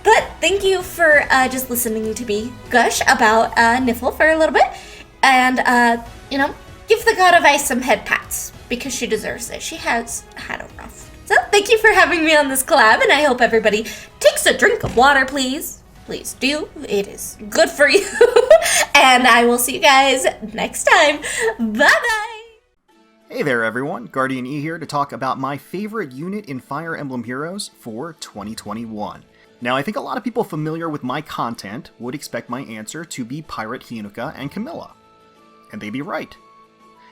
But thank you for just listening to me gush about Niffle for a little bit, and give the God of Ice some head pats, because she deserves it. She has had a rough. So thank you for having me on this collab, and I hope everybody takes a drink of water, please. Please do. It is good for you. And I will see you guys next time. Bye-bye.
Hey there everyone, Guardian E here to talk about my favorite unit in Fire Emblem Heroes for 2021. Now, I think a lot of people familiar with my content would expect my answer to be Ft.Pheonixmaster1 and Camilla. And they'd be right.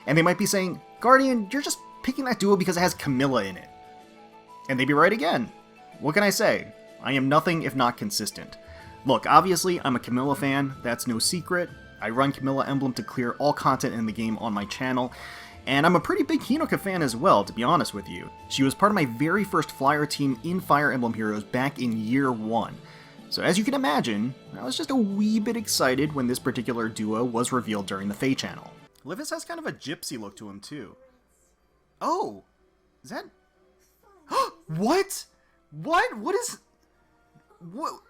And they might be saying, Guardian, you're just picking that duo because it has Camilla in it. And they'd be right again. What can I say? I am nothing if not consistent. Look, obviously, I'm a Camilla fan, that's no secret. I run Camilla Emblem to clear all content in the game on my channel, and I'm a pretty big Hinoka fan as well, to be honest with you. She was part of my very first flyer team in Fire Emblem Heroes back in year 1. So as you can imagine, I was just a wee bit excited when this particular duo was revealed during the Fae channel. Livis has kind of a gypsy look to him too. Oh! Is that... What? What? What is... What?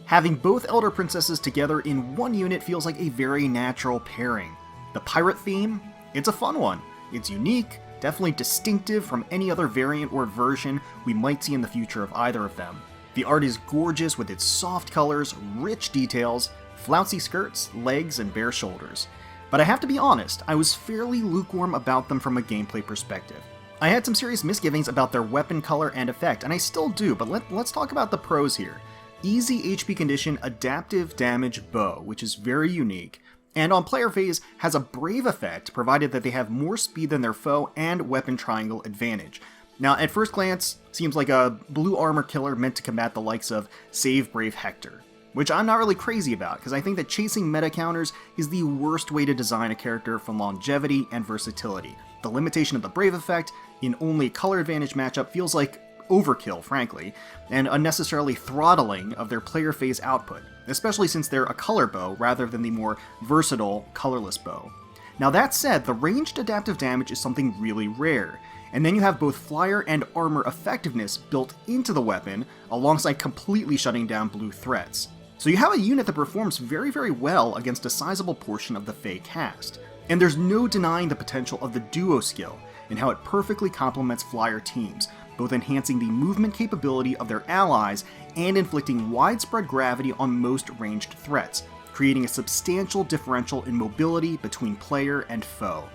Having both Elder Princesses together in one unit feels like a very natural pairing. The pirate theme? It's a fun one. It's unique, definitely distinctive from any other variant or version we might see in the future of either of them. The art is gorgeous with its soft colors, rich details, flouncy skirts, legs, and bare shoulders. But I have to be honest, I was fairly lukewarm about them from a gameplay perspective. I had some serious misgivings about their weapon color and effect, and I still do, but let's talk about the pros here. Easy HP condition adaptive damage bow, which is very unique, and on player phase has a brave effect provided that they have more speed than their foe and weapon triangle advantage. Now at first glance, seems like a blue armor killer meant to combat the likes of Save Brave Hector, which I'm not really crazy about, because I think that chasing meta counters is the worst way to design a character for longevity and versatility. The limitation of the Brave effect in only a color advantage matchup feels like overkill, frankly, and unnecessarily throttling of their player phase output, especially since they're a color bow rather than the more versatile colorless bow. Now that said, the ranged adaptive damage is something really rare, and then you have both flyer and armor effectiveness built into the weapon alongside completely shutting down blue threats. So you have a unit that performs very, very well against a sizable portion of the Fae cast. And there's no denying the potential of the duo skill and how it perfectly complements flyer teams, both enhancing the movement capability of their allies and inflicting widespread gravity on most ranged threats, creating a substantial differential in mobility between player and foe.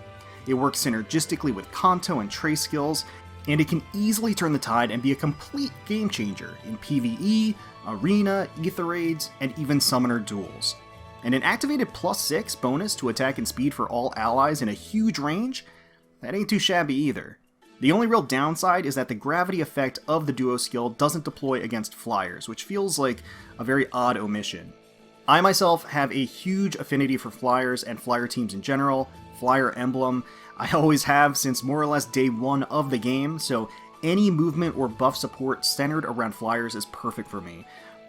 It works synergistically with Kanto and Trace skills, and it can easily turn the tide and be a complete game changer in PvE, arena, ether raids, and even summoner duels. And an activated +6 bonus to attack and speed for all allies in a huge range? That ain't too shabby either. The only real downside is that the gravity effect of the duo skill doesn't deploy against flyers, which feels like a very odd omission. I myself have a huge affinity for flyers and flyer teams in general, Flyer Emblem. I always have since more or less day 1 of the game, so any movement or buff support centered around flyers is perfect for me.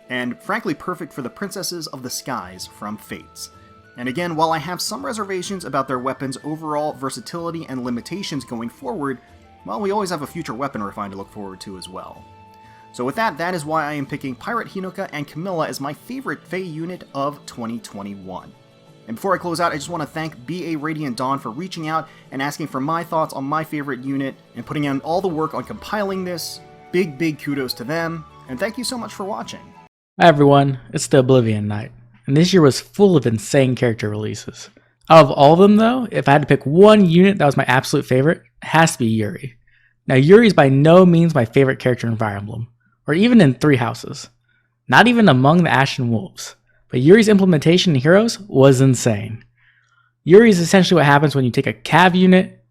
And frankly perfect for the Princesses of the Skies from Fates. And again, while I have some reservations about their weapons' overall versatility and limitations going forward, well, we always have a future weapon refine to look forward to as well. So with that, that is why I am picking Pirate Hinoka and Camilla as my favorite Fae unit of 2021. And before I close out, I just want to thank BA Radiantdawn for reaching out and asking for my thoughts on my favorite unit and putting in all the work on compiling this. Big kudos to them, and thank you so much for watching.
Hi everyone, it's the Oblivionknight, and this year was full of insane character releases. Out of all of them though, if I had to pick one unit that was my absolute favorite, it has to be Yuri. Now Yuri is by no means my favorite character in Fire Emblem, or even in Three Houses. Not even among the Ashen Wolves, but Yuri's implementation in Heroes was insane. Yuri is essentially what happens when you take a Cav unit,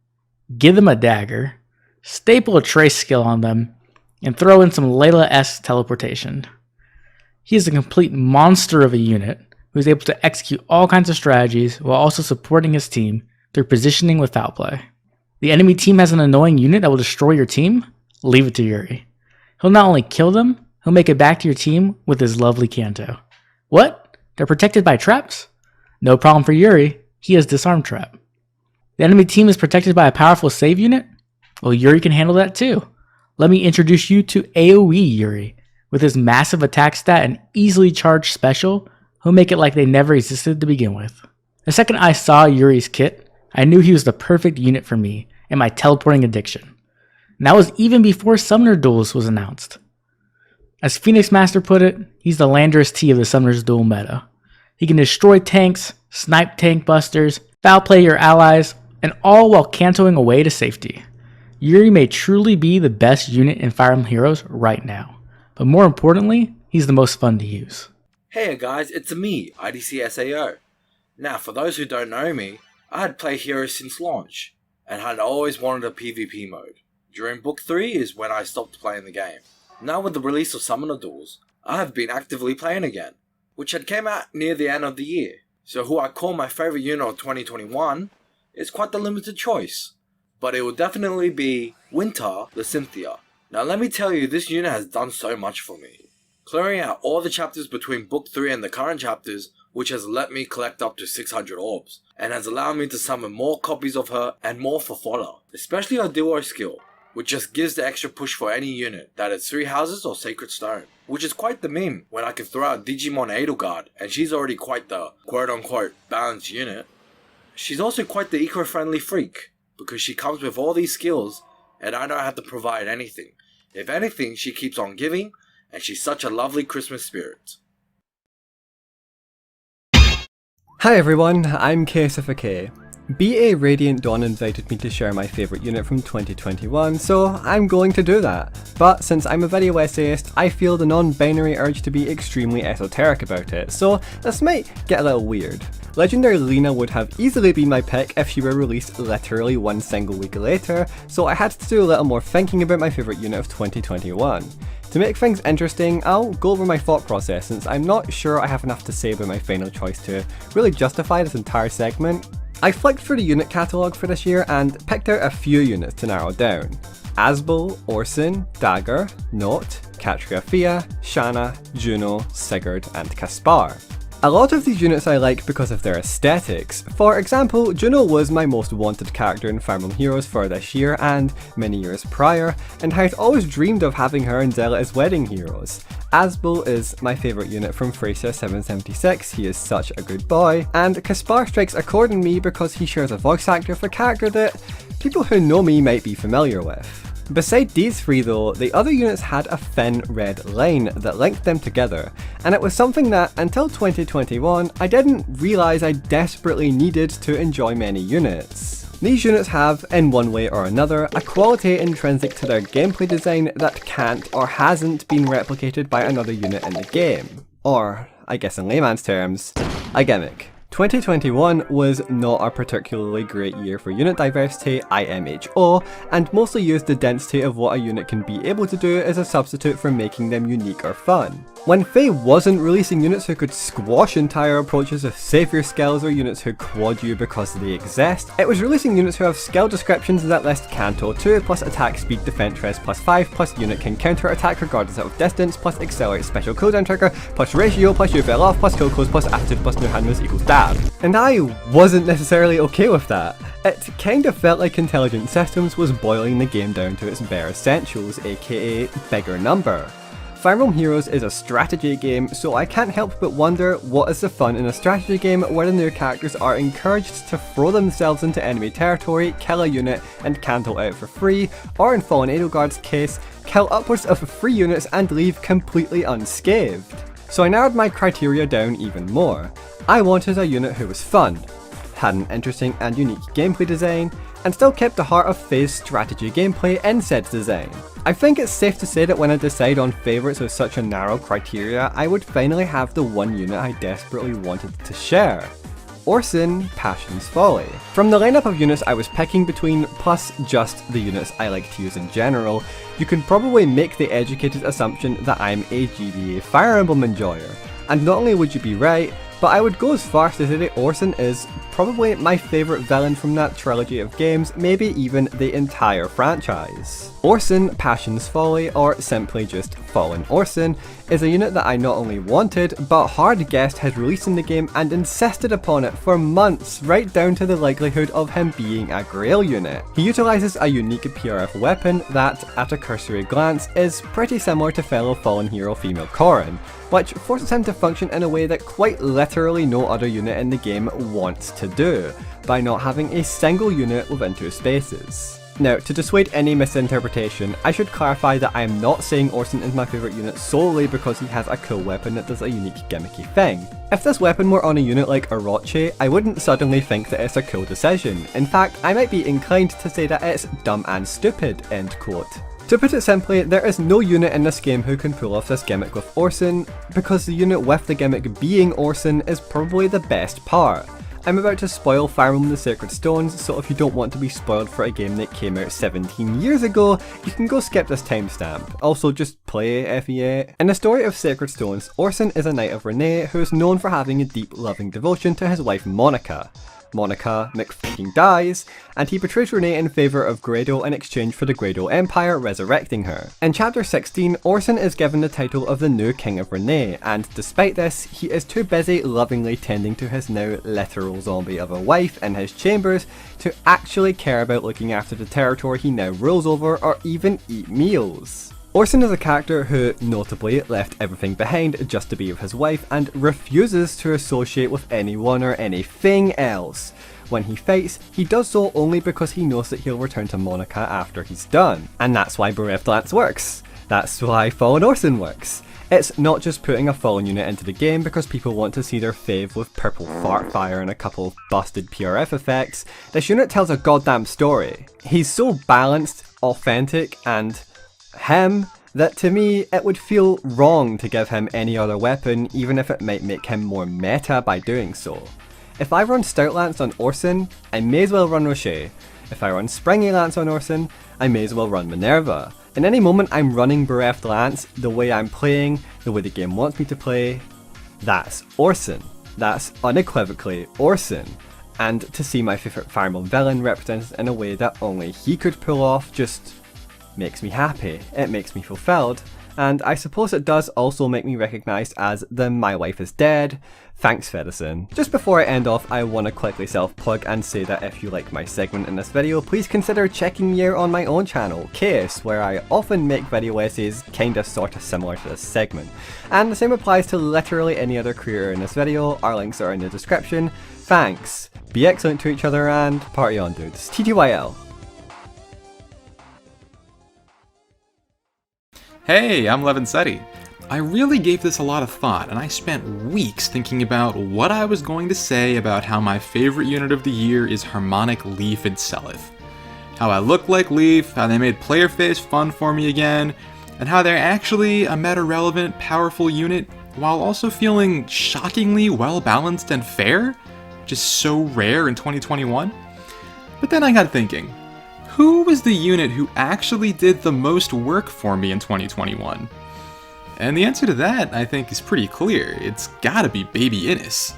give them a dagger, staple a trace skill on them, and throw in some Layla-esque teleportation. He is a complete monster of a unit who is able to execute all kinds of strategies while also supporting his team through positioning with foul play. The enemy team has an annoying unit that will destroy your team? Leave it to Yuri. He'll not only kill them, he'll make it back to your team with his lovely Kanto. What? They're protected by traps? No problem for Yuri, he has Disarm Trap. The enemy team is protected by a powerful save unit? Well, Yuri can handle that too. Let me introduce you to AoE Yuri. With his massive attack stat and easily charged special, he'll make it like they never existed to begin with. The second I saw Yuri's kit, I knew he was the perfect unit for me and my teleporting addiction. And that was even before Summoner Duels was announced. As Phoenixmaster put it, he's the Landorus T of the Summoner's Duel meta. He can destroy tanks, snipe tank busters, foul play your allies, and all while cantoing away to safety. Yuri may truly be the best unit in Fire Emblem Heroes right now. But more importantly, he's the most fun to use.
Hey guys, it's me, IDC-SAO. Now, for those who don't know me, I had played Heroes since launch, and had always wanted a PvP mode. During Book 3 is when I stopped playing the game. Now with the release of Summoner Duels, I have been actively playing again, which had came out near the end of the year. So who I call my favourite unit of 2021 is quite the limited choice. But it will definitely be Winter the Cynthia. Now let me tell you, this unit has done so much for me. Clearing out all the chapters between Book 3 and the current chapters, which has let me collect up to 600 orbs, and has allowed me to summon more copies of her and more for fodder. Especially her duo skill, which just gives the extra push for any unit, that is 3 houses or Sacred Stone. Which is quite the meme when I can throw out Digimon Edelgard, and she's already quite the quote-unquote balanced unit. She's also quite the eco-friendly freak, because she comes with all these skills, and I don't have to provide anything. If anything, she keeps on giving, and she's such a lovely Christmas spirit.
Hi everyone, I'm KSFK. BA Radiantdawn invited me to share my favourite unit from 2021, so I'm going to do that. But since I'm a video essayist, I feel the non-binary urge to be extremely esoteric about it, so this might get a little weird. Legendary Lina would have easily been my pick if she were released literally one single week later, so I had to do a little more thinking about my favourite unit of 2021. To make things interesting, I'll go over my thought process since I'm not sure I have enough to say about my final choice to really justify this entire segment. I flicked through the unit catalogue for this year and picked out a few units to narrow down. Asbel, Orson, Dagger, Note, Katriafia, Shanna, Juno, Sigurd and Caspar. A lot of these units I like because of their aesthetics. For example, Juno was my most wanted character in Fire Emblem Heroes for this year and many years prior, and I'd always dreamed of having her and Zela as wedding heroes. Asbel is my favourite unit from Fraser 776, he is such a good boy, and Caspar strikes a chord in me because he shares a voice actor for a character that people who know me might be familiar with. Beside these three though, the other units had a thin red line that linked them together, and it was something that, until 2021, I didn't realise I desperately needed to enjoy many units. These units have, in one way or another, a quality intrinsic to their gameplay design that can't or hasn't been replicated by another unit in the game. Or, I guess in layman's terms, a gimmick. 2021 was not a particularly great year for unit diversity, IMHO, and mostly used the density of what a unit can be able to do as a substitute for making them unique or fun. When Fae wasn't releasing units who could squash entire approaches with savior skills or units who quad you because they exist, it was releasing units who have skill descriptions that list Canto 2 plus attack speed defense res plus 5 plus unit can counter attack regardless of distance plus accelerate special cooldown trigger plus ratio plus you fell off plus kill close plus attitude plus new hand moves equals dab. And I wasn't necessarily okay with that. It kinda felt like Intelligent Systems was boiling the game down to its bare essentials, aka bigger number. Fire Emblem Heroes is a strategy game, so I can't help but wonder what is the fun in a strategy game where the new characters are encouraged to throw themselves into enemy territory, kill a unit and cancel out for free, or in Fallen Edelgard's case, kill upwards of 3 units and leave completely unscathed. So I narrowed my criteria down even more. I wanted a unit who was fun, had an interesting and unique gameplay design, and still kept the heart of Faye's strategy gameplay in said design. I think it's safe to say that when I decide on favourites with such a narrow criteria, I would finally have the one unit I desperately wanted to share. Orson Passion's Folly. From the lineup of units I was picking between, plus just the units I like to use in general, you can probably make the educated assumption that I'm a GBA Fire Emblem enjoyer. And not only would you be right, but I would go as far as to say that Orson is probably my favourite villain from that trilogy of games, maybe even the entire franchise. Orson Passion's Folly, or simply just Fallen Orson, is a unit that I not only wanted, but hard guessed his release in the game and insisted upon it for months, right down to the likelihood of him being a Grail unit. He utilises a unique PRF weapon that, at a cursory glance, is pretty similar to fellow Fallen hero female Corrin, which forces him to function in a way that quite literally no other unit in the game wants to do, by not having a single unit within 2 spaces. Now, to dissuade any misinterpretation, I should clarify that I am not saying Orson is my favourite unit solely because he has a cool weapon that does a unique gimmicky thing. If this weapon were on a unit like Orochi, I wouldn't suddenly think that it's a cool decision. In fact, I might be inclined to say that it's dumb and stupid, end quote. To put it simply, there is no unit in this game who can pull off this gimmick with Orson, because the unit with the gimmick being Orson is probably the best part. I'm about to spoil Fire Emblem the Sacred Stones, so if you don't want to be spoiled for a game that came out 17 years ago, you can go skip this timestamp. Also, just play FEA. In the story of Sacred Stones, Orson is a knight of Renee who is known for having a deep loving devotion to his wife Monica. Monica dies, and he betrays Renee in favour of Grado in exchange for the Grado Empire resurrecting her. In chapter 16, Orson is given the title of the new King of Renee, and despite this, he is too busy lovingly tending to his now literal zombie of a wife in his chambers to actually care about looking after the territory he now rules over or even eat meals. Orson is a character who, notably, left everything behind just to be with his wife and refuses to associate with anyone or anything else. When he fights, he does so only because he knows that he'll return to Monica after he's done. And that's why Bereft Lance works. That's why Fallen Orson works. It's not just putting a Fallen unit into the game because people want to see their fave with purple fart fire and a couple of busted PRF effects. This unit tells a goddamn story. He's so balanced, authentic, and him, that to me it would feel wrong to give him any other weapon, even if it might make him more meta by doing so. If I run Stout Lance on Orson, I may as well run Rocher. If I run Springy Lance on Orson, I may as well run Minerva. In any moment I'm running Bereft Lance, the way I'm playing, the way the game wants me to play, that's Orson. That's unequivocally Orson. And to see my favourite Fire Emblem villain represented in a way that only he could pull off just makes me happy, it makes me fulfilled, and I suppose it does also make me recognised as the My Wife is Dead. Thanks, Fedison. Just before I end off, I want to quickly self-plug and say that if you like my segment in this video, please consider checking me out on my own channel, Chaos, where I often make video essays kinda sorta similar to this segment. And the same applies to literally any other creator in this video, our links are in the description. Thanks, be excellent to each other, and party on, dudes. TTYL.
Hey, I'm Levinsetti. I really gave this a lot of thought, and I spent weeks thinking about what I was going to say about how my favorite unit of the year is Harmonic Leaf and Selith. How I look like Leaf, how they made player face fun for me again, and how they're actually a meta-relevant, powerful unit, while also feeling shockingly well-balanced and fair, which is so rare in 2021. But then I got thinking, who was the unit who actually did the most work for me in 2021? And the answer to that, I think, is pretty clear. It's gotta be Baby Innis.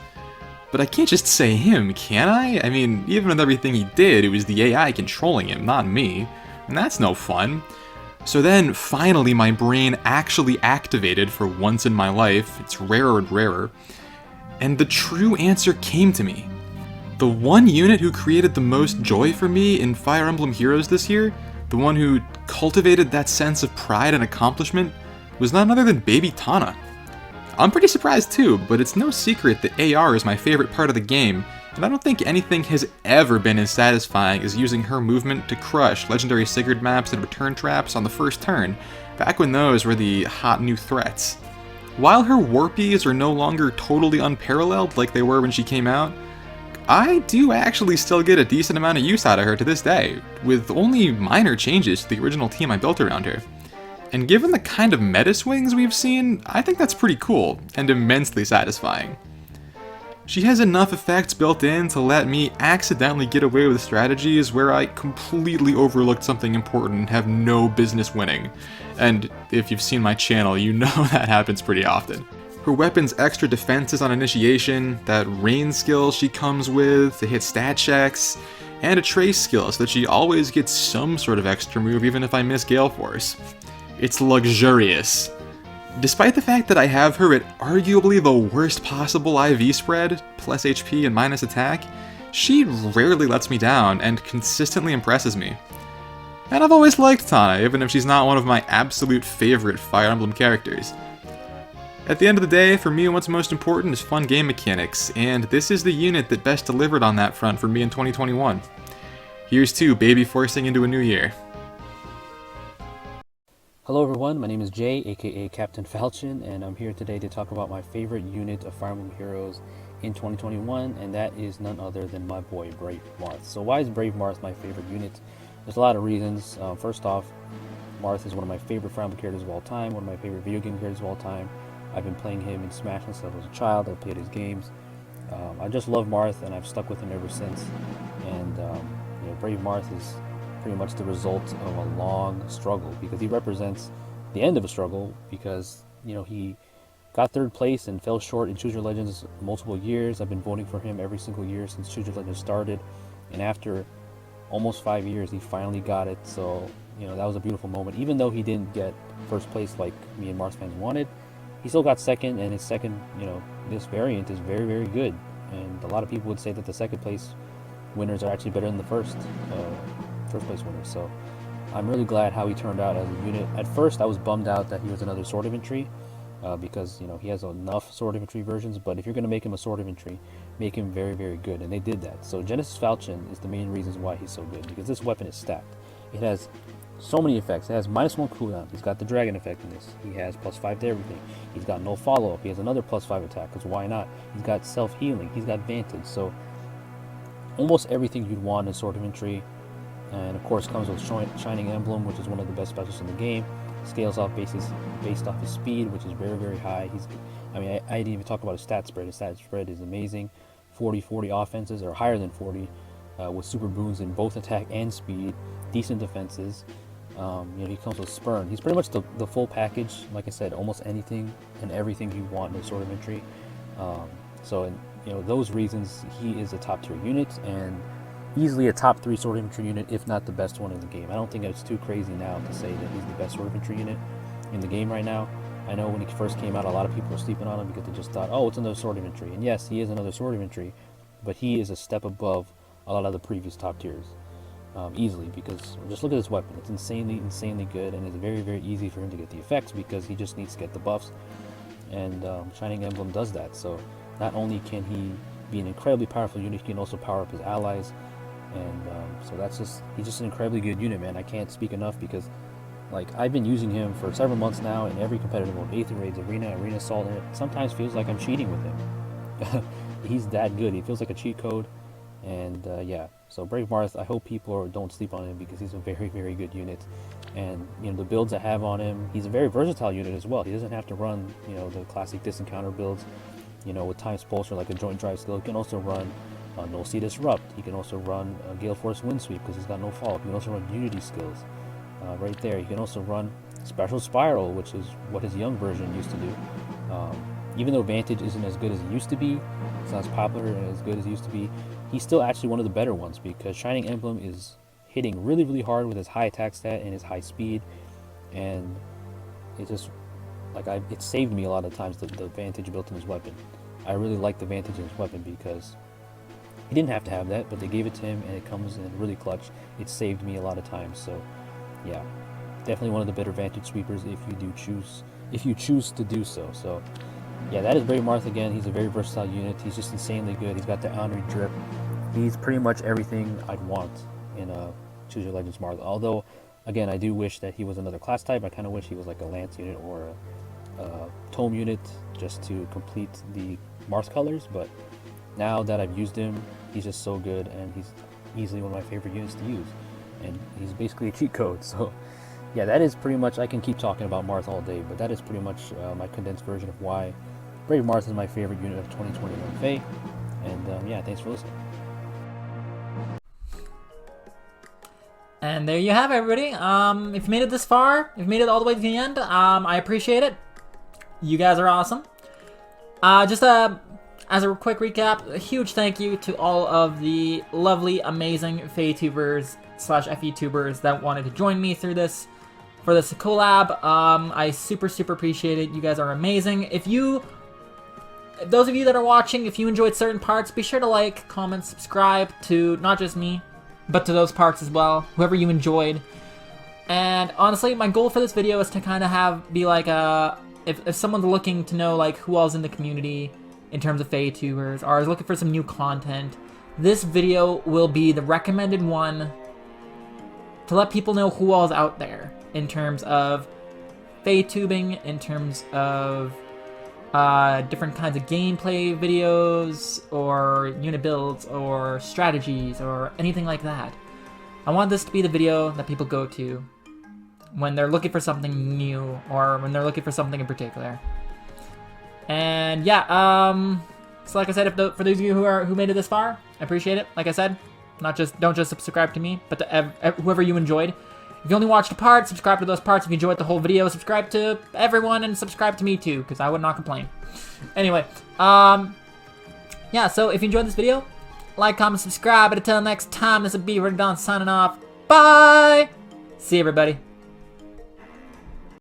But I can't just say him, can I? I mean, even with everything he did, it was the AI controlling him, not me. And that's no fun. So then, finally, my brain actually activated for once in my life. It's rarer and rarer. And the true answer came to me. the one unit who created the most joy for me in Fire Emblem Heroes this year, the one who cultivated that sense of pride and accomplishment, was none other than Baby Tana. I'm pretty surprised too, but it's no secret that AR is my favorite part of the game, and I don't think anything has ever been as satisfying as using her movement to crush legendary Sigurd maps and return traps on the first turn, back when those were the hot new threats. While her warpies are no longer totally unparalleled like they were when she came out, I do actually still get a decent amount of use out of her to this day, with only minor changes to the original team I built around her. And given the kind of meta swings we've seen, I think that's pretty cool, and immensely satisfying. She has enough effects built in to let me accidentally get away with strategies where I completely overlooked something important and have no business winning. And if you've seen my channel, you know that happens pretty often. Her weapon's extra defenses on initiation, that rain skill she comes with to hit stat checks, and a trace skill so that she always gets some sort of extra move even if I miss Gale Force. It's luxurious. Despite the fact that I have her at arguably the worst possible IV spread, plus HP and minus attack, she rarely lets me down and consistently impresses me. And I've always liked Tana, even if she's not one of my absolute favorite Fire Emblem characters. At the end of the day, for me what's most important is fun game mechanics, and this is the unit that best delivered on that front for me in 2021. Here's to baby forcing into a new year.
Hello everyone, my name is Jay, aka Captain Falchion, and I'm here today to talk about my favorite unit of Fire Emblem Heroes in 2021, and that is none other than my boy Brave Marth. So why is Brave Marth my favorite unit? There's a lot of reasons. First off, Marth is one of my favorite Fire Emblem characters of all time, one of my favorite video game characters of all time. I've been playing him in Smash since I was a child. I've played his games. I just love Marth, and I've stuck with him ever since. And you know, Brave Marth is pretty much the result of a long struggle, because he represents the end of a struggle, because you know he got third place and fell short in Choose Your Legends multiple years. I've been voting for him every single year since Choose Your Legends started, and after almost 5 years he finally got it. So you know, that was a beautiful moment. Even though he didn't get first place like me and Marth fans wanted, he still got second, and his second, you know, this variant is very, very good. And a lot of people would say that the second place winners are actually better than the first place winners. So I'm really glad how he turned out as a unit. At first I was bummed out that he was another Sword Infantry, because you know he has enough Sword Infantry versions, but if you're going to make him a Sword Infantry, make him very, very good, and they did that. So Genesis Falchion is the main reasons why he's so good, because this weapon is stacked. It has so many effects. It has -1 cooldown. He's got the dragon effect in this. He has +5 to everything. He's got no follow-up. He has another +5 attack, because why not? He's got self-healing. He's got Vantage. So almost everything you'd want in Sword Infantry. And of course comes with Shining Emblem, which is one of the best specials in the game. Scales off based off his speed, which is very, very high. I didn't even talk about his stat spread. His stat spread is amazing. 40-40 offenses, or higher than 40, with super boons in both attack and speed. Decent defenses. You know, he comes with Spurn. He's pretty much the full package. Like I said, almost anything and everything you want in a Sword Infantry. So you know, those reasons, he is a top tier unit, and easily a top 3 Sword Infantry unit, if not the best one in the game. I don't think it's too crazy now to say that he's the best Sword Infantry unit in the game right now. I know when he first came out, a lot of people were sleeping on him because they just thought, oh, it's another Sword Infantry. And yes, he is another Sword Infantry, but he is a step above a lot of the previous top tiers. Easily, because just look at this weapon. It's insanely good, and it's very, very easy for him to get the effects because he just needs to get the buffs, and Shining Emblem does that. So not only can he be an incredibly powerful unit, he can also power up his allies, and so he's just an incredibly good unit, man. I can't speak enough, because like I've been using him for several months now in every competitive mode, Aether Raids, Arena Assault, and it sometimes feels like I'm cheating with him. He's that good. He feels like a cheat code. And yeah, so Brave Marth, I hope people don't sleep on him, because he's a very, very good unit. And you know, the builds I have on him, he's a very versatile unit as well. He doesn't have to run, you know, the classic disencounter builds, you know, with Time's Pulse or like a joint drive skill. He can also run No See Disrupt. He can also run Gale Force Wind Sweep, because he's got no follow-up. He can also run Unity skills right there. He can also run Special Spiral, which is what his young version used to do. Even though Vantage isn't as good as it used to be, it's not as popular and as good as it used to be, he's still actually one of the better ones, because Shining Emblem is hitting really, really hard with his high attack stat and his high speed, and it just, like, it saved me a lot of times, the Vantage built in his weapon. I really like the Vantage in his weapon, because He didn't have to have that, but they gave it to him, and it comes in really clutch. It saved me a lot of times. So, yeah, definitely one of the better Vantage sweepers if you choose to do so. So, yeah, that is Brave Marth again. He's a very versatile unit. He's just insanely good. He's got the honorary drip. He's pretty much everything I'd want in a Choose Your Legends Marth. Although, again, I do wish that he was another class type. I kind of wish he was like a Lance unit or a Tome unit just to complete the Marth colors. But now that I've used him, he's just so good, and he's easily one of my favorite units to use. And he's basically a cheat code. So, yeah, that is pretty much, I can keep talking about Marth all day, but that is pretty much my condensed version of why Brave Marth is my favorite unit of 2021 Fae. And yeah, thanks for listening.
And there you have it, everybody. If you made it this far, if you made it all the way to the end, I appreciate it. You guys are awesome. Just as a quick recap, a huge thank you to all of the lovely, amazing FaeTubers / FeTubers that wanted to join me through this for this collab. I super appreciate it. You guys are amazing. Those of you that are watching, if you enjoyed certain parts, be sure to like, comment, subscribe to not just me, but to those parts as well, whoever you enjoyed. And honestly, my goal for this video is to kind of be like if someone's looking to know like who all's in the community in terms of FaeTubers, or is looking for some new content, this video will be the recommended one to let people know who all's out there in terms of FaeTubing, in terms of different kinds of gameplay videos, or unit builds, or strategies, or anything like that. I want this to be the video that people go to when they're looking for something new, or when they're looking for something in particular. And yeah, so like I said, for those of you who made it this far, I appreciate it. Like I said, don't just subscribe to me, but to whoever you enjoyed. If you only watched a part, subscribe to those parts. If you enjoyed the whole video, subscribe to everyone, and subscribe to me too, because I would not complain. Anyway, yeah, so if you enjoyed this video, like, comment, subscribe, and until next time, this is Radiantdawn signing off. Bye! See you, everybody.